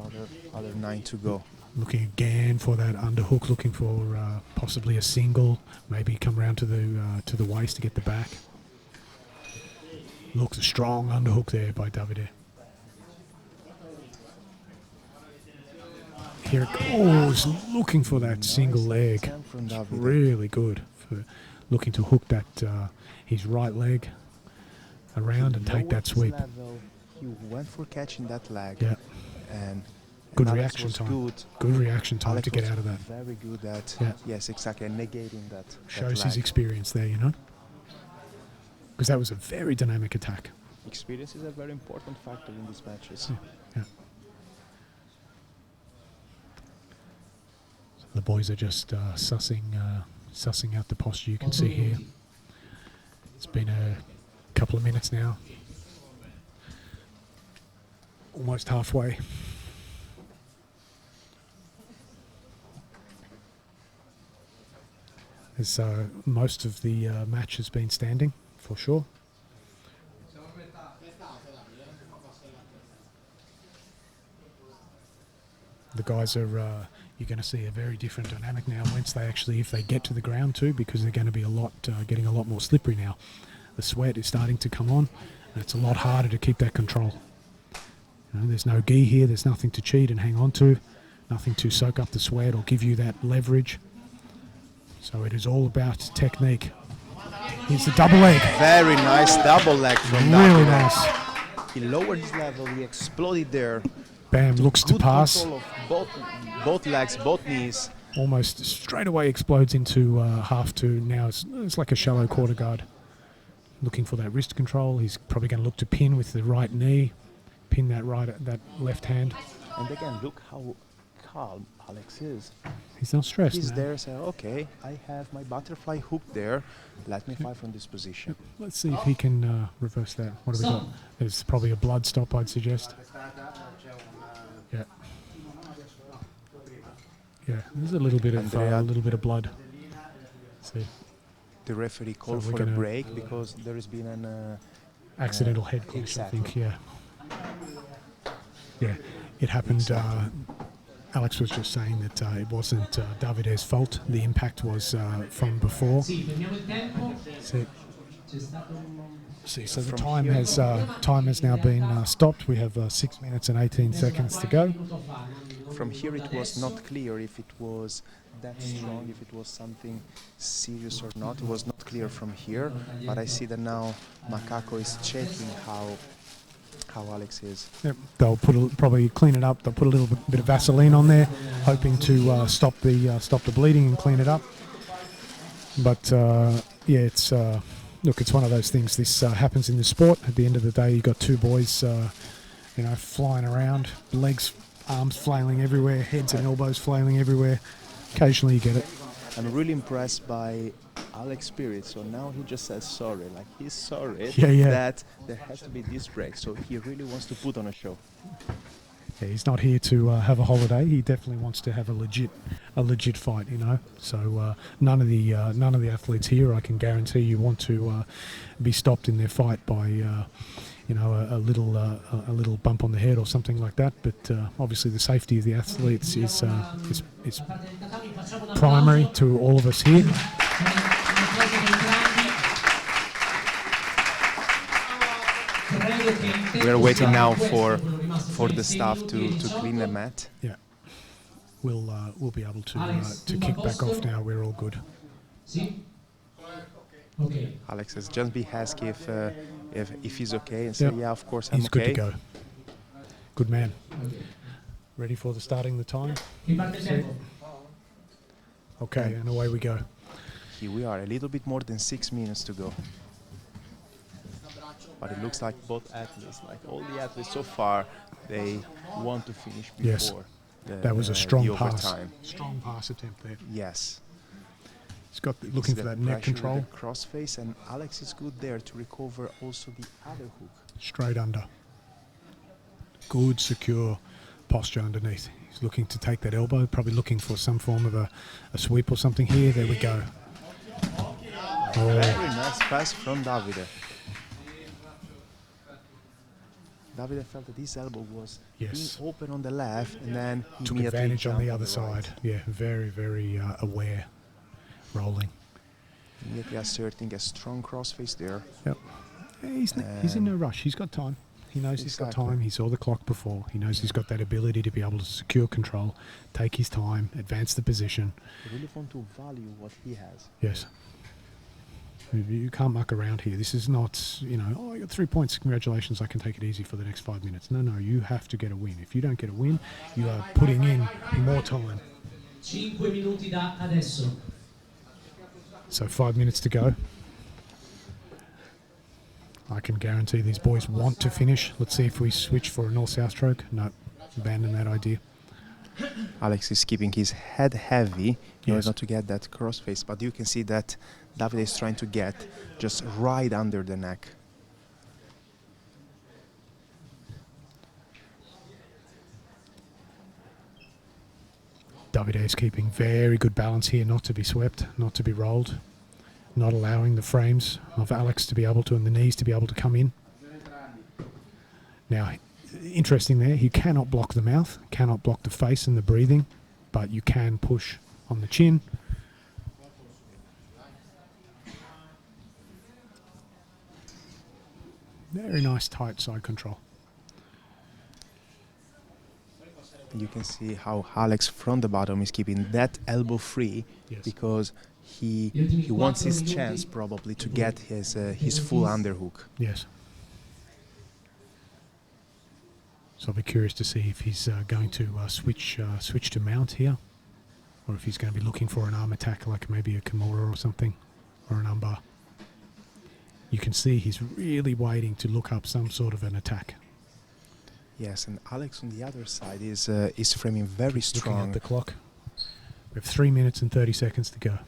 other 9 to go. Looking again for that underhook, looking for possibly a single, maybe come round to the waist to get the back. Looks a strong underhook there by Davide. Here it goes, looking for that single leg. From It's Davide. really good for looking to hook that his right leg around and take Lowered that his sweep. level. He went for catching that leg. Yeah, And good Alex reaction was time. Good. Good reaction time Alex to get was out of that. Very good at Yeah. yes, exactly, and negating that. Shows that his lag. experience there, you know. Because that was a very dynamic attack. Experience is a very important factor in these matches. Yeah. So the boys are just sussing out the posture. You can see here. It's been a couple of minutes now. Almost halfway. As most of the match has been standing, for sure. The guys are, you're going to see a very different dynamic now once they actually, if they get to the ground too, because they're going to be getting a lot more slippery now. The sweat is starting to come on, and it's a lot harder to keep that control. You know, there's no gi here, there's nothing to cheat and hang on to, nothing to soak up the sweat or give you that leverage. So it is all about technique. Here's the double leg. Very nice double leg from Really Davide. nice. He lowered his level, he exploded there. Bam, looks to Good pass. control of both legs, both knees. almost straight away explodes into half two. Now it's like a shallow quarter guard. Looking for that wrist control. He's probably going to look to pin with the right knee, pin that left hand. And again, look how calm Alex is. He's not stressed. He's now. there saying, okay, I have my butterfly hook there. Let me fight from this position. Let's see if he can reverse that. What have we got? There's probably a blood stop, I'd suggest. Yeah. Yeah, there's a little bit of blood. Let's see. The referee called So we're for a gonna- break because there has been an Accidental head clash, exactly. I think. Yeah. Yeah, it happened. Alex was just saying that it wasn't Davide's fault. The impact was from before. Sì, fermiamo il tempo. See, C'è stato un... so the From time here- has now been stopped. We have 6 minutes and 18 seconds to go. From here it was not clear if it was that strong, if it was something serious or not. It was not clear from here, but I see that now Macaco is checking how Alex is. Yep. They'll probably clean it up. They'll put a little bit of Vaseline on there, hoping to stop the bleeding and clean it up. But yeah, it's look, it's one of those things. This happens in the sport. At the end of the day, you got two boys, flying around, legs, arms flailing everywhere, heads and elbows flailing everywhere. Occasionally, you get it. I'm really impressed by Alex's spirit. So now he just says sorry, like he's sorry Yeah. that there has to be this break. So he really wants to put on a show. Yeah, he's not here to have a holiday. He definitely wants to have a legit fight, So none of the athletes here, I can guarantee you, want to be stopped in their fight by a little bump on the head or something like that. But obviously, the safety of the athletes is primary to all of us here. We are waiting now for the staff to clean the mat. Yeah, we'll be able to kick back off now. We're all good. Sì? Ok. Alex has just be asked if he's okay and say, Yep. yeah, of course I'm He's okay. good to go. Good man. Ready for starting the time? Riparte il tempo. Okay, and away we go. Here we are, a little bit more than 6 minutes to go. But it looks like both athletes, like all the athletes so far, they want to finish Yes. before That was a the strong pass. overtime. Strong pass attempt there. Yes. He's got looking See for that pressure neck with control. the crossface, and Alex is good there to recover also the other hook. Straight under. Good, secure posture underneath. He's looking to take that elbow, probably looking for some form of a sweep or something here. There we go. Oh, Very nice pass from Davide. Davide felt that his elbow was Yes. being open on the left, and then he took immediately advantage on the jumped other right. side. Yeah, very, very aware. Rolling. Immediately asserting a strong crossface there. Yep. He's in no rush. He's got time. He knows he's got Exactly. time. He saw the clock before. He knows he's got that ability to be able to secure control, take his time, advance the position. I really want to value what he has. Yes. You can't muck around here. This is not, oh, I got 3 points. Congratulations, I can take it easy for the next 5 minutes. No, you have to get a win. If you don't get a win, you are putting in more time. 5 minuti da adesso. So 5 minutes to go. I can guarantee these boys want to finish. Let's see if we switch for a north-south stroke. No, abandon that idea. Alex is keeping his head heavy in order Yes. not to get that crossface, but you can see that Davide is trying to get just right under the neck. Davide is keeping very good balance here, not to be swept, not to be rolled, not allowing the frames of Alex to be able to, and the knees to be able to come in. Now, interesting there, he cannot block the mouth, cannot block the face and the breathing, but you can push on the chin. Very nice tight side control. You can see how Alex from the bottom is keeping that elbow free Yes. because he wants his chance probably to get his full underhook. Yes. So I'll be curious to see if he's going to switch to mount here. or if he's going to be looking for an arm attack like maybe a Kimura or something, or an armbar. You can see he's really waiting to look up some sort of an attack. Yes, and Alex on the other side is framing very strong. Looking at the clock. We have 3 minutes and 30 seconds to go.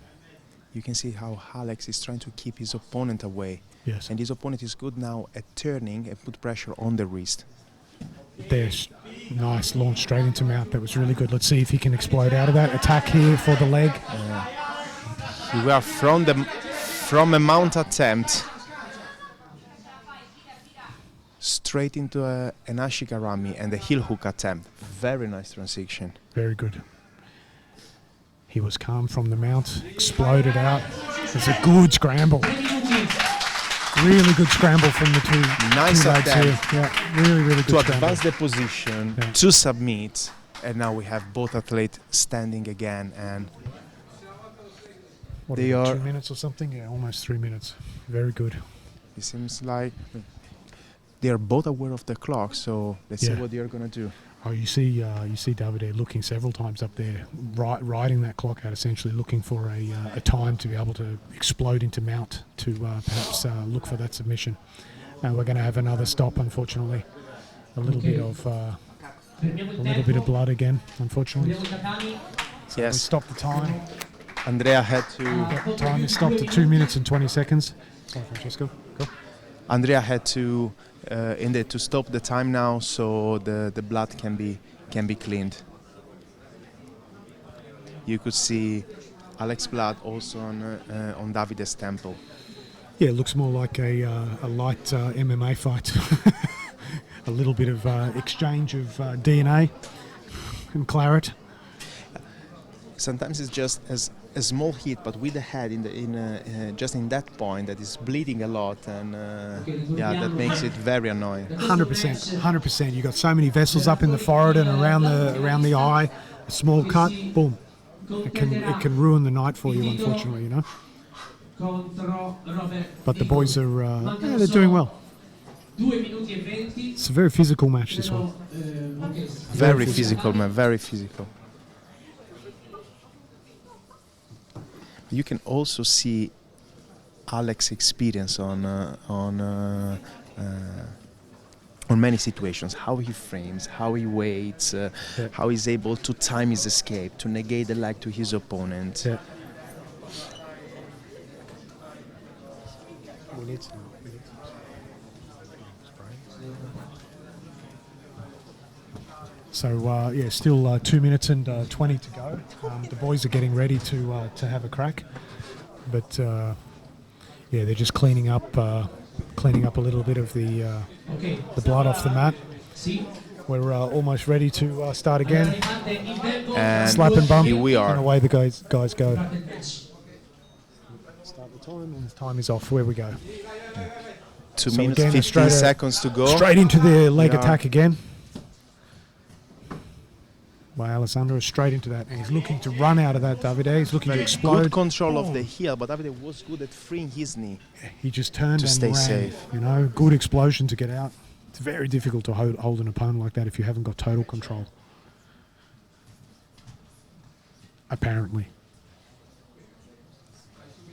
You can see how Alex is trying to keep his opponent away. Yes. And his opponent is good now at turning and put pressure on the wrist. There's nice launch straight into mount. That was really good. Let's see if he can explode out of that. Attack here for the leg. We are from a mount attempt straight into an ashigarami and a heel hook attempt. Very nice transition. Very good. He was calm from the mount, exploded out. It's a good scramble. Really good scramble from the two. Nice two legs attempt. here. Yeah, really, really good To scramble. advance the position, Yeah. to submit, and now we have both athletes standing again, and What they are we, are- 2 minutes or something? Yeah, almost 3 minutes. Very good. it seems like they are both aware of the clock, so let's see Yeah. what they are going to do. Oh, you see Davide looking several times up there, riding that clock out, essentially looking for a time to be able to explode into mount to perhaps look for that submission. We're going to have another stop, unfortunately. A little bit of blood again, unfortunately. So Yes. we stopped the time. Andrea had to Time is stopped at 2 minutes and 20 seconds. Sorry, Francesco. Go. to stop the time now, so the blood can be cleaned. You could see Alex blood also on Davide's temple. Yeah, it looks more like a light MMA fight. A little bit of exchange of DNA and claret. Sometimes it's just a small hit, but with the head just in that point that is bleeding a lot, and that makes it very annoying. 100%, 100%. You got so many vessels up in the forehead and around the eye. A small cut, boom. It can ruin the night for you, unfortunately, you know. But the boys are they're doing well. It's a very physical match, this one. Very physical, man. Very physical. You can also see Alex's experience on many situations, how he frames, how he waits, how he's able to time his escape, to negate the leg to his opponent. Yeah. So still 2 minutes and 20 to go. The boys are getting ready to have a crack, but they're just cleaning up a little bit of the blood off the mat. We're almost ready to start again. And Slap and bump, here we are. and away the guys go. Start the time, and the time is off. Where we go. 2 So minutes, again, 15 seconds to go. Straight into the leg Yeah. attack again. By Alessandro, straight into that, and he's looking to run out of that. Davide, he's looking to explode. Good control of the heel, but Davide was good at freeing his knee. He just turned To and stay ran. safe. You know, good explosion to get out. It's very difficult to hold an opponent like that if you haven't got total control. Apparently.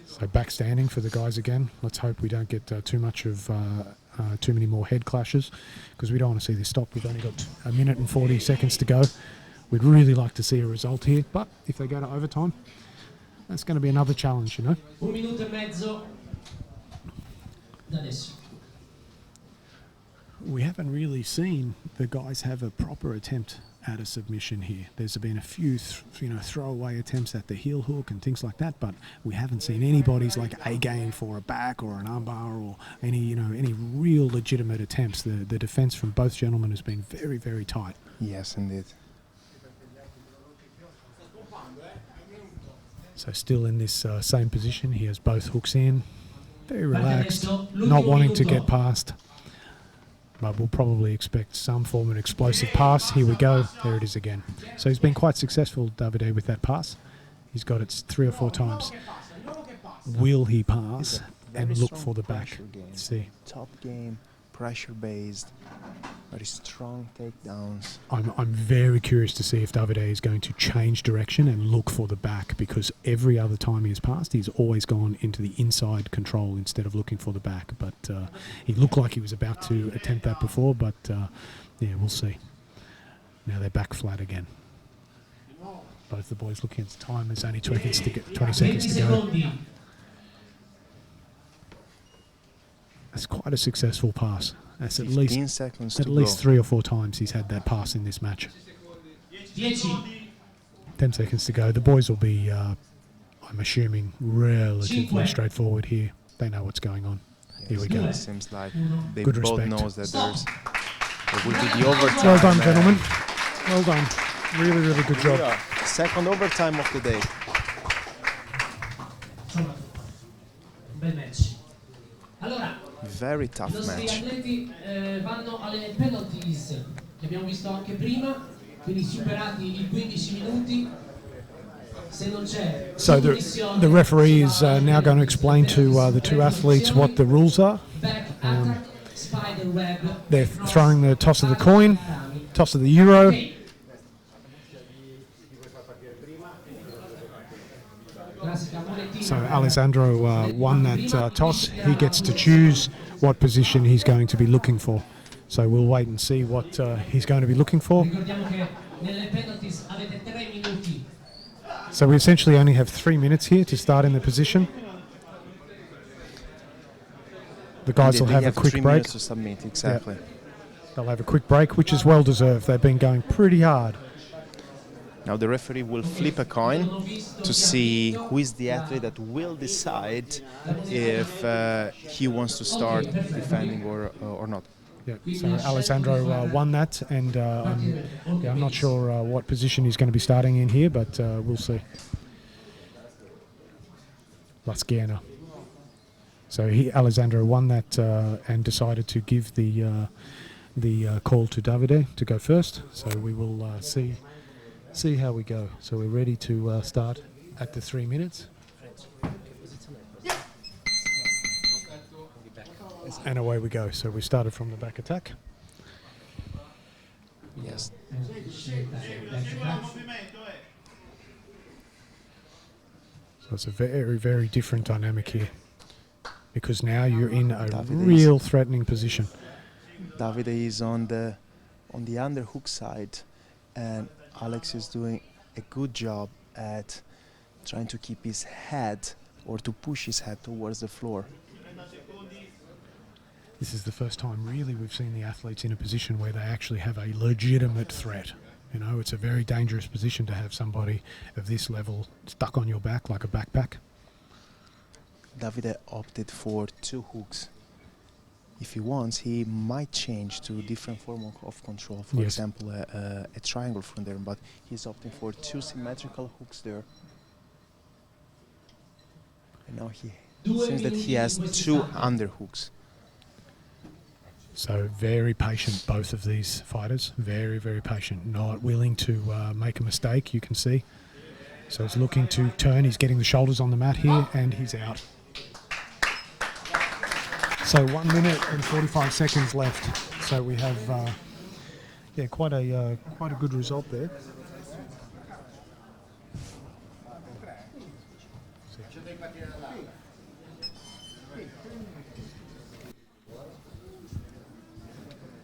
So backstanding for the guys again. Let's hope we don't get too many more head clashes, because we don't want to see this stop. We've only got 1 minute and 40 seconds to go. We'd really like to see a result here, but if they go to overtime, that's going to be another challenge, you know. 1 minuto e mezzo da adesso. We haven't really seen the guys have a proper attempt at a submission here. There's been a few, throwaway attempts at the heel hook and things like that, but we haven't seen anybody's like a game for a back or an armbar or any real legitimate attempts. The defense from both gentlemen has been very, very tight. Yes, indeed. So still in this same position, he has both hooks in, very relaxed, not wanting to get past. But we'll probably expect some form of explosive pass. Here we go. There it is again. So he's been quite successful, Davide, with that pass. He's got it 3 or 4 times. Will he pass and look for the back? Game. Let's see. Top game, pressure based. Very strong takedowns. I'm very curious to see if Davide is going to change direction and look for the back, because every other time he has passed, he's always gone into the inside control instead of looking for the back. But he looked like he was about to attempt that before, but yeah, we'll see. Now they're back flat again. Both the boys looking at the time. There's only 20 seconds to go. That's quite a successful pass. That's at least 3 or 4 times he's had that pass in this match. 10 seconds to go. The boys will be, I'm assuming, relatively straightforward here. They know what's going on. Yes, here we go. It seems like they Good both respect. knows that there will be the overtime. Well done, gentlemen. Well done. Really, really good job. Yeah. Second overtime of the day. Bel match. Allora, Very tough i nostri match. atleti vanno alle penalties che abbiamo visto anche prima, quindi superati i 15 minuti. Se non c'è So the referee is now going to explain to the two athletes what the rules are. back attack, spider web, They're throwing the toss of the coin, toss of the euro. So Alessandro won that toss. He gets to choose what position he's going to be looking for. So we'll wait and see what he's going to be looking for. Ricordiamo che nelle penalties avete 3 minuti. So we essentially only have 3 minutes here to start in the position. The guys will They have a quick 3 break. minutes to submit, exactly. They'll have a quick break, which is well deserved. They've been going pretty hard. Now the referee will flip a coin to see who is the athlete that will decide if he wants to start defending or not. Yeah, so Alessandro won that, and I'm not sure what position he's going to be starting in here, but we'll see. La Schiena. So Alessandro won that and decided to give the call to Davide to go first. So we will see how we go. So we're ready to start at the 3 minutes. And away we go. So we started from the back attack. Yes. So it's a very, very different dynamic here, because now you're in a Davide real threatening position. Davide is on the underhook side, and Alex is doing a good job at trying to keep his head or to push his head towards the floor. This is the first time really we've seen the athletes in a position where they actually have a legitimate threat. You know, it's a very dangerous position to have somebody of this level stuck on your back like a backpack. Davide opted for 2 hooks. If he wants, he might change to a different form of control. For Yes. example, a triangle from there, but he's opting for 2 symmetrical hooks there. And now he seems that he has 2 underhooks. So very patient, both of these fighters. Very, very patient. Not willing to make a mistake, you can see. So he's looking to turn. He's getting the shoulders on the mat here, and he's out. So 1 minute and 45 seconds left. So we have, quite a good result there.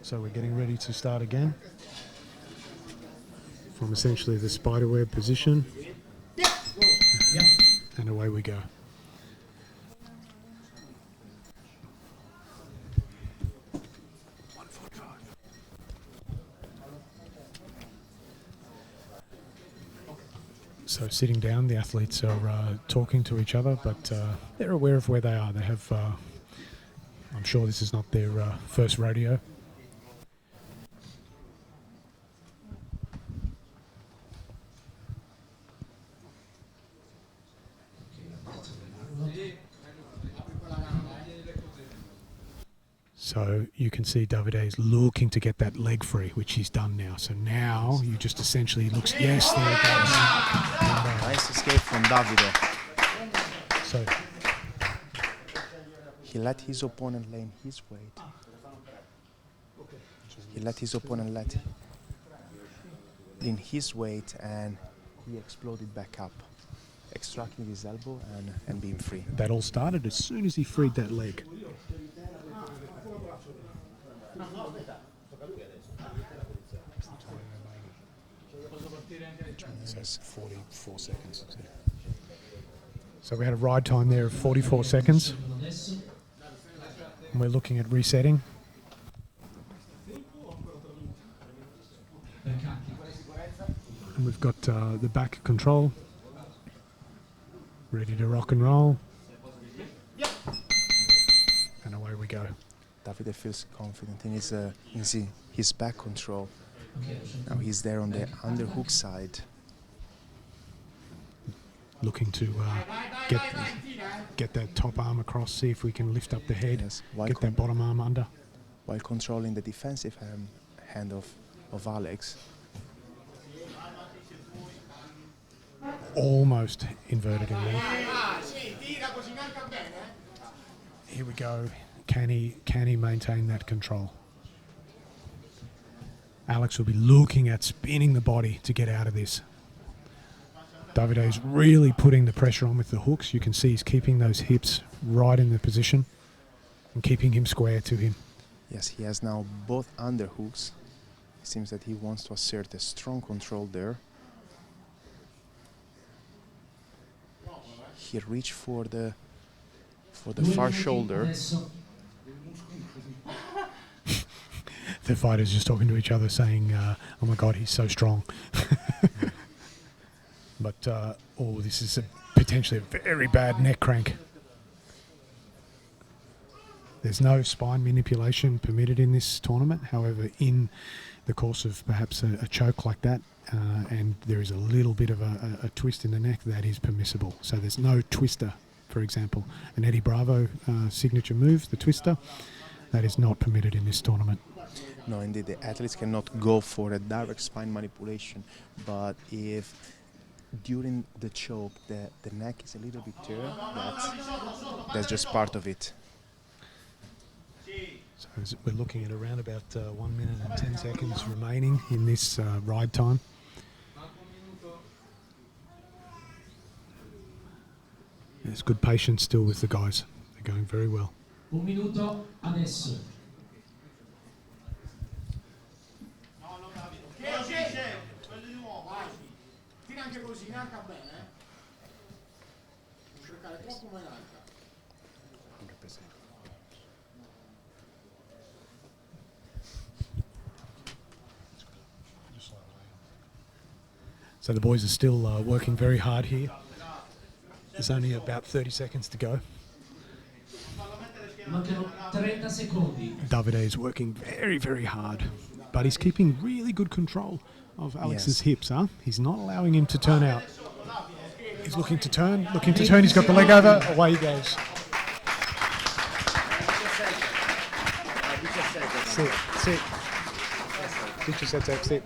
So we're getting ready to start again from essentially the spiderweb position, and away we go. So sitting down, the athletes are talking to each other, but they're aware of where they are. They have, I'm sure this is not their first rodeo. So you can see Davide is looking to get that leg free, which he's done now. So now you just essentially looks, yes, there it goes. Nice escape from Davide. So He let his opponent lay in his weight. Just He let his opponent let in his weight, and he exploded back up, extracting his elbow and being free. That all started as soon as he freed that leg. Says 44 seconds. So we had a ride time there of 44 seconds. And we're looking at resetting. And we've got the back control. Ready to rock and roll. And away we go. Davide feels confident in his back control. Now he's there on the underhook side. Looking to get that top arm across, see if we can lift up the head, Yes, get that bottom arm under. While controlling the defensive hand of Alex. Almost inverted in there. Here we go. Can he maintain that control? Alex will be looking at spinning the body to get out of this. Davide's really putting the pressure on with the hooks. You can see he's keeping those hips right in the position and keeping him square to him. Yes, he has now both underhooks. It seems that he wants to assert a strong control there. He reached for the far shoulder. The fighters just talking to each other saying, oh my God, he's so strong. But, this is potentially a very bad neck crank. There's no spine manipulation permitted in this tournament. However, in the course of perhaps a choke like that, and there is a little bit of a twist in the neck, that is permissible. So there's no twister, for example. An Eddie Bravo signature move, the twister, that is not permitted in this tournament. No, indeed, the athletes cannot go for a direct spine manipulation, but if during the choke the neck is a little bit turned, that's just part of it. So we're looking at around about 1 minute and 10 seconds remaining in this ride time. There's good patience still with the guys. They're going very well. 1 minuto adesso. So the boys are still working very hard here. There's only about 30 seconds to go. Mancano 30 secondi. Davide is working very, very hard, but he's keeping really good control of Alex's hips, huh? He's not allowing him to turn out. He's looking to turn, he's got the leg over, away he goes. Sit. 17 sit.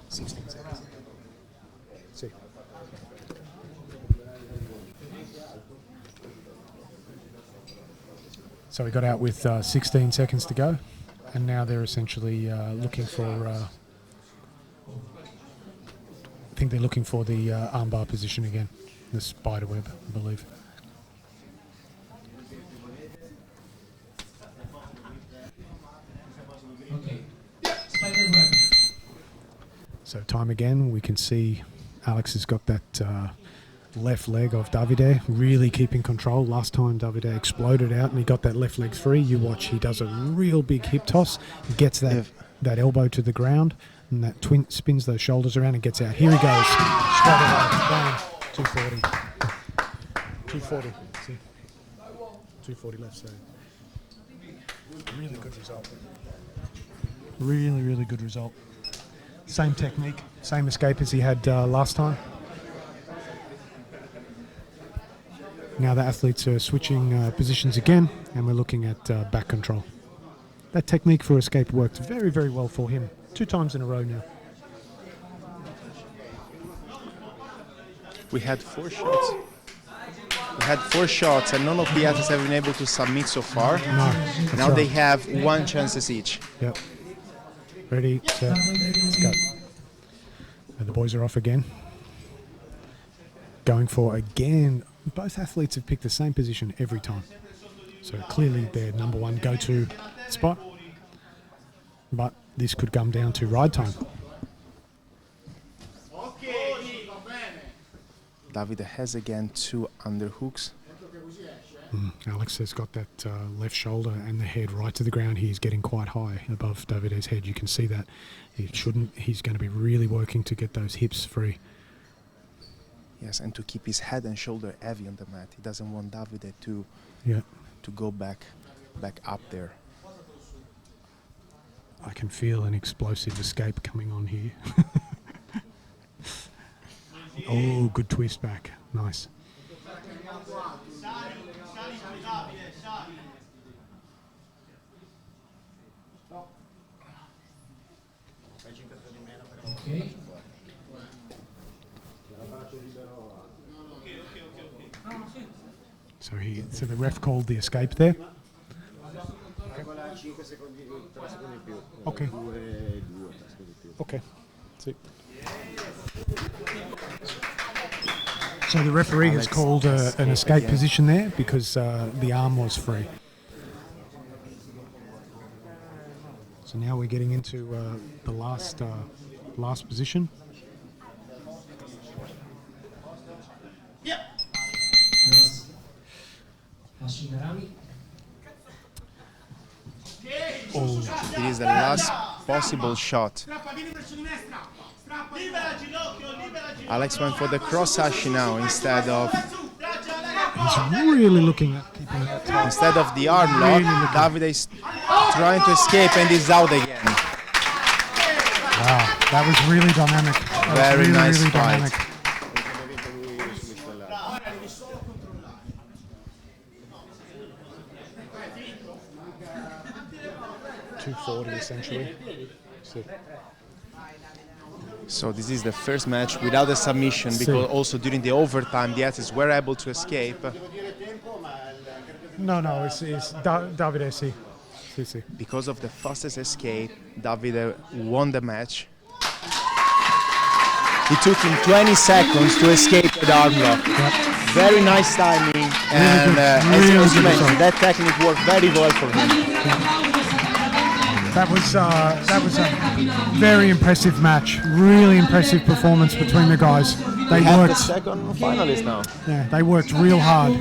16 seconds. Sit. So we got out with 16 seconds to go, and now they're essentially looking for, I think they're looking for the armbar position again, the spider web, I believe. Okay. Spider web. So time again, we can see Alex has got that left leg of Davide, really keeping control. Last time Davide exploded out and he got that left leg free. You watch, he does a real big hip toss, gets that elbow to the ground, and that spins those shoulders around and gets out. Here he goes, straight away, bang, 240. 240, see, 240 left, so really good result. Really, really good result. Same technique, same escape as he had last time. Now the athletes are switching positions again, and we're looking at back control. That technique for escape worked very, very well for him. 2 times in a row now. We had 4 shots. We had 4 shots and none of the athletes have been able to submit so far. No. Now they have 1 chances each. Yep. Ready, set, let's go. And the boys are off again. Going for again. Both athletes have picked the same position every time. So clearly their number 1 go-to spot. But this could come down to ride time. Davide has again 2 underhooks. Alex has got that left shoulder and the head right to the ground. He's getting quite high above Davide's head. You can see that. He's going to be really working to get those hips free. Yes, and to keep his head and shoulder heavy on the mat. He doesn't want Davide to go back up there. I can feel an explosive escape coming on here. Oh, good twist back. Nice. Ok. So the ref called the escape there. Okay. Okay. See. So the referee has called an escape position there because the arm was free. So now we're getting into the last position. Oh, it is the last possible shot. Alex went for the cross ashi now instead of He's really looking at keeping that tight. instead of the arm lock. Davide is trying to escape and is out again. Wow, that was really dynamic. Very nice fight. dynamic. .240 essentially. So this is the first match without a submission because also during the overtime the athletes were able to escape. No, it's Davide, sì. Because of the fastest escape, Davide won the match. It took him 20 seconds to escape the arm lock. Yep. Very nice timing, and as you mentioned, that technique worked very well for him. That was a very impressive match. Really impressive performance between the guys. They We have the worked. second finalist now. Yeah, they worked real hard.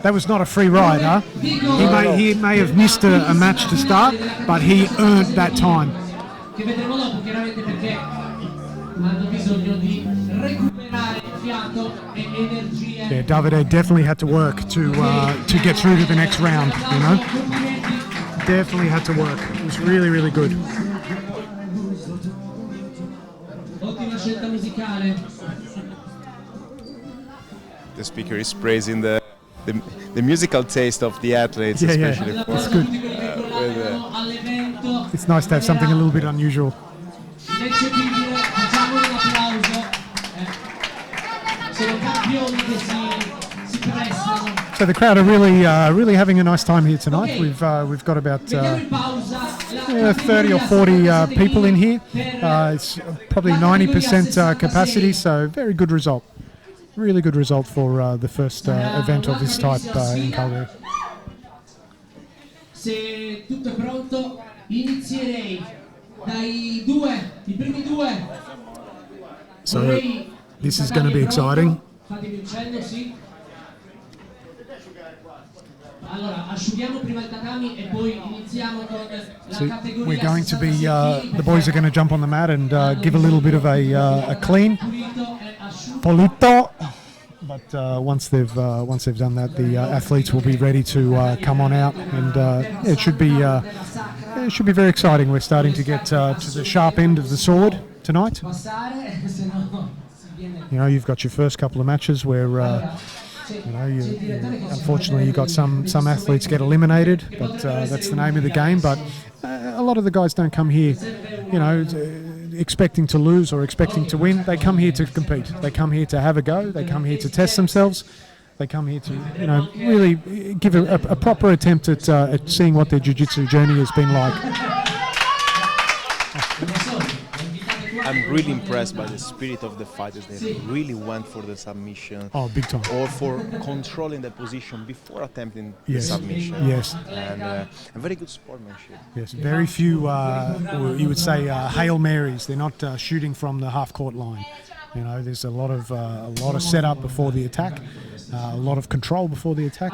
That was not a free ride, huh? He may have missed a match to start, but he earned that time. Che vedremo dopo chiaramente perché hanno bisogno di recuperare fiato e energie. Yeah, Davide definitely had to work to get through to the next round. You know, definitely had to work. It was really, really good. Ottima scelta musicale. The speaker is praising the musical taste of the athletes, Yeah, especially yeah. for It's good. All'evento. It's nice to have something a little bit unusual. Ineccepibile, facciamo un applauso. Sono campioni che si prestano. So the crowd are really having a nice time here tonight. We've got about Mettiamo in pausa. 30 or 40 people in here. It's probably 90% capacity, so very good result. Really good result for the first event of this type in Cagliari. Se tutto è pronto, inizierei dai i primi due. So this is going to be exciting. Fatemi un cenno, sì. Allora, asciughiamo prima il tatami e poi iniziamo con la So categoria. we're going to be, the boys are going to jump on the mat and give a little bit of a clean, pulito. But once they've done that, the athletes will be ready to come on out, and it should be very exciting. We're starting to get to the sharp end of the sword tonight. You know, you've got your first couple of matches where unfortunately you got some athletes get eliminated, but that's the name of the game. But a lot of the guys don't come here, you know, expecting to lose or expecting to win. They come here to compete. They come here to have a go. They come here to test themselves. They come here to, really give a proper attempt at seeing what their jiu-jitsu journey has been like. I'm really impressed by the spirit of the fighters. They really went for the submission. Oh, big time. Or for controlling the position before attempting the Yes. submission. Yes. And very good sportsmanship. Yes. Very few, you would say, Hail Marys. They're not shooting from the half-court line. There's a lot of setup before the attack, a lot of control before the attack.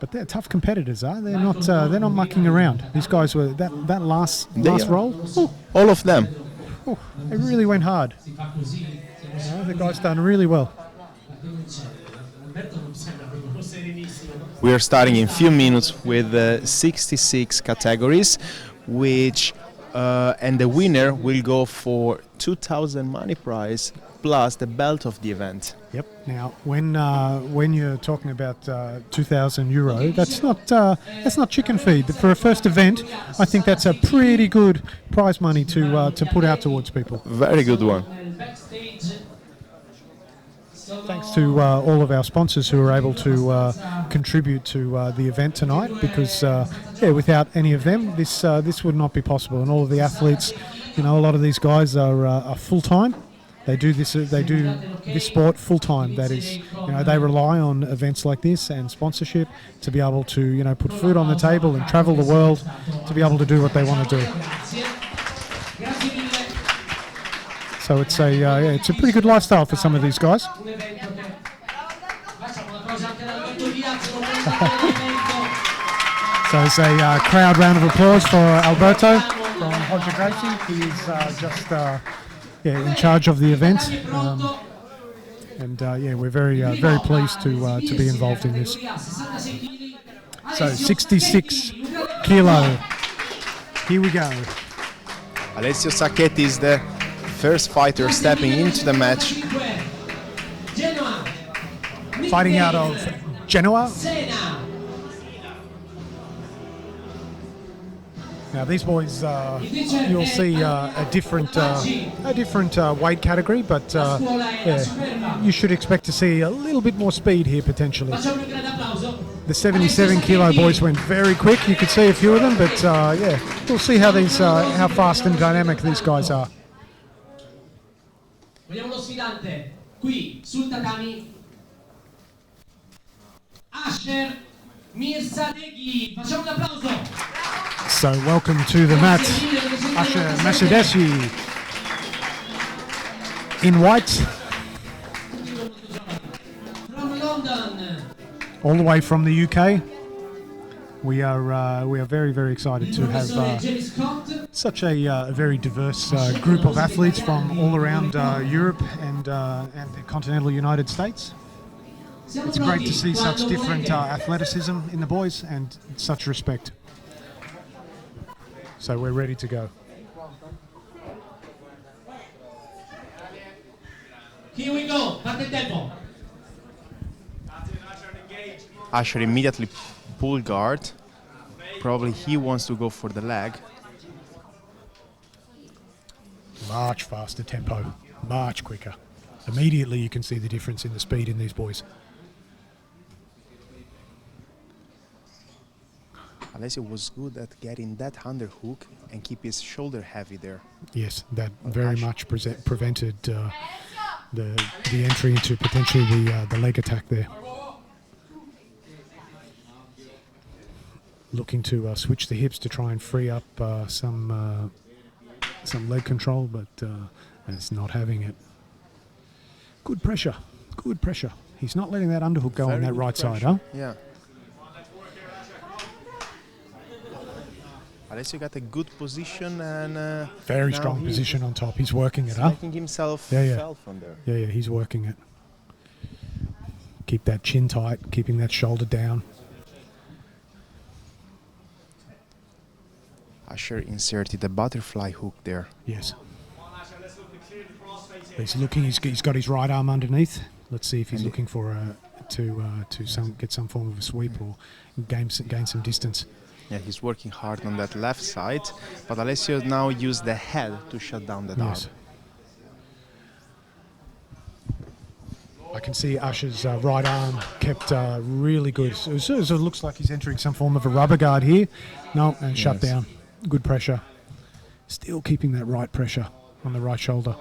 But they're tough competitors, They're not mucking around. These guys were that last roll. All of them. They really went hard. The guy's done really well. We are starting in a few minutes with 66 categories, which and the winner will go for 2,000 money prize plus the belt of the event. Yep. Now, when you're talking about €2,000, that's not chicken feed. For a first event, I think that's a pretty good prize money to put out towards people. Very good one. Thanks to all of our sponsors who are able to contribute to the event tonight, because without any of them, this would not be possible. And all of the athletes, a lot of these guys are full time. They do this sport full time. That is, they rely on events like this and sponsorship to be able to put food on the table and travel the world to be able to do what they want to do. So it's a pretty good lifestyle for some of these guys. So it's a crowd round of applause for Alberto from Roger Gracie. He is just in charge of the event, and we're very pleased to be involved in this. So 66 kilo. Here we go. Alessio Sacchetti is the first fighter stepping into the match. Fighting out of Genoa. Now these boys, you'll see a different weight category, but you should expect to see a little bit more speed here potentially. The 77 kilo boys went very quick. You could see a few of them, but we'll see how fast and dynamic these guys are. Vogliamo lo sfidante qui sul tatami, Asher Mirsadeghi. Facciamo un applauso. So welcome to the mat, Asher Mirsadeghi in white, From London. all the way from the UK. We are very, very excited to have such a very diverse group of athletes from all around Europe and the continental United States. It's great to see such different athleticism in the boys and such respect. So we're ready to go. Here we go. Parte il tempo. Asher immediately pull guard. Probably he wants to go for the leg. Much faster tempo, much quicker. Immediately you can see the difference in the speed in these boys. Alessio was good at getting that underhook and keep his shoulder heavy there. Yes, that very much prevented the entry into potentially the leg attack there. Looking to switch the hips to try and free up some leg control, but it's not having it. Good pressure, good pressure. He's not letting that underhook go on that right side, huh? Yeah. Alessio got a good position and very strong position on top. He's working it, huh? Making himself fell from there. Yeah, he's working it. Keep that chin tight, keeping that shoulder down. Asher inserted a butterfly hook there. Yes. He's looking. He's got his right arm underneath. Let's see if he's looking for get some form of a sweep or gain some distance. Yeah, he's working hard on that left side, but Alessio now used the head to shut down the arm. I can see Usher's right arm kept really good. So it looks like he's entering some form of a rubber guard here. No, and shut down. Good pressure. Still keeping that right pressure on the right shoulder.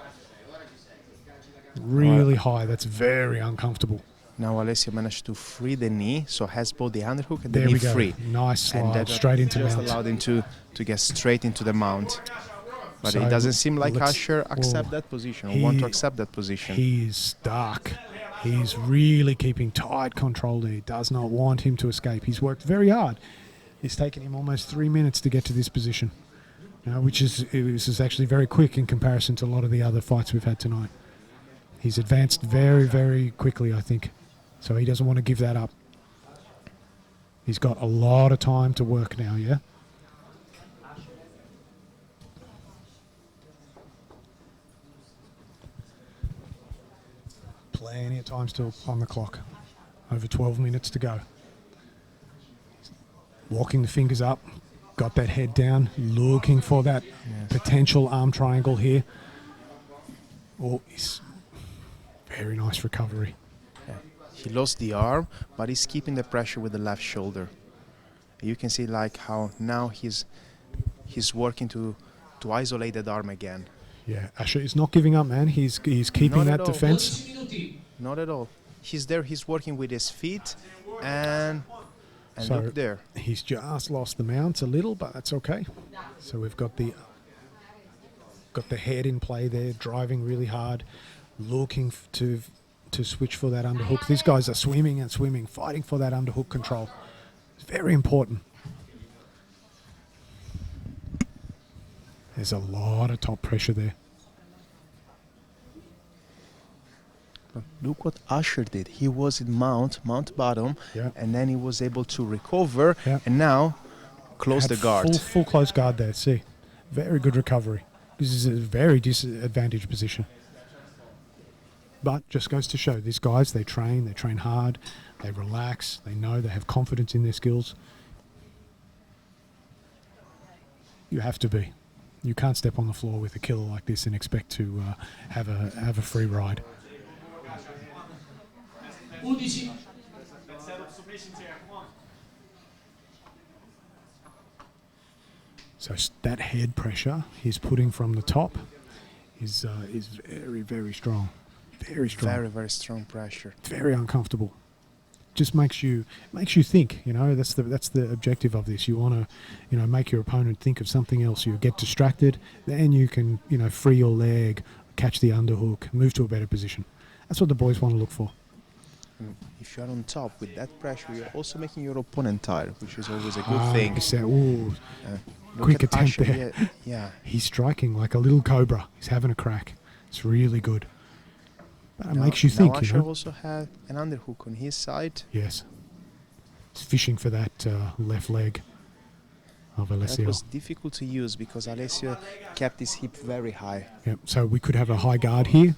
Really high. That's very uncomfortable. Now Alessio managed to free the knee, so has both the underhook and the There knee we go. free. Nice slide, And that straight into just mount. allowed him to get straight into the mount. But So it doesn't seem like let's- Usher accept that position or want to accept that position. He's stuck. He's really keeping tight control there. He does not want him to escape. He's worked very hard. It's taken him almost 3 minutes to get to this position, which is actually very quick in comparison to a lot of the other fights we've had tonight. He's advanced very, very quickly, I think. So he doesn't want to give that up. He's got a lot of time to work now, yeah? Plenty of time still on the clock. Over 12 minutes to go. Walking the fingers up, got that head down, looking for that potential arm triangle here. Oh, he's very nice recovery. He lost the arm, but he's keeping the pressure with the left shoulder. You can see like how now he's working to isolate that arm again. Yeah, Usher is not giving up, man. He's keeping Not that at all. defense. 12 minuti. Not at all. He's there. He's working with his feet, and So look there. he's just lost the mount a little, but that's okay. So we've got the head in play there, driving really hard, looking to switch for that underhook. These guys are swimming and swimming, fighting for that underhook control. It's very important. There's a lot of top pressure there. But look what Usher did. He was in mount bottom, Yeah. and then he was able to recover, Yeah. and now close Had the guard. Full close guard there. See, very good recovery. This is a very disadvantaged position. But just goes to show, these guys, they train hard, they relax, they know, they have confidence in their skills. You have to be. You can't step on the floor with a killer like this and expect to have a free ride. 11. So that head pressure he's putting from the top is very, very strong. Very strong. Very, very strong pressure. Very uncomfortable. Just makes you think. That's the objective of this. You want to make your opponent think of something else. You get distracted, then you can free your leg, catch the underhook, move to a better position. That's what the boys want to look for. And if you're on top with that pressure, you're also making your opponent tired, which is always a good thing. You say, ooh, Look quick at attempt Usher there. here. Yeah. He's striking like a little cobra. He's having a crack. It's really good. But it makes you Now think. Usher also had an underhook on his side. Yes. He's fishing for that left leg of That Alessio. was difficult to use because Alessio kept his hip very high. Yep. So we could have a high guard here.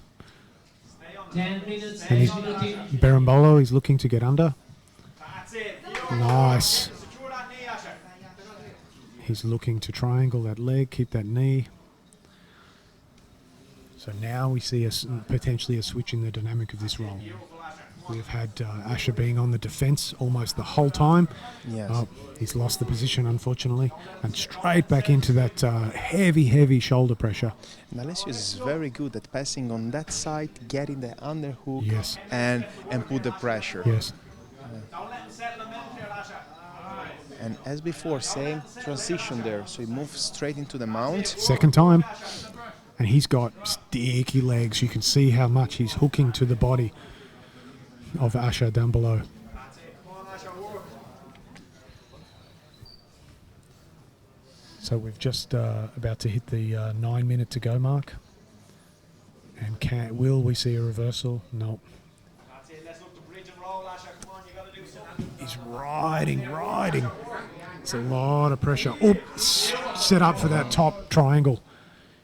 10 minutes, And 10 he's minuti. Berimbolo is looking to get under. Nice. He's looking to triangle that leg, keep that knee. So now we see potentially a switch in the dynamic of this role. We've had Usher being on the defense almost the whole time. Yes. Oh, he's lost the position, unfortunately, and straight back into that heavy shoulder pressure. And Alessio is very good at passing on that side, getting the underhook, Yes. and put the pressure. Yes. And as before, same transition there. So he moves straight into the mount. Second time. And he's got sticky legs. You can see how much he's hooking to the body of Usher down below. So we've just about to hit the 9 minute to go mark. And will we see a reversal? No. He's riding. It's a lot of pressure. Oops, set up for that top triangle.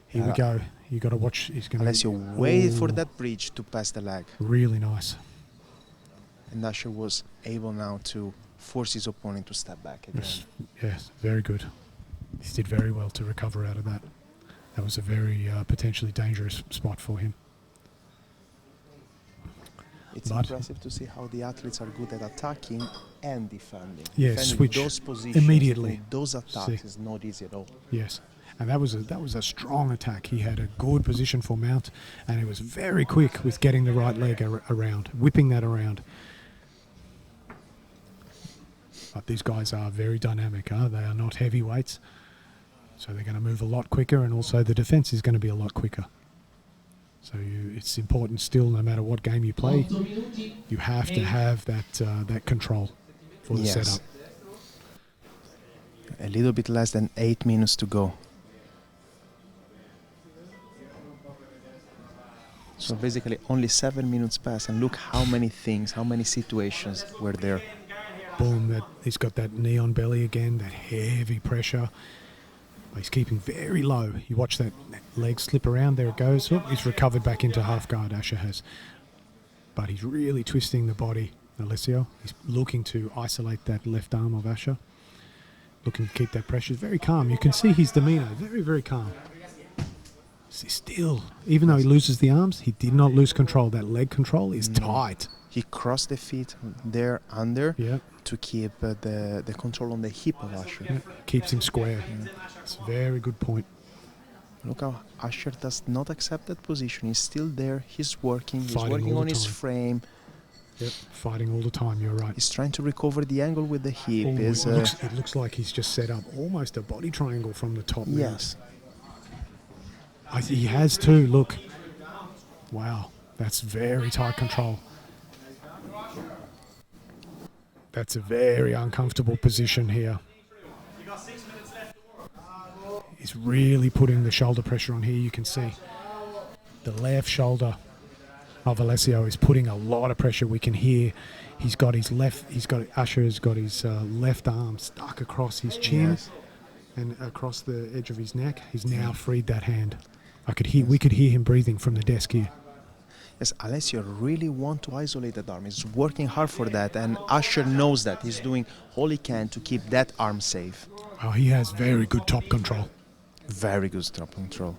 Here we go. You got to watch. He's going to. Alessio waited for that bridge to pass the leg. Really nice. And Usher was able now to force his opponent to step back again. Yes, very good. He did very well to recover out of that. That was a very potentially dangerous spot for him. It's But impressive to see how the athletes are good at attacking and defending. Yeah, Defending switch those positions immediately. with those attacks See. is not easy at all. yes, and that was a strong attack. He had a good position for mount, and he was very quick with getting the right leg around, whipping that around. But these guys are very dynamic. They are not heavyweights, so they're going to move a lot quicker, and also the defense is going to be a lot quicker. So it's important still, no matter what game you play, you have to have that control for the setup. A little bit less than 8 minutes to go. So basically only 7 minutes pass, and look how many things, how many situations were there. Boom, he's got that knee on belly again, that heavy pressure. He's keeping very low. You watch that leg slip around, there it goes. Oh, he's recovered back into half guard, Asher has. But he's really twisting the body, Alessio. He's looking to isolate that left arm of Asher. Looking to keep that pressure. He's very calm. You can see his demeanour, very, very calm. Still, even though he loses the arms, he did not lose control. That leg control is tight. He crossed the feet there under Yeah. to keep the control on the hip of Asher. Yeah, keeps him square. It's a very good point. Look how Asher does not accept that position. He's still there. He's working. He's Fighting working all on the his time. frame. Yep, fighting all the time, you're right. He's trying to recover the angle with the hip. Oh, Is, it looks like he's just set up almost a body triangle from the top. now. yes. He has too, look. Wow, that's very tight control. That's a very uncomfortable position here. He's really putting the shoulder pressure on here, you can see. The left shoulder of Alessio is putting a lot of pressure. We can hear Asher's got his left arm stuck across his chin and across the edge of his neck. He's now freed that hand. We could hear him breathing from the desk here. Yes, Alessio really wants to isolate that arm. He's working hard for that, and Asher knows that. He's doing all he can to keep that arm safe. Well, he has very good top control. Very good stop control.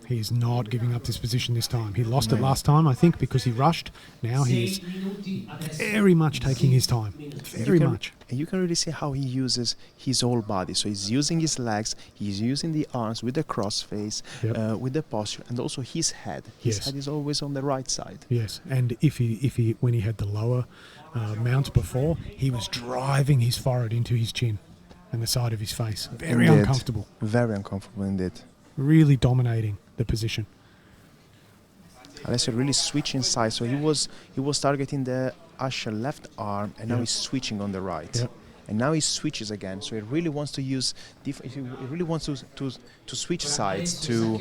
He's not giving up this position this time. He lost it last time, I think, because he rushed. Now he's very much taking his time. Very much. And you can really see how he uses his whole body. So he's using his legs, he's using the arms with the cross face, Yep. with the posture, and also his head. His Yes. head is always on the right side. Yes, and when he had the lower mount before, he was driving his forehead into his chin and the side of his face. Very Indeed. uncomfortable. Very uncomfortable indeed. Really dominating the position. Alessio really switching sides. So he was targeting the Asher left arm, and now Yep. he's switching on the right. Yep. And now he switches again. So he really wants to use he really wants to switch sides to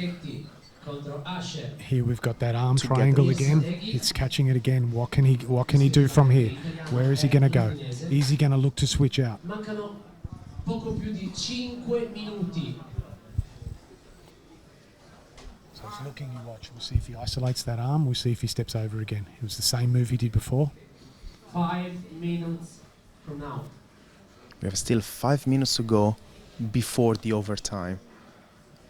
Here we've got that arm Together. triangle again. It's catching it again. What can he do from here? Where is he going to go? Is he going to look to switch out? Mancano poco più di 5 minuti. So he's looking, you watch. We'll see if he isolates that arm. We'll see if he steps over again. It was the same move he did before. 5 minutes from now. We have still 5 minutes to go before the overtime.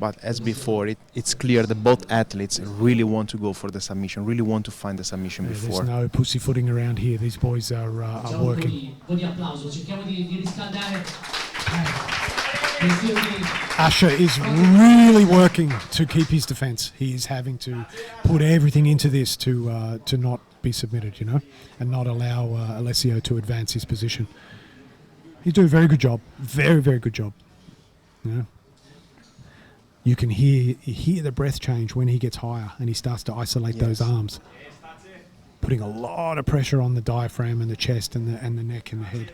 But as before, it's clear that both athletes really want to go for the submission, really want to find the submission There's before. no pussyfooting around here. These boys are Facciamo working. un po' di applauso, cerchiamo di riscaldare. Questioni Asher is really working to keep his defence. He is having to put everything into this to not be submitted, and not allow Alessio to advance his position. He's doing a very good job. Very, very good job. You can hear the breath change when he gets higher and he starts to isolate those arms, putting a lot of pressure on the diaphragm and the chest and the neck and the head.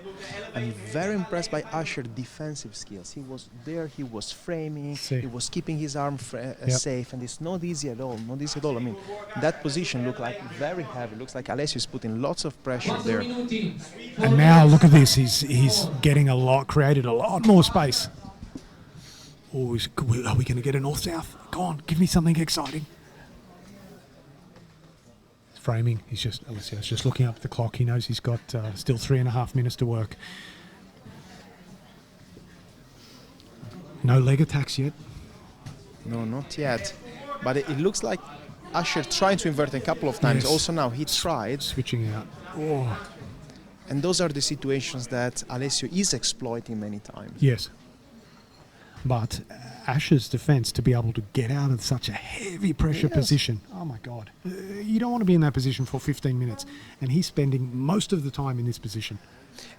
I'm very impressed by Asher's defensive skills. He was there, he was framing, See. he was keeping his arm safe, and it's not easy at all. Not easy at all. I mean, that position looked like very heavy. Looks like Alessio is putting lots of pressure 4 there. minuti. And now look at this. He's getting created a lot more space. Oh, are we going to get a north-south? Go on, give me something exciting. Framing. Alessio's just looking up at the clock. He knows he's got still 3.5 minutes to work. No leg attacks yet. No, not yet. But it looks like Asher tried to invert a couple of times. Yes. Also now he tried. Switching out. Oh. And those are the situations that Alessio is exploiting many times. Yes. But Asher's defense to be able to get out of such a heavy pressure position. Oh my God. You don't want to be in that position for 15 minutes. And he's spending most of the time in this position.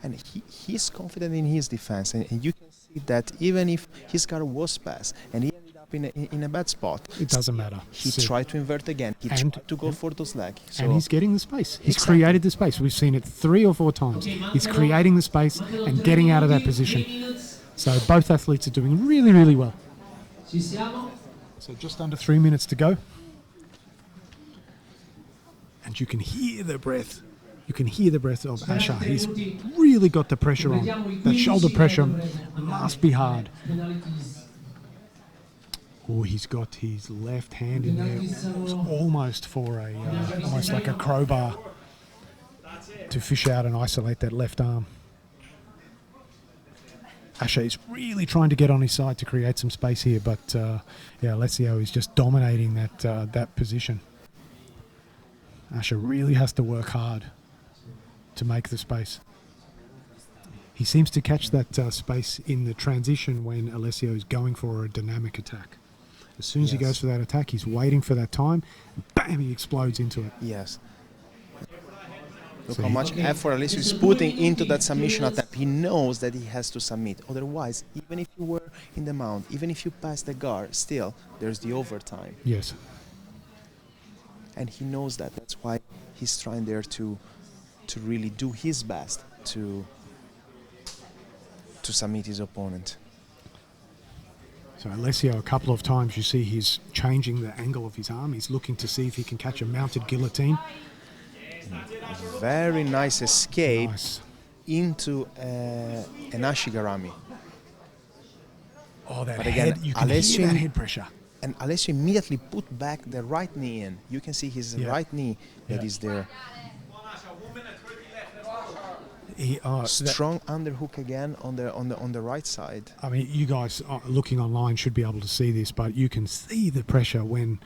And he's confident in his defense. And you can see that even if his guard was passed and he ended up in a bad spot, It doesn't matter. he tried to invert again. He tried to go for those legs. So And he's getting the space. He's Exactly. created the space. We've seen it 3 or 4 times. He's creating the space and getting out of that position. So both athletes are doing really, really well. Ci siamo? So just under 3 minutes to go. And you can hear the breath. You can hear the breath of Asher. He's really got the pressure on. That shoulder pressure must be hard. Oh, he's got his left hand in there, almost for a, almost like a crowbar to fish out and isolate that left arm. Asher is really trying to get on his side to create some space here, but yeah, Alessio is just dominating that position. Asher really has to work hard to make the space. He seems to catch that space in the transition when Alessio is going for a dynamic attack. As soon as he goes for that attack, he's waiting for that time, and bam, he explodes into it. yes. Look how much effort Alessio is putting into that submission attempt. He knows that he has to submit. Otherwise, even if you were in the mount, even if you pass the guard, still there's the overtime. Yes. And he knows that. That's why he's trying there to really do his best to submit his opponent. So Alessio, a couple of times you see he's changing the angle of his arm. He's looking to see if he can catch a mounted guillotine. Very nice escape Nice. into an ashigarami. Oh, that But again, head, you can Alessio- hear that head pressure. And Alessio immediately put back the right knee in. You can see his right knee that is there. Strong underhook again on the right side. I mean, you guys looking online should be able to see this, but you can see the pressure when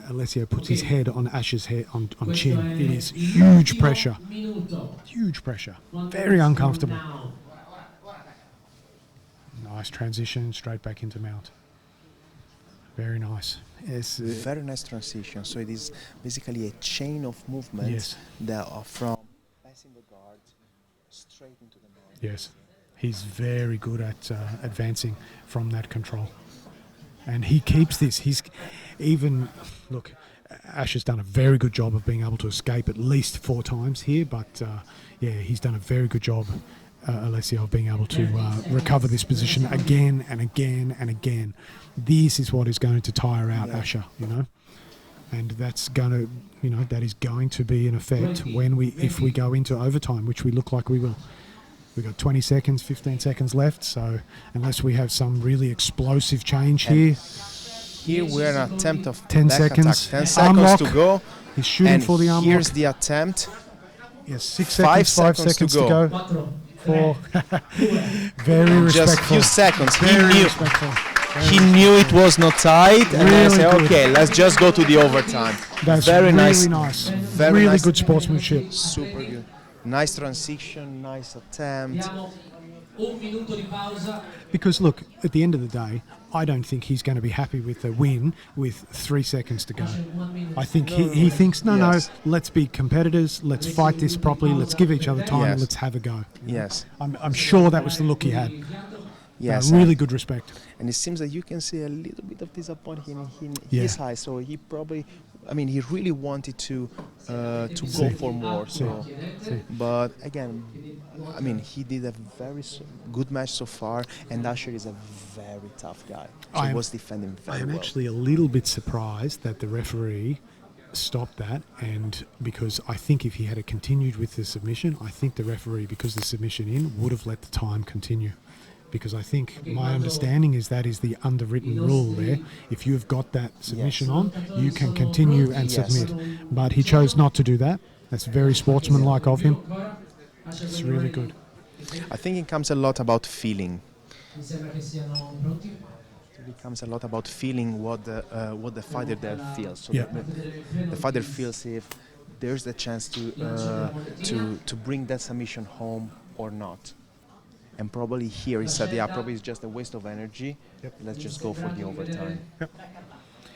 Alessio puts his head on Asher's head on chin. It is huge pressure. Huge pressure. Very uncomfortable. Nice transition, straight back into mount. Very nice. Yes, Very nice transition. So it is basically a chain of movements Yes. that are from passing the guard straight into the mount. yes. He's very good at advancing from that control. And he keeps this. He's even, look, Ash has done a very good job of being able to escape at least 4 times here, but yeah, he's done a very good job, Alessio, of being able to recover this position again and again and again. This is what is going to tire out Asher, you know, and that's going to, you know, that is going to be an effect if we go into overtime, which we look like we will. We've got 20 seconds, 15 seconds left, so unless we have some really explosive change here. Here we're in an attempt of 10 back seconds. attack. 10 seconds Armlock. to go. He's shooting And for the arm here's lock. the attempt. Yes, 6 5 seconds, 5 seconds to seconds to go. go. 4. Very respectful. Just a few seconds. Very respectful. He knew it was not tight, and I Really said, good. okay, let's just go to the overtime. That's very really nice. nice. Very really nice. good sportsmanship. Super good. Nice transition, nice attempt. Abbiamo un minuto di pausa. Because look, at the end of the day, I don't think he's going to be happy with the win with 3 seconds to go. I think he thinks, no, Yes. let's be competitors, let's fight this properly, let's give each other time, Yes. let's have a go. Yes, I'm sure that was the look he had. yes. Really good respect. And it seems that you can see a little bit of disappointment in Yeah. his eyes. So he probably, I mean, he really wanted to go See. for more. So, See. but again, I mean, he did a very good match so far, and Asher is a very tough guy. So I he am- was defending very I am well. actually a little bit surprised that the referee stopped that, and because I think if he had continued with the submission, I think the referee, because the submission in, would have let the time continue. Because I think my understanding is that is the underwritten rule there. If you've got that submission on, you can continue and Yes. submit. But he chose not to do that. That's very sportsmanlike of him. It's really good. I think it comes a lot about feeling. Mi sembra che siano pronti. becomes a lot about feeling what the fighter there feels. So Yeah. the fighter feels if there's a chance to bring that submission home or not. And probably here he said, yeah, probably it's just a waste of energy. Yep. Let's just go for the overtime.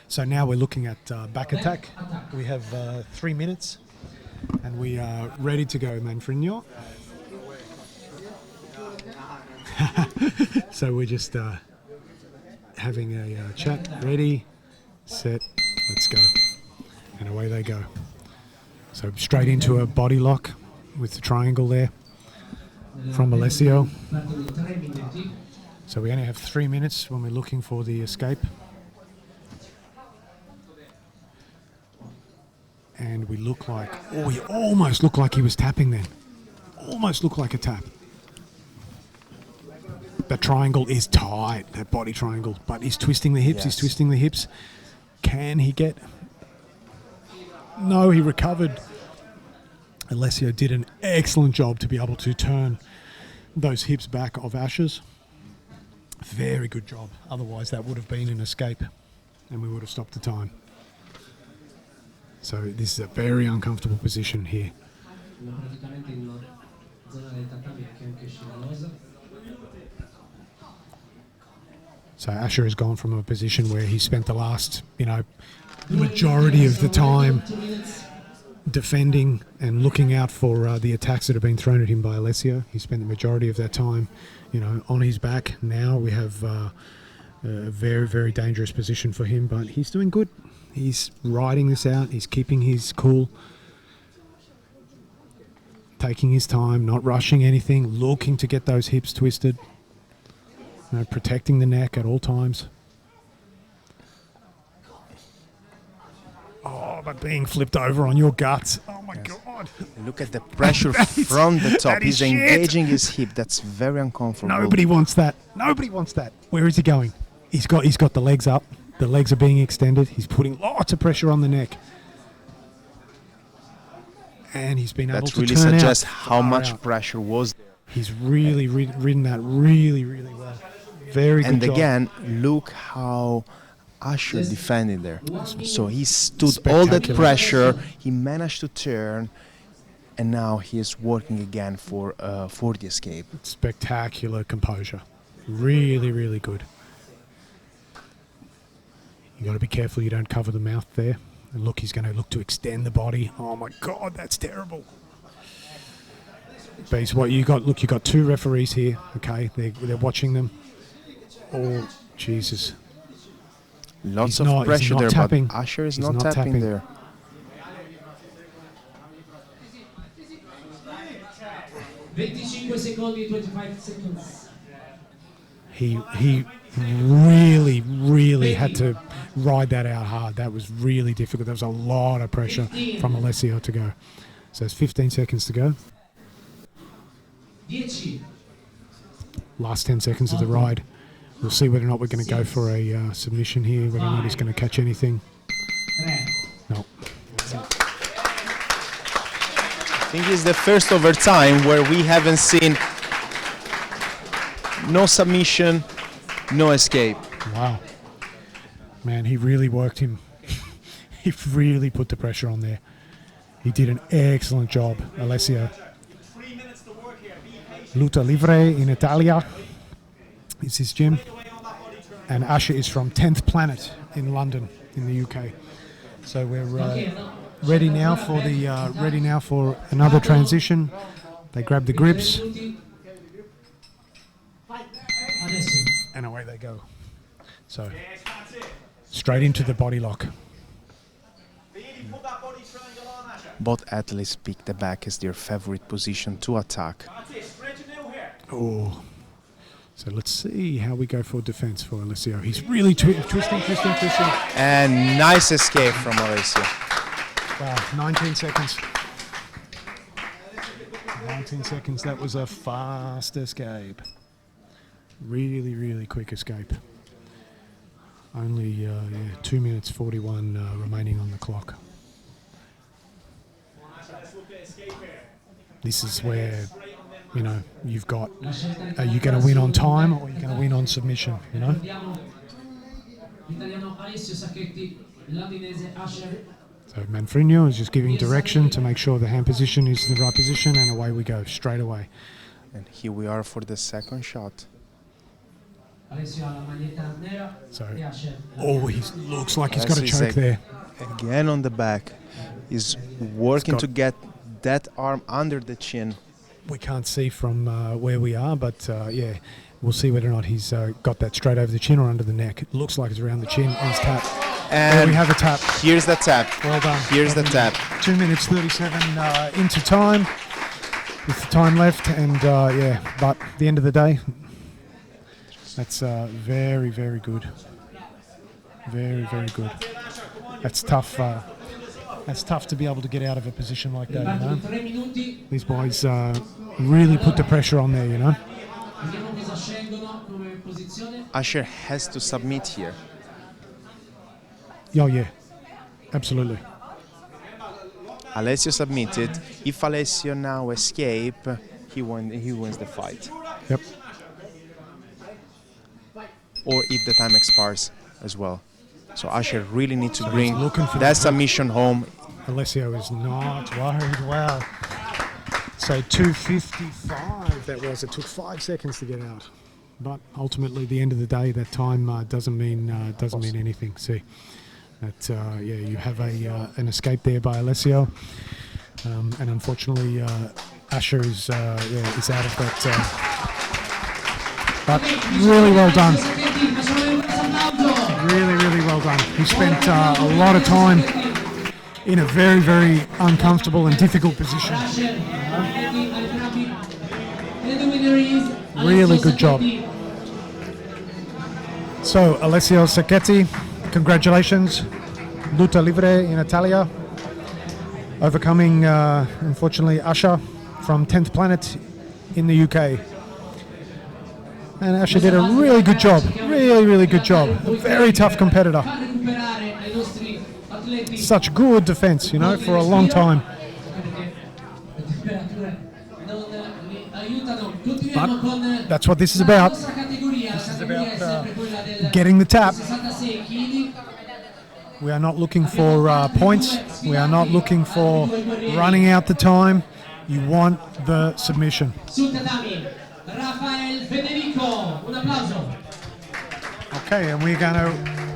So now we're looking at back attack. We have 3 minutes, and we are ready to go, Manfredino. So we're just having a chat. Ready, set, let's go. And away they go. So straight into a body lock with the triangle there from Alessio. So we only have 3 minutes when we're looking for the escape. And we look like, oh, he almost looked like he was tapping then. Almost looked like a tap. That triangle is tight, that body triangle, but he's twisting the hips, Yes. he's twisting the hips. Can he get? No, he recovered. Alessio did an excellent job to be able to turn those hips back of Asher's. Very good job. Otherwise, that would have been an escape and we would have stopped the time. So this is a very uncomfortable position here. So Asher has gone from a position where he spent the last, majority of the time defending and looking out for the attacks that have been thrown at him by Alessio. He spent the majority of that time, on his back. Now we have a very, very dangerous position for him, but he's doing good. He's riding this out. He's keeping his cool, taking his time, not rushing anything, looking to get those hips twisted, protecting the neck at all times. Oh, but being flipped over on your guts. Oh my God. Look at the pressure from the top. that is He's shit. engaging his hip. That's very uncomfortable. Nobody wants that. Nobody wants that. Where is he going? He's got the legs up. The legs are being extended. He's putting lots of pressure on the neck. And he's been able That to really turn suggests out how far much out. pressure was there. He's really ridden that really, really well. Very good And job. again, look how Asher defended there. So he stood all that Spectacular. pressure. He managed to turn, and now he is working again for the escape. Spectacular composure. Really, really good. You got to be careful you don't cover the mouth there. And look, he's going to look to extend the body. Oh my God, that's terrible. But what you got? Look, you got two referees here. Okay, they're watching them. Oh Jesus! Lots He's of not- he's pressure not there, tapping. but Asher is He's not not tapping tapping. there. Secondi, 25 seconds. He really, really had to ride that out hard. That was really difficult. There was a lot of pressure from Alessio to go. So it's 15 seconds to go. 10, Last 10 seconds of the ride. We'll see whether or not we're going to go for a submission here, whether or not he's going to catch anything. 3, No. I think it's the first overtime where we haven't seen no submission, no escape. Wow. Man, he really worked him. He really put the pressure on there. He did an excellent job, Alessio. Luta Livre in Italia. It's his gym. And Asher is from 10th Planet in London, in the UK. So we're ready now for another transition. They grab the grips adesso. and away they go. So straight into the body lock. Both athletes pick the back as their favorite position to attack. Oh, so let's see how we go for defense for Alessio. He's really twisting. And nice escape from Alessio. Wow, 19 seconds. 19 seconds. That was a fast escape. Really, really quick escape. Only 2 minutes 41 remaining on the clock. This is where, you've got, are you going to win on time or are you going to win on submission, Ricordiamo l'italiano Alessio Sacchetti, il londinese Asher. So Manfrino is just giving direction to make sure the hand position is in the right position, and away we go, straight away. And here we are for the second shot. Alessio ha la maglietta nera So, e Asher. oh, he looks like he's got a Alessio choke is there. Again on the back. He's working got- to get that arm under the chin. We can't see from where we are, but yeah, we'll see whether or not he's got that straight over the chin or under the neck. It looks like it's around the chin, and he's tapped. There we And have a tap. here's the tap. Well done. Here's the tap. 2 minutes 37 into time, with the time left, and yeah, but at the end of the day, that's very, very good. Very, very good. That's tough. That's tough to be able to get out of a position like that, you know. 3 minuti, These boys really put the pressure on there, you know. vediamo cosa scelgono come posizione. Asher has to submit here. Oh yeah, absolutely. Alessio submitted. If Alessio now escape, he wins the fight. Yep. Or if the time expires as well. So Asher really needs to bring looking for that the- submission home. Alessio is not worried. Wow. So 2:55 that was. It took 5 seconds to get out, but ultimately, at the end of the day, that time doesn't mean anything. See, that yeah, you have an escape there by Alessio, and unfortunately, Asher is is out of that. But really well done. Sacchetti, facciamo un applauso. Really, really well done. He spent a lot of time in a very, very uncomfortable and difficult position. Asher, Sacchetti, entrambi. And the winner is Really Alessio good job. Sacchetti. So, Alessio Sacchetti, congratulations. Luta Livre in Italia. Overcoming, unfortunately, Asher from 10th Planet in the UK. And Asher did a really good job. Really, really good job. A very tough competitor. Fa recuperare ai nostri atleti. Such good defense, you know, for a long time. Perché le temperature non li aiutano. Continuiamo con That's what this is la about. nostra categoria. La categoria è sempre quella del Getting the tap. 66 kg. We are not looking for points. We are not looking for running out the time. You want the submission. Sul tatami, Rafael Federico. Un applauso. Okay, and we're going to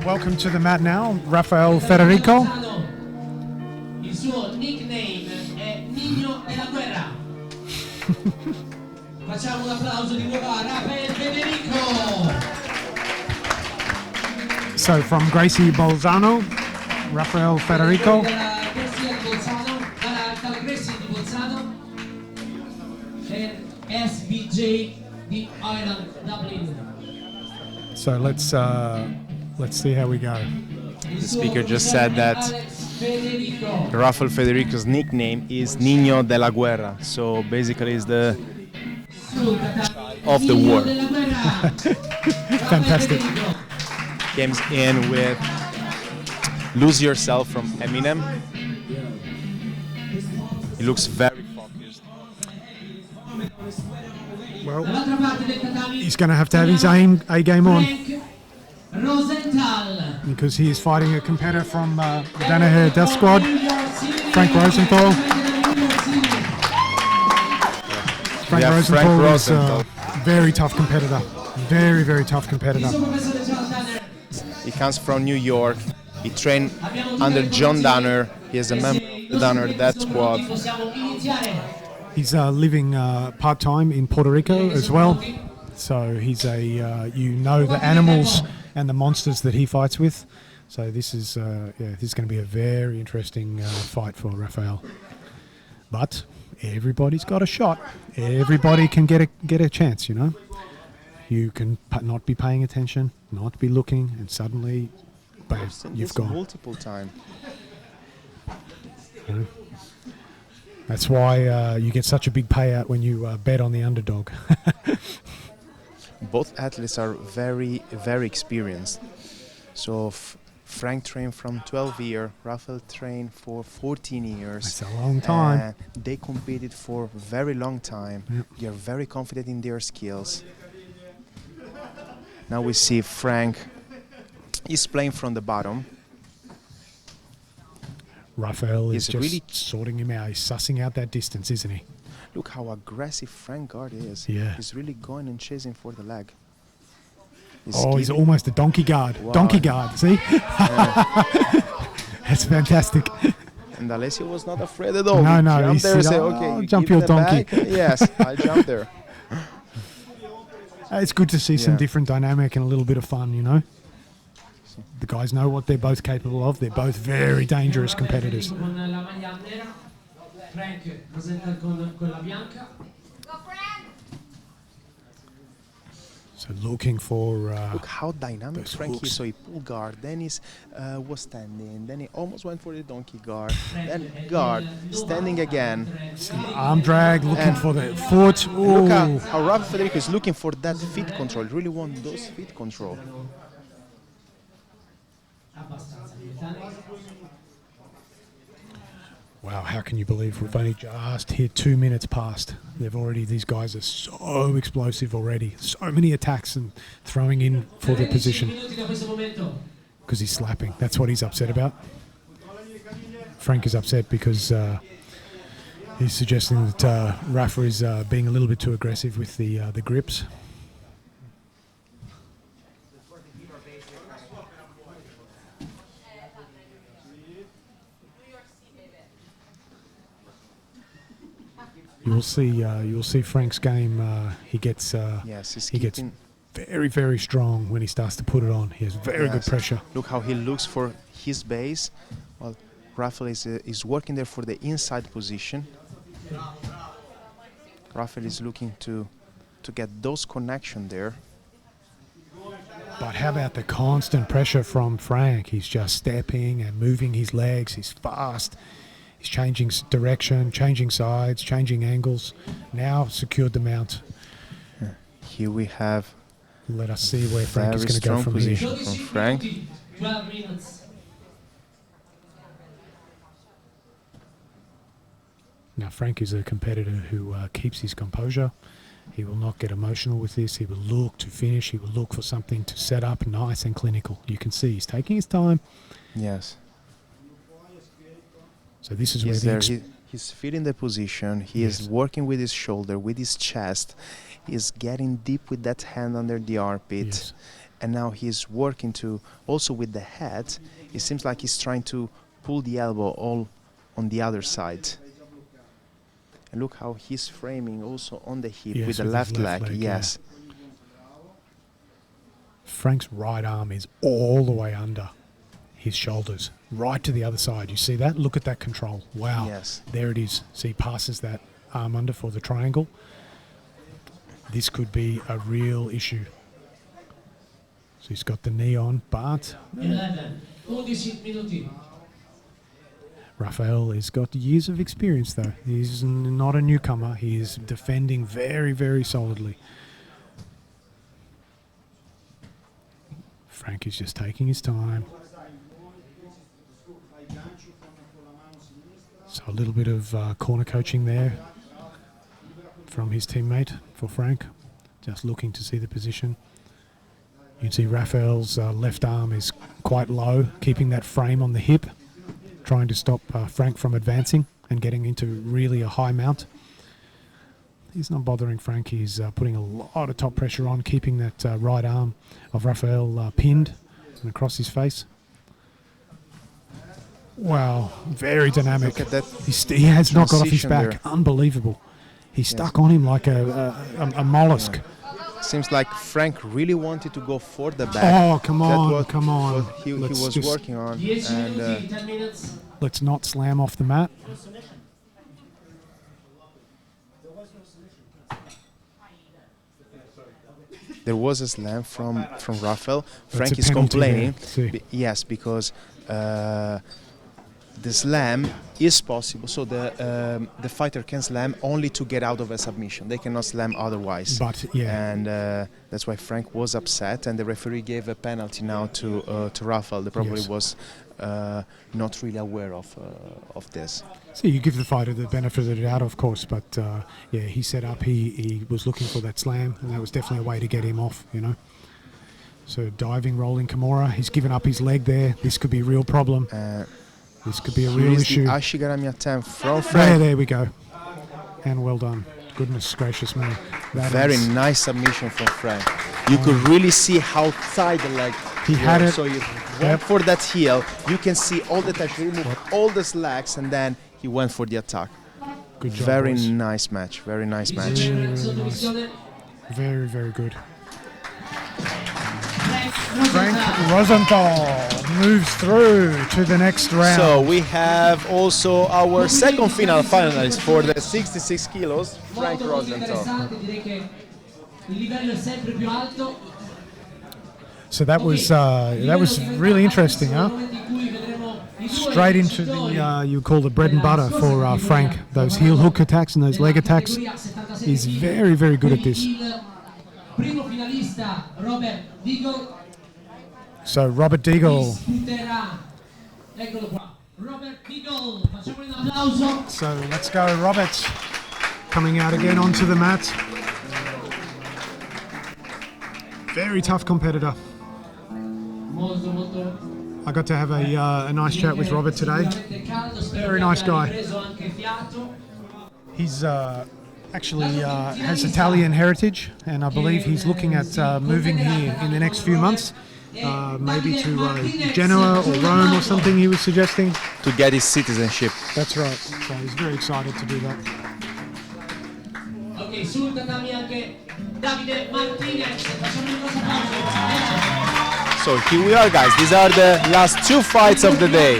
welcome to the mat now Rafael Federico. Il suo nickname è Nino della Guerra. Facciamo un applauso di nuovo a Rafael Federico. So from Gracie Bolzano, Rafael Federico. Dalla Gracie di Bolzano, dalla Gracie di Bolzano e SBJ di Ireland, Dublin. So let's see how we go. The speaker just said that Rafael Federico's nickname is Niño de la Guerra, so basically is the of the war. Fantastic. Comes in with Lose Yourself from Eminem. He looks very focused. Well, Dall'altra parte del tatami, he's going to have his A game on Frank Rosenthal. because he is fighting a competitor from the Danaher Death Squad, Frank Rosenthal. Frank Yeah, Rosenthal Frank is Rosenthal. a very tough competitor. Very, very tough competitor. He comes from New York. He trained under John Danner. He is a member of the Danner Death Squad. Possiamo iniziare. He's living part-time in Puerto Rico as well. So he's you know the animals and the monsters that he fights with. So this is this is going to be a very interesting fight for Rafael. But everybody's got a shot. Everybody can get a chance, you know. You can not be paying attention, not be looking, and suddenly, bam, you've gone. Multiple times. That's why you get such a big payout when you bet on the underdog. Both athletes are very, very experienced. So Frank trained from 12 years, Rafael trained for 14 years. That's a long time. They competed for a very long time. Yep. They are very confident in their skills. Now we see Frank He's playing from the bottom. Rafael is He's just really- sorting him out. He's sussing out that distance, isn't he? Look how aggressive Frank Guard is. Yeah. He's really going and chasing for the leg. He's giving- almost a donkey guard. Wow. Donkey guard, see? That's fantastic. And Alessio was not afraid at all. No, He no, jumped he there and said, said, "Oh, okay, you jump give your them donkey." back." Yes, I'll jump there. It's good to see some Yeah. different dynamic and a little bit of fun, you know? The guys know what they're both capable of. They're both very dangerous competitors. Con la maglia nera, Frank presenta con quella bianca. So looking for... Look how dynamic those Frank hooks. is. So he pulled guard, then he was standing, then he almost went for the donkey guard, then guard, standing again. arm drag, looking And- for the foot. And look Ooh. how Rafa Federico is looking for that feet control. He really want those feet control. Abbastanza britannico. Wow, how can you believe we've only just hit 2 minutes past? These guys are so explosive already. So many attacks and throwing in for the 13 position minuti da questo momento. because he's slapping. That's what he's upset about. Frank is upset because he's suggesting that Rafa is being a little bit too aggressive with the grips. You'll see Frank's game. He gets Yes, he's he gets keeping. very, very strong when he starts to put it on. He has very good Yes. pressure. Look how he looks for his base. Well, Rafael is working there for the inside position. Rafael is looking to get those connection there. But how about the constant pressure from Frank? He's just stepping and moving his legs. He's fast. He's changing direction, changing sides, changing angles. Now secured the mount. Here we have Let us see where Frank is very going to go strong from position here. from 12 Frank. minuti, 12 minutes. Now Frank is a competitor who keeps his composure. He will not get emotional with this. He will look to finish. He will look for something to set up nice and clinical. You can see he's taking his time. Yes. So this is where He's the there. He's feeling the position. He Yes. is working with his shoulder, with his chest. He's getting deep with that hand under the armpit. Yes. And now he's working to also with the head. It seems like he's trying to pull the elbow all on the other side. And look how he's framing also on the hip Yes, with the with his left left leg. leg, yeah. Yes. Frank's right arm is all the way under his shoulders, right to the other side. You see that? Look at that control. Wow. Yes. There it is. So he passes that arm under for the triangle. This could be a real issue. So he's got the knee on, but 11 minuti. Rafael has got years of experience though. He's not a newcomer. He is defending very, very solidly. Frank is just taking his time. So a little bit of corner coaching there from his teammate for Frank. Just looking to see the position. You can see Rafael's left arm is quite low, keeping that frame on the hip, trying to stop Frank from advancing and getting into really a high mount. He's not bothering Frank. He's putting a lot of top pressure on, keeping that right arm of Rafael pinned and across his face. Wow, very dynamic. Look at that He has not got off his transition back. there. Unbelievable. He's stuck on him like a mollusk. Seems like Frank really wanted to go for the back. Oh, come That on, was come on. what he Let's was just- working on. 10 And minuti, 10 minutes. Let's not slam off the mat. there was a slam from Rafael. That's Frank a is penalty there, complaining. see. Yes, because the slam is possible. So the fighter can slam only to get out of a submission. They cannot slam otherwise. But yeah, And that's why Frank was upset, and the referee gave a penalty now to Rafael. They probably Yes. was not really aware of this. so you give the fighter the benefit of the doubt, of course. But yeah, he set up. He was looking for that slam, and that was definitely a way to get him off. You know. So diving rolling Kimura. He's given up his leg there. This could be a real problem. This could be a real issue. The Ashigarami attempt from Frank. There we go. And well done. Goodness gracious me. Very nice submission from Frank. You could really see how tight the leg. He had it. So you went for that heel. You can see all the time. He removed all the slacks and then he went for the attack. Good job, Very boys. nice match. Very nice match. Really, really nice. Very, very good. Frank Rosenthal moves through to the next round. So we have also our second finalist for the 66 kilos, Frank Rosenthal. So that was really interesting, huh? Straight into the you call the bread and butter for Frank. Those heel hook attacks and those leg attacks. He's very, very good at this. So Robert Deagle. So let's go, Robert. Coming out again onto the mat. Very tough competitor. I got to have a nice chat with Robert today. Very nice guy. He's actually has Italian heritage, and I believe he's looking at moving here in the next few months. Maybe to Genoa or Rome or something he was suggesting. To get his citizenship. That's right. So he's very excited to do that. Ok, sul tatami anche Davide Martinez. So here we are, guys. These are the last two fights of the day.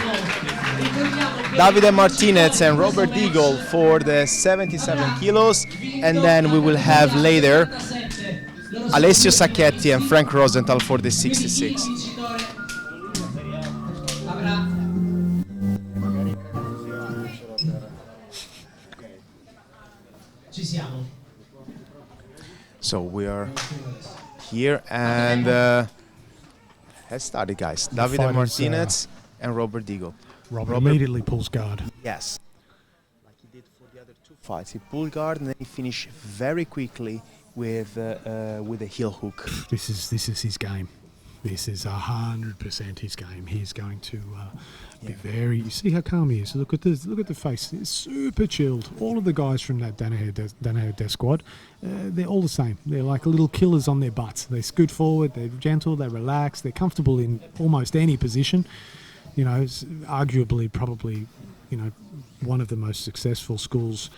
Davide Martinez and Robert Deagle for the 77 kilos, and then we will have later Alessio Sacchetti and Frank Rosenthal for the 66. So we are here and has started, guys. Davide Martinez and Robert Deagle. Robert immediately pulls guard. Yes. Like he did for the other two fights. He pulled guard and then he finished very quickly with a heel hook. This is his game. This is 100% his game. He's going to be very. You see how calm he is. Look at this. Look at the face. It's super chilled. All of the guys from that Danaher Death Squad, they're all the same. They're like little killers on their butts. They scoot forward. They're gentle. They relax. They're comfortable in almost any position. You know, it's arguably, probably, you know, one of the most successful schools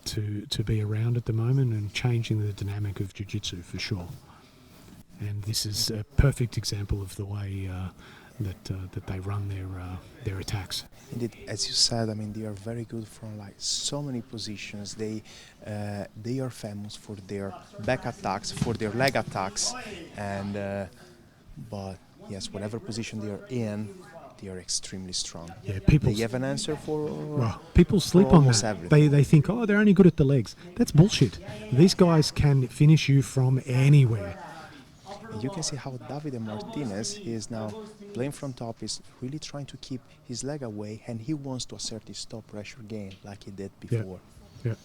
to be around at the moment and changing the dynamic of jiu-jitsu for sure. And this is a perfect example of the way that they run their attacks. Indeed, as you said, I mean, they are very good from like so many positions. They are famous for their back attacks, for their leg attacks, and but yes, whatever position they are in, they are extremely strong. Yeah, people. They have an answer for. Well, people sleep on that. Everything. They think, oh, they're only good at the legs. That's bullshit. These guys can finish you from anywhere. You can see how Davide Martinez is now playing from top, is really trying to keep his leg away, and he wants to assert his top pressure game like he did before. Yeah.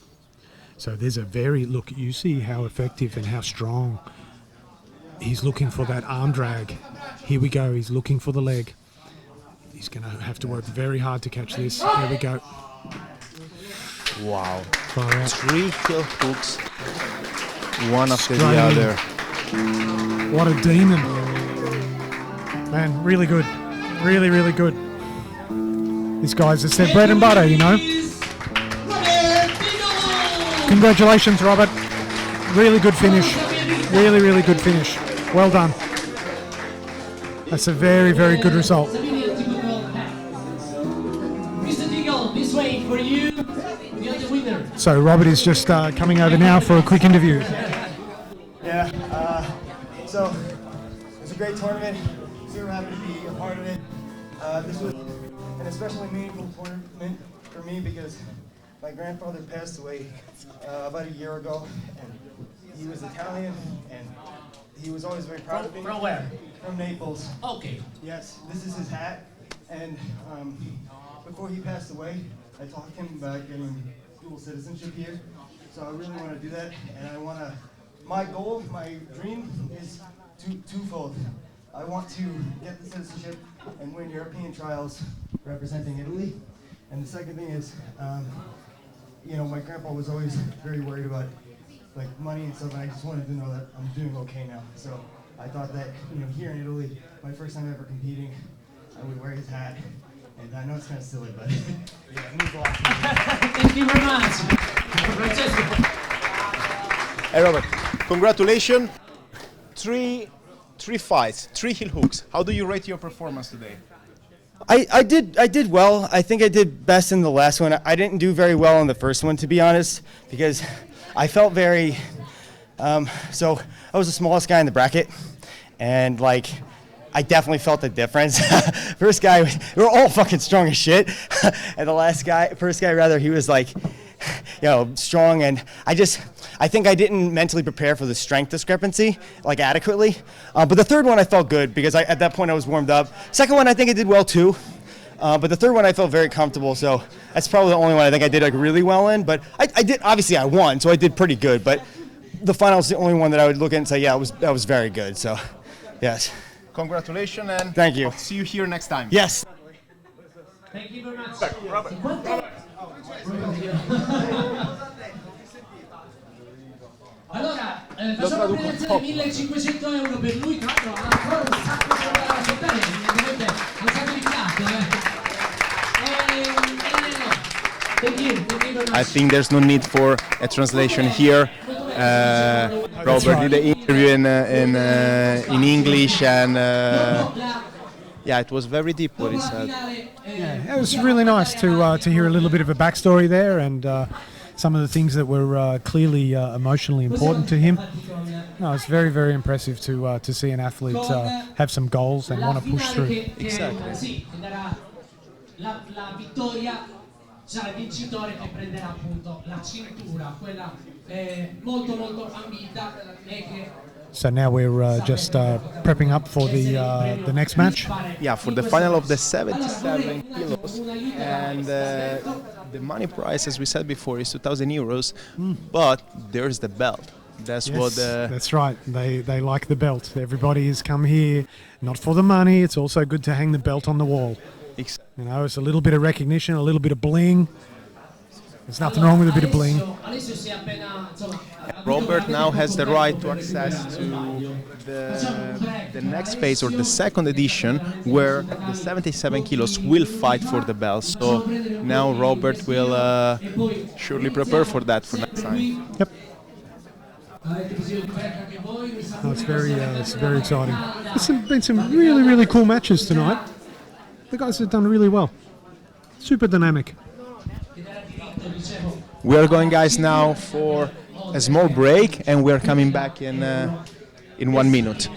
So there's a very, look, you see how effective and how strong. He's looking for that arm drag. Here we go, he's looking for the leg. He's going to have to work very hard to catch this. Here we go. Wow. Far out. 3 heel hooks, one after the other. What a demon. Man, really good. Really, really good. This guy's, it's their bread and butter, you know. Congratulations, Robert. Really good finish. Really, really good finish. Well done. That's a very, very good result. This way for you. You're the winner. So Robert is just coming over now for a quick interview. Yeah, so it's a great tournament. Super happy to be a part of it. This was an especially meaningful tournament for me because my grandfather passed away about a year ago, and he was Italian, and he was always very proud of me. From where? From Naples. Okay. Yes, this is his hat, and before he passed away, I talked to him about getting dual citizenship here. So I really want to do that, and I want to. My goal, my dream is twofold. I want to get the citizenship and win European trials representing Italy. And the second thing is, you know, my grandpa was always very worried about like money and stuff, and I just wanted to know that I'm doing okay now. So I thought that, you know, here in Italy, my first time ever competing, I would wear his hat. And I know it's kind of silly, but yeah, it means a lot to me. Thank you very much. Hey Robert, congratulations. Three fights, 3 heel hooks. How do you rate your performance today? I did well. I think I did best in the last one. I didn't do very well in the first one, to be honest, because I felt very. So I was the smallest guy in the bracket, and like, I definitely felt the difference. First guy, we were all fucking strong as shit, and the first guy rather, he was like, you know, strong, and I think I didn't mentally prepare for the strength discrepancy like adequately. But the third one I felt good because at that point I was warmed up. Second one I think I did well too, but the third one I felt very comfortable. So that's probably the only one I think I did like really well in. But I did, obviously I won, so I did pretty good. But the final is the only one that I would look at and say, yeah, that was very good. So yes. Congratulations and Thank you. I'll see you here next time. Yes. Thank you very much. Robert. Allora, facciamo una premiazione di 1.500 euro per lui, tra l'altro ha ancora un sacco di roba da raccontare, evidentemente un sacco di piatto, Thank you very much. I think there's no need for a translation here. Robert did the interview in English, and yeah, it was very deep what he said. Yeah, it was really nice to hear a little bit of a backstory there, and some of the things that were clearly emotionally important to him. No, it's very, very impressive to see an athlete have some goals and want to push through. Exactly. La vittoria sarà il vincitore che prenderà appunto la cintura, quella molto molto ambita e che. So now we're just prepping up for the next match. Yeah, for the final of the 77 kilos, and the money prize, as we said before, is 2,000 euros. But there's the belt. That's Yes, what. that's right. They like the belt. Everybody has come here not for the money. It's also good to hang the belt on the wall. You know, it's a little bit of recognition, a little bit of bling. There's nothing wrong with a bit of bling. Robert now has the right to access to the next phase, or the second edition, where the 77 kilos will fight for the belt. So now Robert will surely prepare for that for next time. Yep. Oh, it's very exciting. There's been some really, really cool matches tonight. The guys have done really well. Super dynamic. We are going, guys, now for a small break, and we are coming back in 1 minute.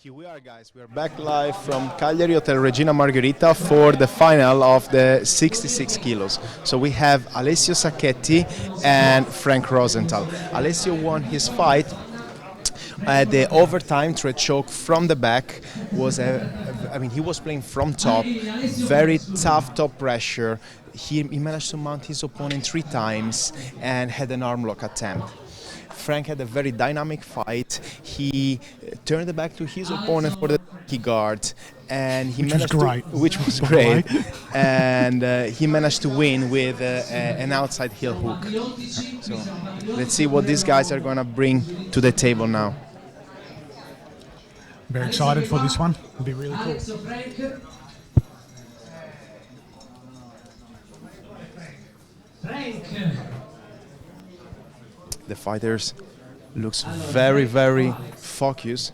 Here we are, guys. We are back live from Cagliari Hotel Regina Margherita for the final of the 66 kilos. So we have Alessio Sacchetti and Frank Rosenthal. Alessio won his fight at the overtime thread choke from the back. He was playing from top, very tough top pressure. He managed to mount his opponent 3 times and had an arm lock attempt. Frank had a very dynamic fight. He turned the back to his opponent for the key guard, and he which was great. And he managed to win with an outside heel hook. So let's see what these guys are gonna bring to the table now. Very excited for this one. It'll be really cool. The fighters looks very, very focused.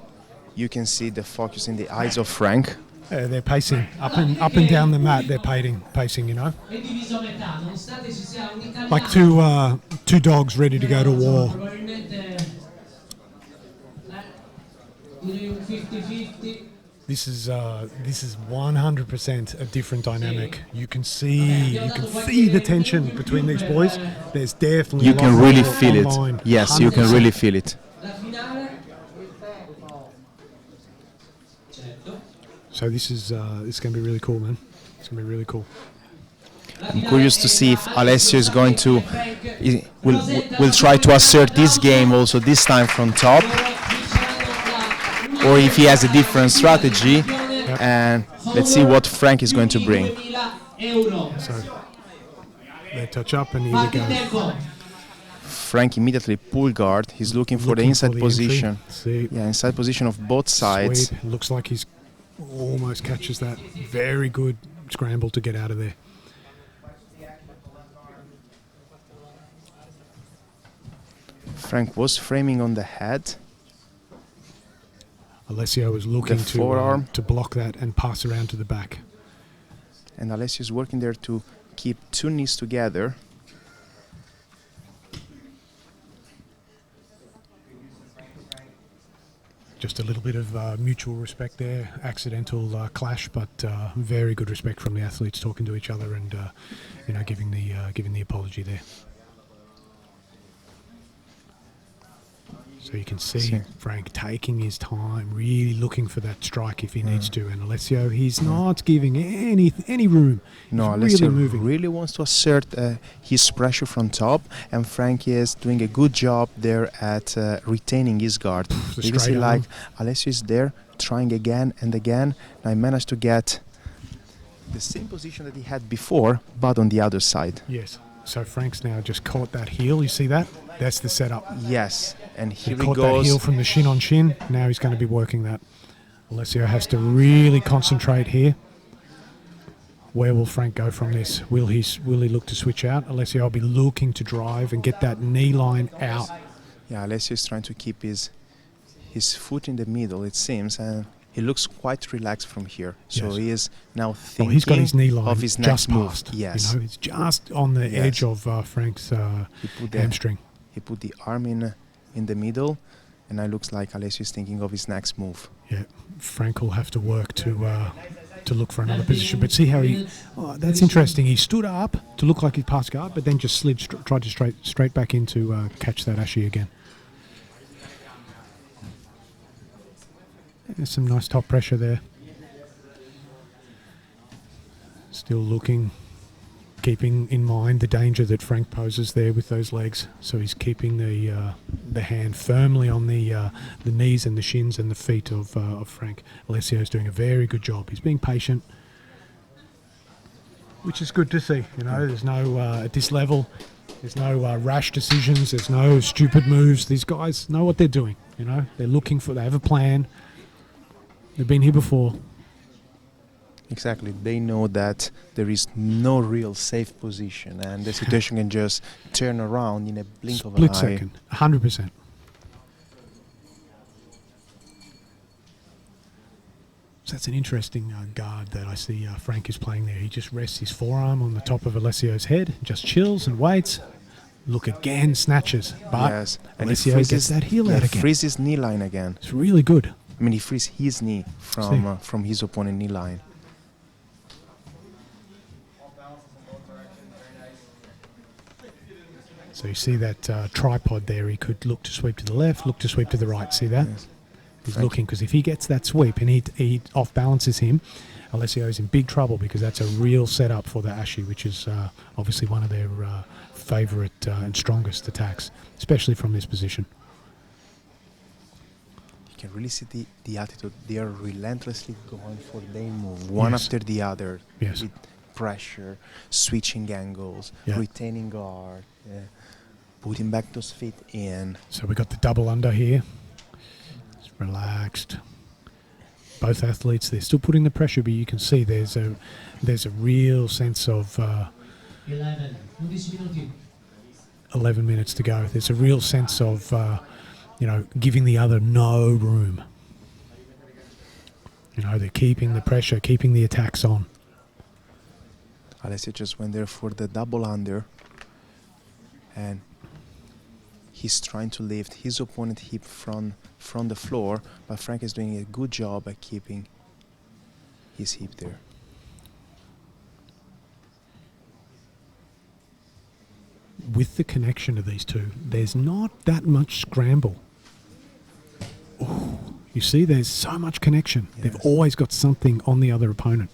You can see the focus in the eyes of Frank. They're pacing up and down the mat. They're pacing, you know, like two dogs ready to go to war. 50-50. This is 100% a different dynamic. You can see the tension between these boys. There's definitely You a lot can really more feel it. online. Yes, you can 100%. really feel it. La finale. Certo. So this is going to be really cool, man. It's going to be really cool. I'm curious to see if Alessio is going to will try to assert this game also this time from top, or if he has a different strategy. And let's see what Frank is going to bring. So they touch up and here we go. Frank immediately pull guard. He's looking for the inside entry. position. See, Yeah, inside position of both sides. sweep. Looks like he's almost catches that. Very good scramble to get out of there. Frank was framing on the head. Alessio was looking forearm. to block that and pass around to the back. And Alessio is working there to keep two knees together. Just a little bit of mutual respect there, accidental clash, but very good respect from the athletes talking to each other and giving the apology there. So you can see Frank taking his time, really looking for that strike if he needs to. And Alessio, he's not giving any room. No, He's Alessio really moving. really wants to assert his pressure from top, and Frank is doing a good job there at retaining his guard. The You can see straight like arm. Alessio is there trying again and again, and I managed to get the same position that he had before, but on the other side. Yes. So Frank's now just caught that heel. You see that? That's the setup. Yes, and He here he caught that heel goes. from the shin on shin. Now he's going to be working that. Alessio has to really concentrate here. Where will Frank go from this? Will he look to switch out? Alessio will be looking to drive and get that knee line out. Yeah, Alessio is trying to keep his foot in the middle, it seems, and he looks quite relaxed from here. So Yes. he is now Oh, thinking he's got his knee line of his just next move. past. Yes, You know, it's just on the Yes. edge of Frank's he put the hamstring. He put the arm in the middle, and it looks like Alessio is thinking of his next move. Yeah, Frank will have to work to look for another position. But see how he... Oh, that's interesting. He stood up to look like he passed guard, but then just slid, tried to straight back in to catch that ashi again. There's some nice top pressure there. Still looking, keeping in mind the danger that Frank poses there with those legs. So he's keeping the hand firmly on the knees and the shins and the feet of Frank. Alessio's doing a very good job. He's being patient, which is good to see. You know, there's no at this level, there's no rash decisions. There's no stupid moves. These guys know what they're doing. You know, they have a plan. They've been here before. Exactly. They know that there is no real safe position, and the situation can just turn around in a blink of an eye. Split second, 100%. So that's an interesting guard that I see Frank is playing there. He just rests his forearm on the top of Alessio's head, just chills and waits. Look again, snatches, but Yes, and he Alessio freezes, gets that heel out again. freezes knee line again. It's really good. I mean, he frees his knee from his opponent knee line. So you see that tripod there. He could look to sweep to the left, look to sweep to the right. See that? Yes. He's Frank. looking, because if he gets that sweep and he off balances him, Alessio's in big trouble, because that's a real setup for the ashi, which is obviously one of their favourite and strongest attacks, especially from this position. You can really see the attitude. They are relentlessly going for their move, one Yes. after the other, Yes. with pressure, switching angles, Yeah. retaining guard, putting back those feet in. So we got the double under here. It's relaxed. Both athletes, they're still putting the pressure, but you can see there's a real sense of 11 minuti. 11 minutes to go. There's a real sense of giving the other no room. You know, they're keeping the pressure, keeping the attacks on. Alessio just went there for the double under, and he's trying to lift his opponent hip from the floor, but Frank is doing a good job at keeping his hip there. With the connection of these two, there's not that much scramble. Ooh, you see, there's so much connection. Yes. They've always got something on the other opponent.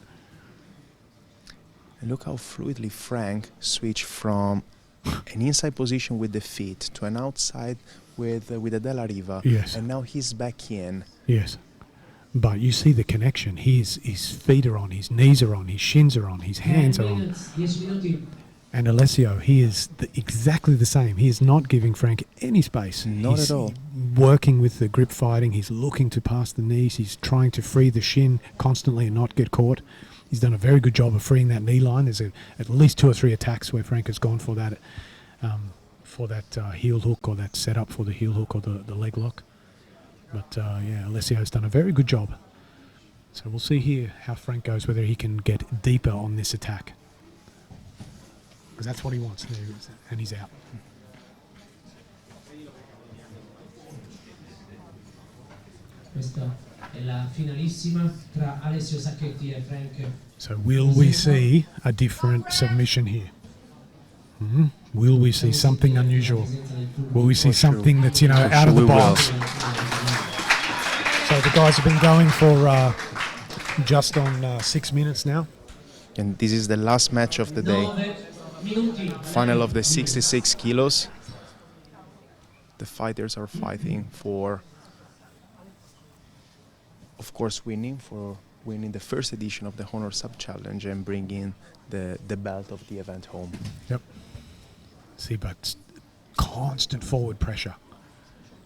And look how fluidly Frank switched from an inside position with the feet to an outside with a della riva. Yes. And now he's back in. Yes. But you see the connection. His feet are on, his knees are on, his shins are on, his hands are on. 10 minuti. And Alessio, he is exactly the same. He is not giving Frank any space. Not He's at all. Working with the grip fighting. He's looking to pass the knees. He's trying to free the shin constantly and not get caught. He's done a very good job of freeing that knee line. There's at least 2 or 3 attacks where Frank has gone for that heel hook or that setup for the heel hook or the leg lock. But yeah, Alessio's done a very good job. So we'll see here how Frank goes, whether he can get deeper on this attack. Because that's what he wants, and he's out. Questa è la finalissima tra Alessio Sacchetti e Frank. So will we see a different submission here? Will we see something unusual? Will we see something that's, out of the box? So the guys have been going for just on 6 minutes now. And this is the last match of the day. 9 minuti. Final of the 66 kilos. The fighters are fighting for, of course, winning the first edition of the Honor Sub Challenge and bringing the belt of the event home. Yep. See, but constant forward pressure.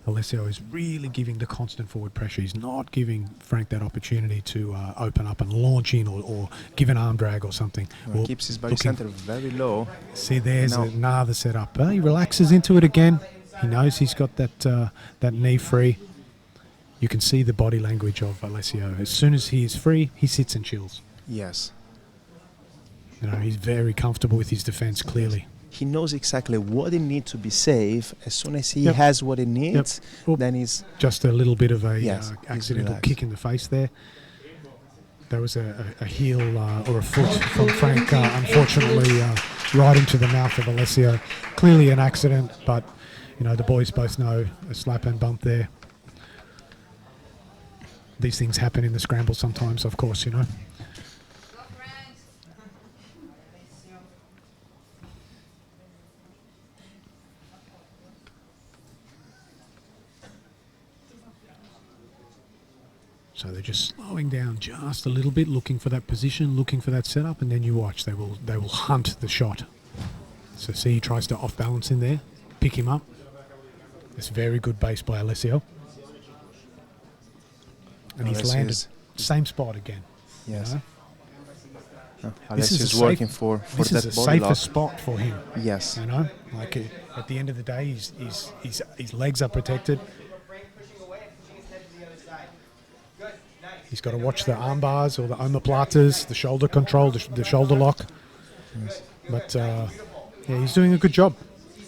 Alessio is really giving the constant forward pressure. He's not giving Frank that opportunity to open up and launch in or give an arm drag or something. He keeps his body center very low. See, there's Now- another setup. He relaxes into it again. He knows he's got that knee free. You can see the body language of Alessio. As soon as he is free, he sits and chills. Yes. He's very comfortable with his defense, clearly. He knows exactly what he needs to be safe. As soon as he Yep. has what he needs, Oop. then he's... Just a little bit of a Yes, he's accidental relaxed. kick in the face there. There was a heel or a foot from Frank, unfortunately, right into the mouth of Alessio. Clearly an accident, but the boys both know a slap and bump there. These things happen in the scramble sometimes, of course, So they're just slowing down just a little bit, looking for that position, looking for that setup, and then you watch. They will hunt the shot. So see, he tries to off balance in there, pick him up. It's very good base by Alessio. And he's Alessio landed is- same spot again. Yes. This Alessio is is working for this that is a body safer lock. spot for him. Yes. Like at the end of the day, his legs are protected. He's got to watch the arm bars or the omoplatas, the shoulder control, the shoulder lock. Yes. But yeah, he's doing a good job.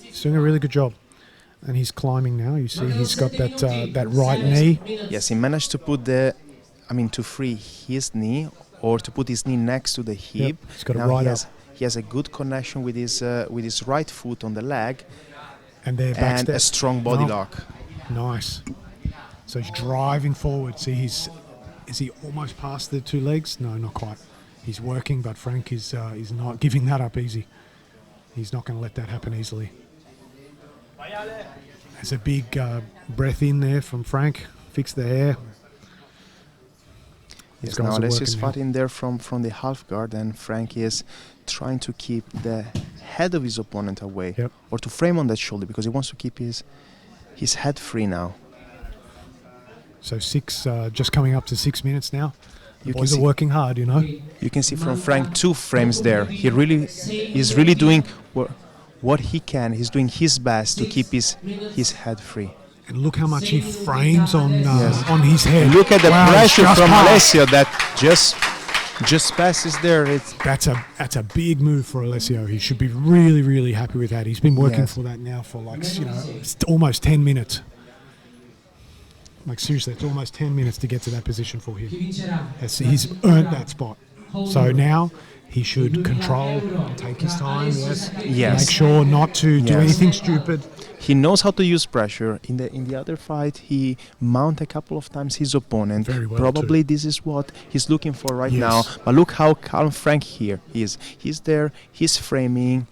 He's doing a really good job. And he's climbing now. You see, he's got that right knee. Yes, he managed to put to free his knee or to put his knee next to the hip. He's got it Now right he up. has a good connection with his right foot on the leg And they're and backstep. a strong body No. lock. Nice. So he's driving forward. See, is he almost past the 2 legs? No, not quite. He's working, but Frank is not giving that up easy. He's not going to let that happen easily. There's a big breath in there from Frank. Fix the hair. These Yes, guys now are Alessio is working now. fighting there from the half guard, and Frank is trying to keep the head of his opponent away, Yep. or to frame on that shoulder, because he wants to keep his head free now. So just coming up to 6 minutes now. The You can boys are see- working hard, You can see from Frank 2 frames there. He's really doing what he can. He's doing his best to keep his head free. And look how much he frames on his head. Look at the Wow, pressure just from passed. Alessio that just Just passes there. It's That's a big move for Alessio. He should be really, really happy with that. He's been working Yes. for that now for almost 10 minutes. Like seriously, it's almost 10 minutes to get to that position for him. He's earned that spot. So now he should control, take his time, Yes. make sure not to do Yes. anything stupid. He knows how to use pressure. In the other fight, he mount a couple of times his opponent. Very well Probably this is what he's looking for right Yes. now. But look how calm Frank here is. He's there. He's framing.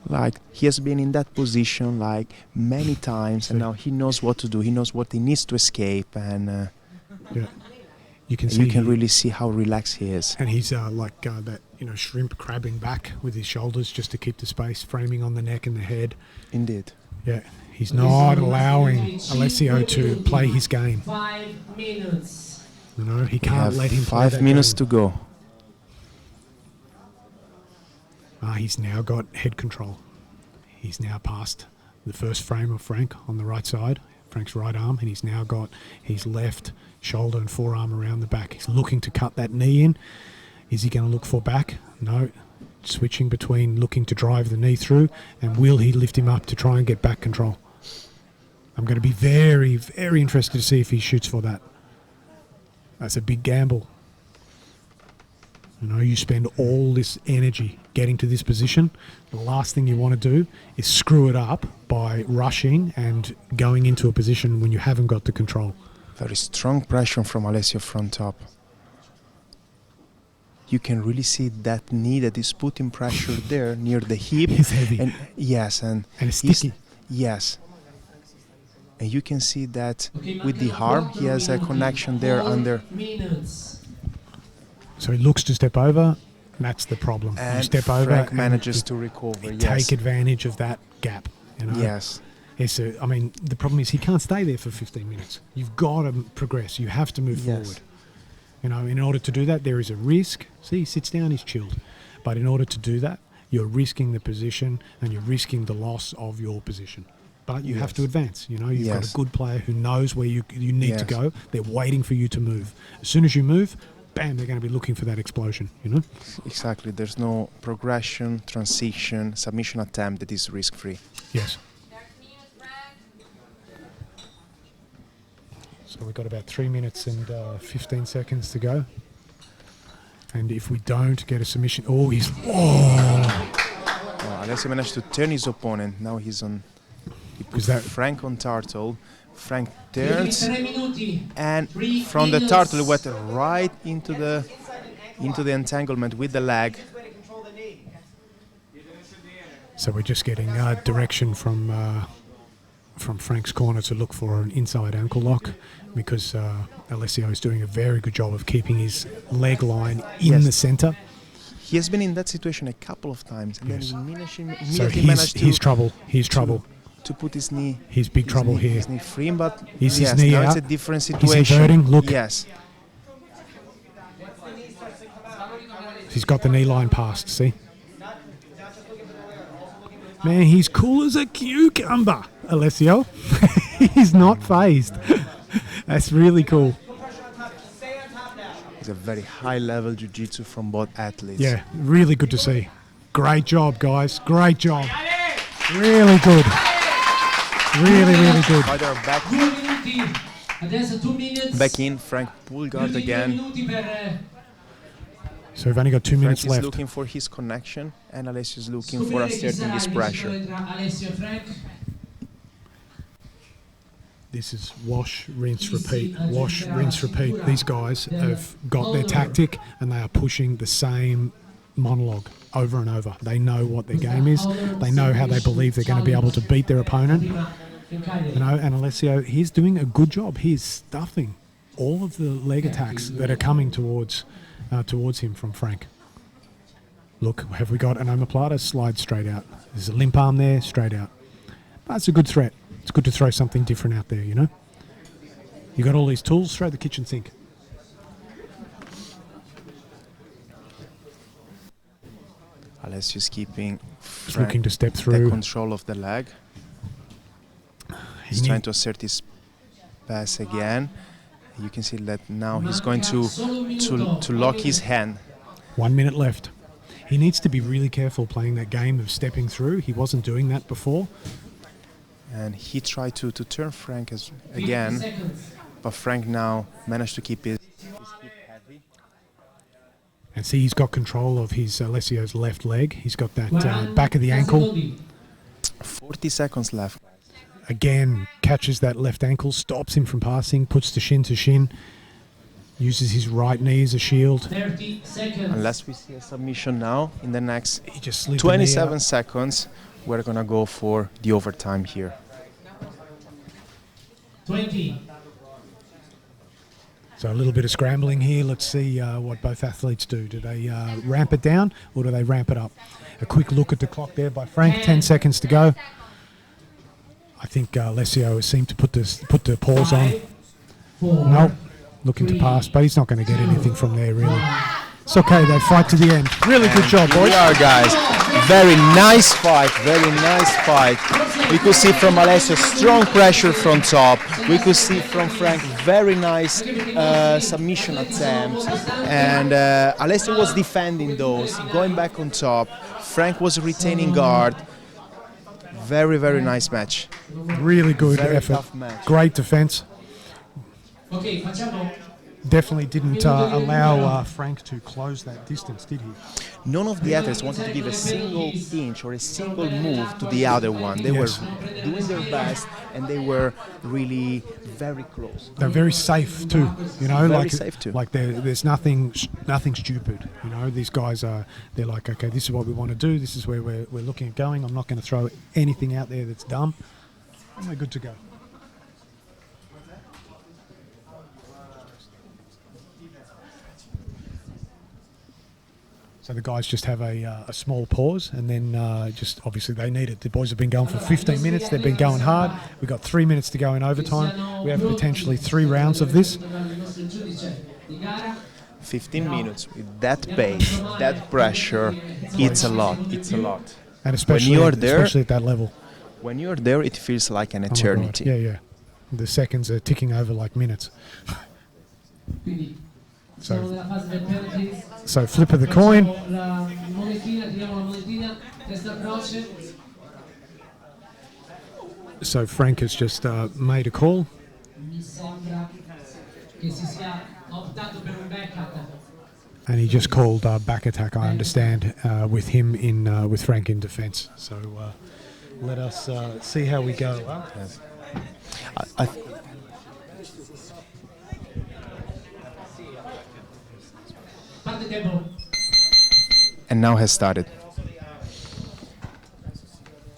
Like he has been in that position like many times, and now he knows what to do. He knows what he needs to escape, and Yeah. You can see you can really see how relaxed he is. and he's that shrimp crabbing back with his shoulders just to keep the space, framing on the neck and the head. Indeed. Yeah, he's not allowing Alessio to play his game. 5 minutes. You know, he We can't have let him play 5 that minutes game. to go. He's now got head control. He's now past the first frame of Frank on the right side, Frank's right arm, and he's now got his left shoulder and forearm around the back. He's looking to cut that knee in. Is he going to look for back? No. Switching between looking to drive the knee through and will he lift him up to try and get back control. I'm going to be very, very interested to see if he shoots for that. That's a big gamble. You know, you spend all this energy getting to this position. The last thing you want to do is screw it up by rushing and going into a position when you haven't got the control. Very strong pressure from Alessio front top. You can really see that knee that is putting pressure there near the hip. It's heavy. And yes, and it's he's- sticky. Yes. And you can see that with the arm, he has a connection there under. Minutes. So he looks to step over. That's the problem. You And step over Frank and manages you to recover. Yes. take advantage of that gap. You know? Yes. The problem is he can't stay there for 15 minutes. You've got to progress. You have to move Yes. forward. You know, in order to do that, there is a risk. See, he sits down, he's chilled. But in order to do that, you're risking the position and you're risking the loss of your position. But you have to advance. You know, you've got Yes. a good player who knows where you need to Yes. go. They're waiting for you to move. As soon as you move, bam, they're going to be looking for that explosion, you know? Exactly. There's no progression, transition, submission attempt that is risk-free. Yes. So we've got about 3 minutes and 15 seconds to go. And if we don't get a submission, Alessio managed to turn his opponent. Now he's on. He put Is that- Frank on turtle. Frank turns, 3 minuti. and 3 from the minutes. turtle he went right into the entanglement with the leg. So we're just getting direction from Frank's corner to look for an inside ankle lock because Alessio is doing a very good job of keeping his leg line in Yes. the center. He has been in that situation a couple of times, and Yes. then he So immediately managed he's trouble. He's trouble. to put his knee. He's big trouble here. His knee free, but Is his yes, knee now out? it's a different He's situation. inverting, look. Yes. He's got the knee line passed, see? Man, he's cool as a cucumber, Alessio. He's not phased. That's really cool. It's a very high-level jiu-jitsu from both athletes. Yeah, really good to see. Great job, guys. Great job. Really good. Really, really good. Fighter back, 2 minuti. Adesso 2 minutes. back in. Frank pull guard Gli ultimi 2 again. minuti per So we've only got 2 Frank minutes is left. looking for his connection, and Alessio is looking for scoprire chi asserting sarà this il pressure. vincitore tra Alessio e Frank. This is wash, rinse, repeat. Wash, rinse, repeat. These guys have got their tactic and they are pushing the same monologue over and over. They know what their game is. They know how they believe they're going to be able to beat their opponent. Prima in Cagliari. You know, and Alessio, he's doing a good job. He's stuffing all of the leg attacks that are coming towards him from Frank. Look, have we got an omoplata? Slide straight out. There's a limp arm there, straight out. That's a good threat. It's good to throw something different out there, you know? You got all these tools, throw the kitchen sink. Alessio is keeping He's looking to step the through. control of the leg. He's He trying need- to assert his pass again. You can see that now he's going to lock his hand. 1 minute left. He needs to be really careful playing that game of stepping through. He wasn't doing that before. And he tried to turn Frank again, but Frank now managed to keep his hip heavy. And see, he's got control of his Alessio's left leg. He's got that back of the ankle. 40 seconds left. Again, catches that left ankle, stops him from passing, puts the shin to shin, uses his right knee as a shield. 30 seconds. Unless we see a submission now in the next He just slid the knee 27 out. seconds, we're gonna go for the overtime here. 20. So a little bit of scrambling here. Let's see what both athletes do. Do they ramp it down or do they ramp it up? A quick look at the clock there by Frank. 10 seconds to go. I think Alessio seemed to put the pause on. 5, 4, Nope, looking to pass, but he's not going to get anything from there really. It's okay, they fight to the end. Really good job, Here we boys. are, guys. Very nice fight, very nice fight. We could see from Alessio strong pressure from top. We could see from Frank very nice submission attempts. And Alessio was defending those, going back on top. Frank was retaining guard. Very, very nice match. Really good Very effort. tough match. Great defense. Ok, facciamo. Definitely didn't allow Frank to close that distance, did he? None of the athletes wanted to give a single inch or a single move to the other one. They Yes. were doing their best and they were really very close. They're very safe too, you know. Very like safe too. Like there's nothing stupid, you know. These guys they're like, okay, this is what we want to do. This is where we're looking at going. I'm not going to throw anything out there that's dumb. And we're good to go. So the guys just have a small pause, and then just obviously they need it. The boys have been going for 15 minutes. They've been going hard. We've got 3 minutes to go in overtime. We have potentially 3 rounds of this. 15 minutes with that pace, that pressure, it's a lot. It's a lot. And especially, you're there- especially at that level. When you're there, it feels like an Oh my God. eternity. Yeah, yeah. The seconds are ticking over like minutes. Quindi So- siamo nella fase del penalty. So flip of the coin. Facciamo la monetina, tiriamo la monetina, testa croce. So Frank has just made a call. Mi sembra che si sia optato per un backup. And he just called back attack, I understand, with him in with Frank in defence. So let us see how we go. I Parte tempo. and now has started.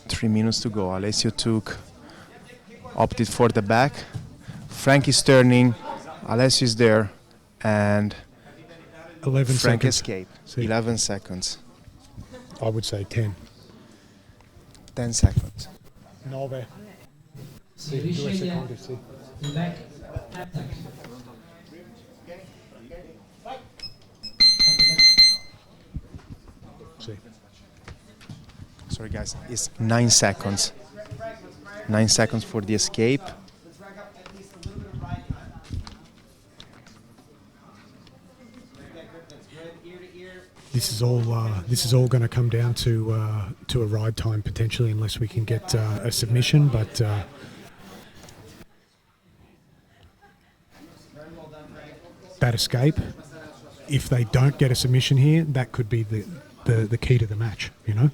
3 minutes to go. Alessio opted for the back. Frank is turning. Alessio is there, and 11 Frank seconds. escaped. See. 11 seconds. I would say 10. 10 seconds. 9. Si risceglie il back attack. See. Sorry, guys. It's 9 seconds. 9 seconds for the escape. This is all going to come down to a ride time potentially, unless we can get a submission. But that escape, if they don't get a submission here, that could be the key to the match. You know.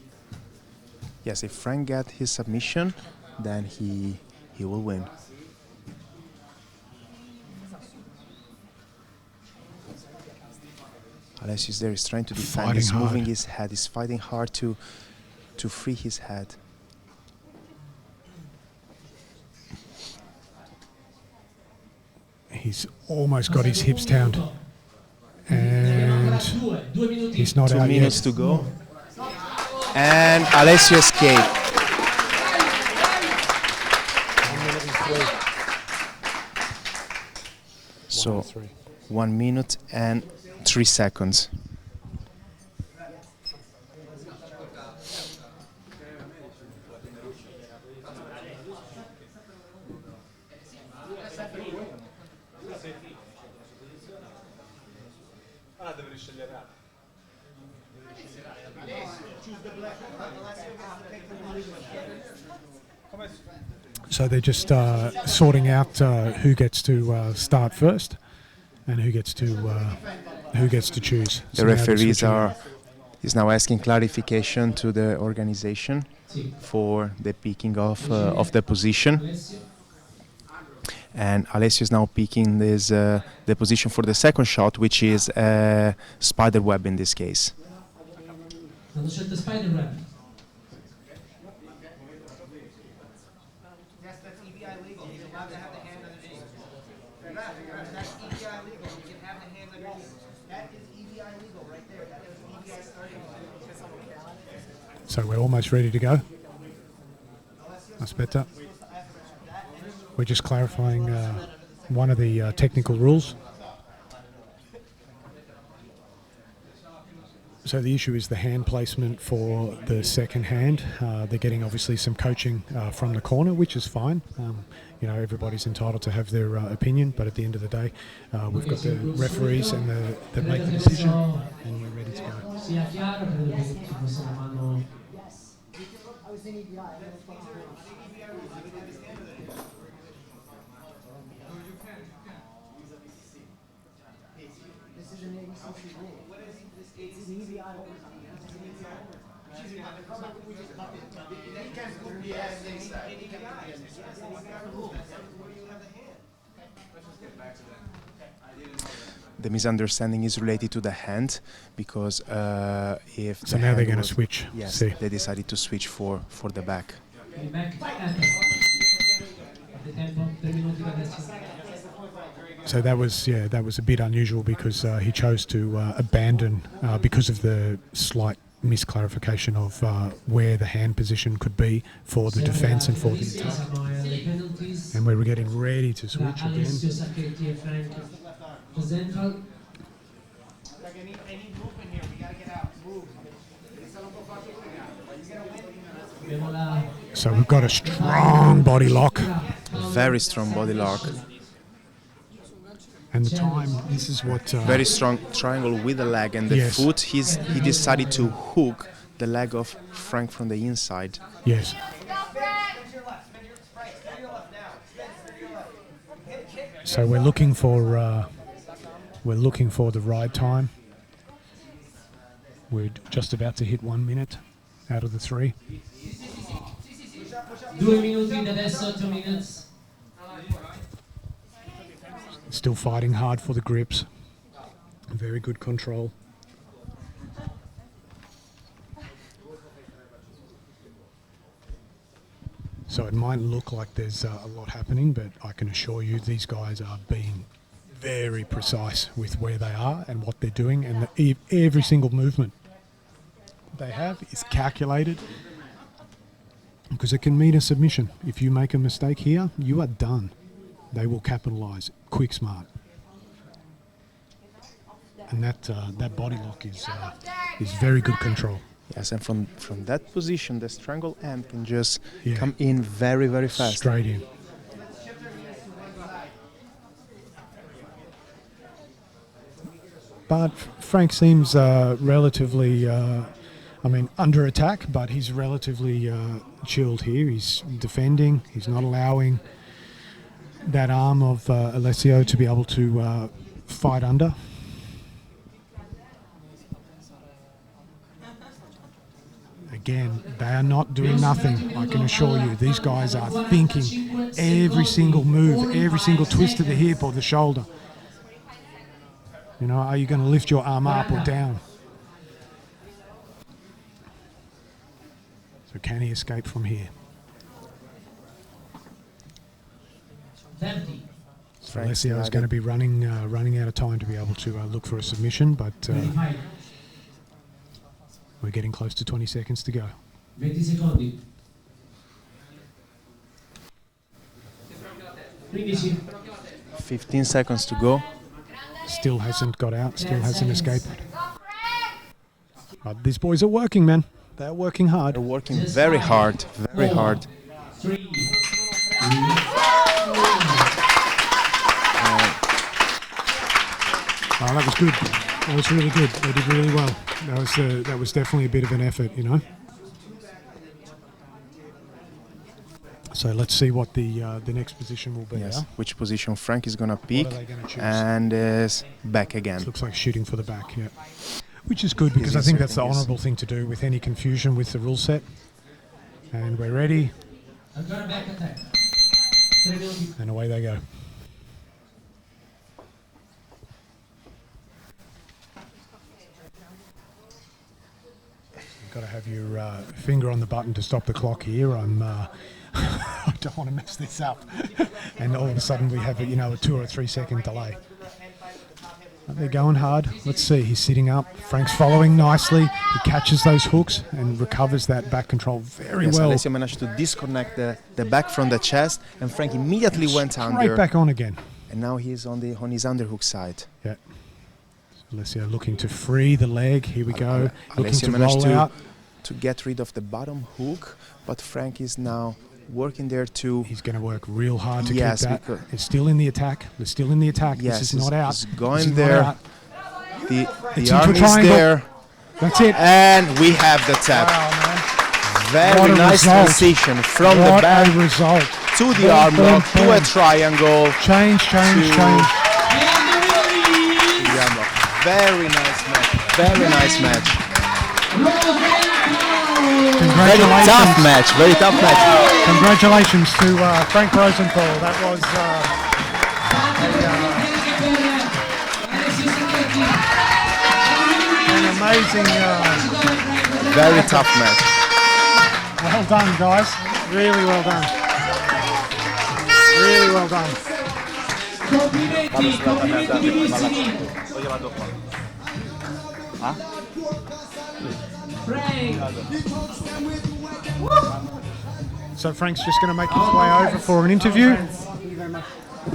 Yes, if Frank gets his submission, then he will win. Alessio is there, he's trying to defend, Fighting he's moving hard. his head, he's fighting hard to free his head. He's almost got his hips down, and he's not 2 out minutes yet. to go. And Alessio escaped. So 1 minute and 3 seconds. So they're just sorting out who gets to start first and who gets to choose. The So now they're referees switching is now asking clarification to the organization for the picking of the position. And Alessio is now picking the position for the second shot, which is a spider web in this case. Hanno scelto spider web. So we're almost ready to go. Aspetta. We're just clarifying one of the technical rules. So the issue is the hand placement for the second hand. They're getting obviously some coaching from the corner, which is fine. You know, everybody's entitled to have their opinion, but at the end of the day, we've got the referees and that make the decision, and you're ready to go. Sia chiaro, credo che ci fosse una mano. The misunderstanding is related to the hand, because if So the now they're hand going to was- switch. Yes, See. they decided to switch for the back. Il back di tempo 3 minuti per adesso. So that was a bit unusual because he chose to abandon because of the slight misclarification of where the hand position could be for the defence and for the attack. Siamo alle penalties. And we were getting ready to switch Alessio again. Sacchetti e Frank Rosenthal. Abbiamo la So we've got a strong body lock, Very strong body lock. and the time. This is what. Very strong triangle with the leg and the Yes. foot. He decided to hook the leg of Frank from the inside. Yes. So we're looking for the ride time. We're just about to hit 1 minute out of the 3. 2 minuti da adesso 8 minutes. Still fighting hard for the grips. Very good control. So it might look like there's a lot happening, but I can assure you these guys are being very precise with where they are and what they're doing, and every single movement they have is calculated, because it can mean a submission. If you make a mistake here, you are done. They will capitalise quick, smart, and that body lock is very good control. Yes, and from that position, the strangle end can just Yeah. come in very, very fast. Straight in. But Frank seems relatively, under attack, but he's relatively chilled here. He's defending. He's not allowing that arm of Alessio to be able to fight under. Again, they are not doing nothing, I can assure you. These guys are thinking every single move, every single twist of the hip or the shoulder. You know, are you going to lift your arm up or down? So can he escape from here? 30. So Alessio is going to be running out of time to be able to look for a submission, but 25. we're getting close to 20 seconds to go. 20 secondi. 15. 15 seconds to go. Still hasn't got out, still hasn't escaped. But these boys are working, man. They're working hard. They're working very hard, very hard. 3. Oh, that was good. That was really good. They did really well. That was definitely a bit of an effort, you know. So let's see what the next position will be. Yes, Huh? which position Frank is gonna pick, What are they gonna choose? and is back again. This looks like shooting for the back, yeah. Which is good because I think that's the honourable thing to do with any confusion with the rule set. And we're ready. Ancora back attack. 3 minuti. And away they go. You've got to have your finger on the button to stop the clock here. I don't want to mess this up. And all of a sudden we have a 2 or 3 second delay. They're going hard. Let's see. He's sitting up. Frank's following nicely. He catches those hooks and recovers that back control very well. Alessio managed to disconnect the back from the chest, and Frank immediately went under. Right back on again. And now he's on his underhook side. Yeah. Alessio looking to free the leg. Here we go. Looking Alessio to managed roll out. to get rid of the bottom hook, but Frank is now working there too. He's going to work real hard to Yes, keep that. because- It's still in the attack. They're still in the attack. Yes, this is not out. he's This going is not there. out. The It's arm into is triangle. there, That's it. and we have the tap. Wow, man. Very What a nice result. transition from the What back a result. to the Boom, arm boom, lock to a boom. triangle. Change. To- Very nice match. Very nice match. Very Congratulations. tough match. Very tough match. Congratulations to Frank Rosenthal. That was an amazing. Very tough match. Well done, guys. Really well done. Really well done. Complimenti vivissimi. Frank. So Frank's just going to make his way over for an interview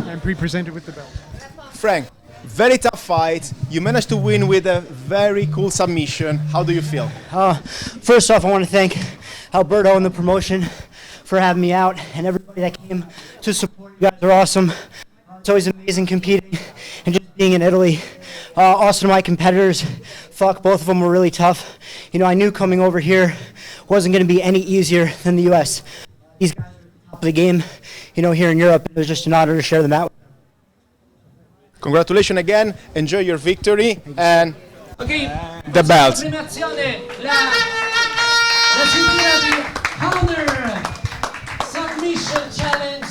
and be presented with the belt. Frank, very tough fight. You managed to win with a very cool submission. How do you feel? First off, I want to thank Alberto and the promotion for having me out, and everybody that came to support. You guys are awesome. It's always amazing competing and just being in Italy. Also to my competitors, both of them were really tough. I knew coming over here wasn't going to be any easier than the U.S. These guys are at the top of the game, here in Europe. It was just an honor to share them out. Congratulations again. Enjoy your victory and Ok, the belt. premiazione, la cintura di Honor Submission Challenge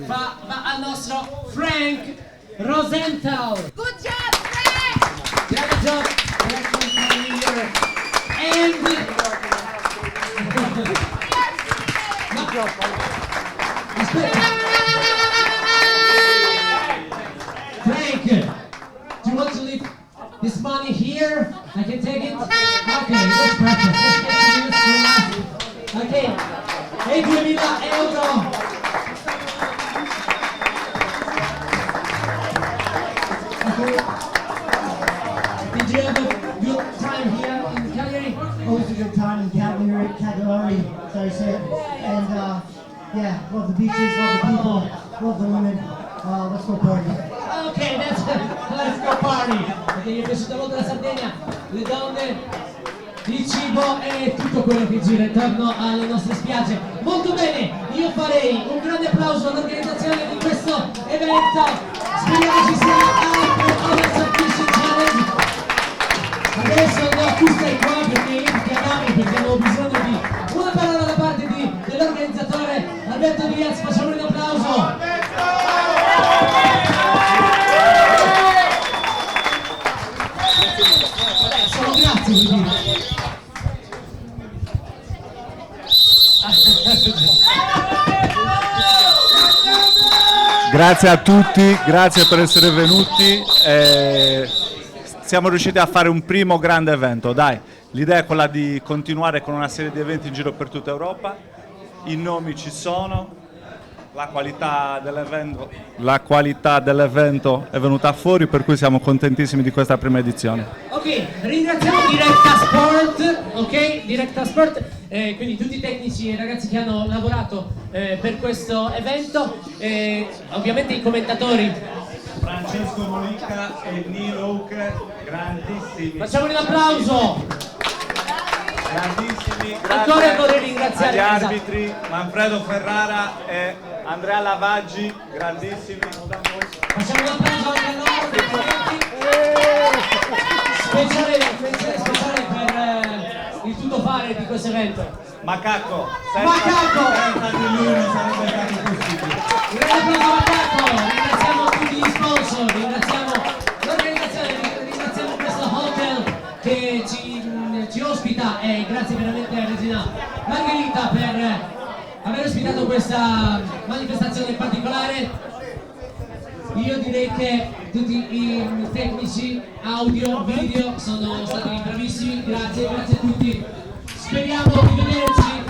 va al nostro Frank Rosenthal. Good job, Frank! Great job, and Frank, do you want to leave this money here? I can take it. Okay, that's perfect. Let's get to this. Okay, e 2.000 euro. Did you have a good time here in Cagliari? Always a good time in Cagliari, sorry, say it. And yeah, love the beaches, love the people, love the women. Let's go party. Ok, let's go party. Perché gli è piaciuta molto la Sardegna, le donne, il cibo e tutto quello che gira intorno alle nostre spiagge. Molto bene, io farei un grande applauso all'organizzazione di questo evento. Speriamo ci sia anche Honor Submission Challenge. Adesso tu stai qua perché ti chiamiamo, perché abbiamo bisogno di una parola da parte dell'organizzatore Roberto Diaz. Facciamo un applauso. Grazie a tutti, grazie per essere venuti. Siamo riusciti a fare un primo grande evento, dai. L'idea è quella di continuare con una serie di eventi in giro per tutta Europa. I nomi ci sono, la qualità dell'evento è venuta fuori, per cui siamo contentissimi di questa prima edizione. Ok, ringraziamo Directa Sport, ok? Directa Sport, quindi tutti i tecnici e i ragazzi che hanno lavorato per questo evento, ovviamente i commentatori. Francesco Monica e Neil Oak, grandissimi. Facciamo un applauso! grandissimi, Ancora grazie vorrei ringraziare, agli esatto. arbitri Manfredo Ferrara e Andrea Lavaggi, grandissimi. Facciamo un applauso anche a loro, complimenti. Speciale per il tutto fare di questo evento. Macaco, Macaco! senza di lui non sarebbe stato possibile. Un grande applauso a Macaco, ringraziamo tutti gli sponsor, ringraziamo l'organizzazione, ringraziamo questo hotel che ci ospita e grazie veramente a Regina Margherita per aver ospitato questa manifestazione particolare. Io direi che tutti i tecnici audio, video sono stati bravissimi, grazie a tutti. Speriamo di vederci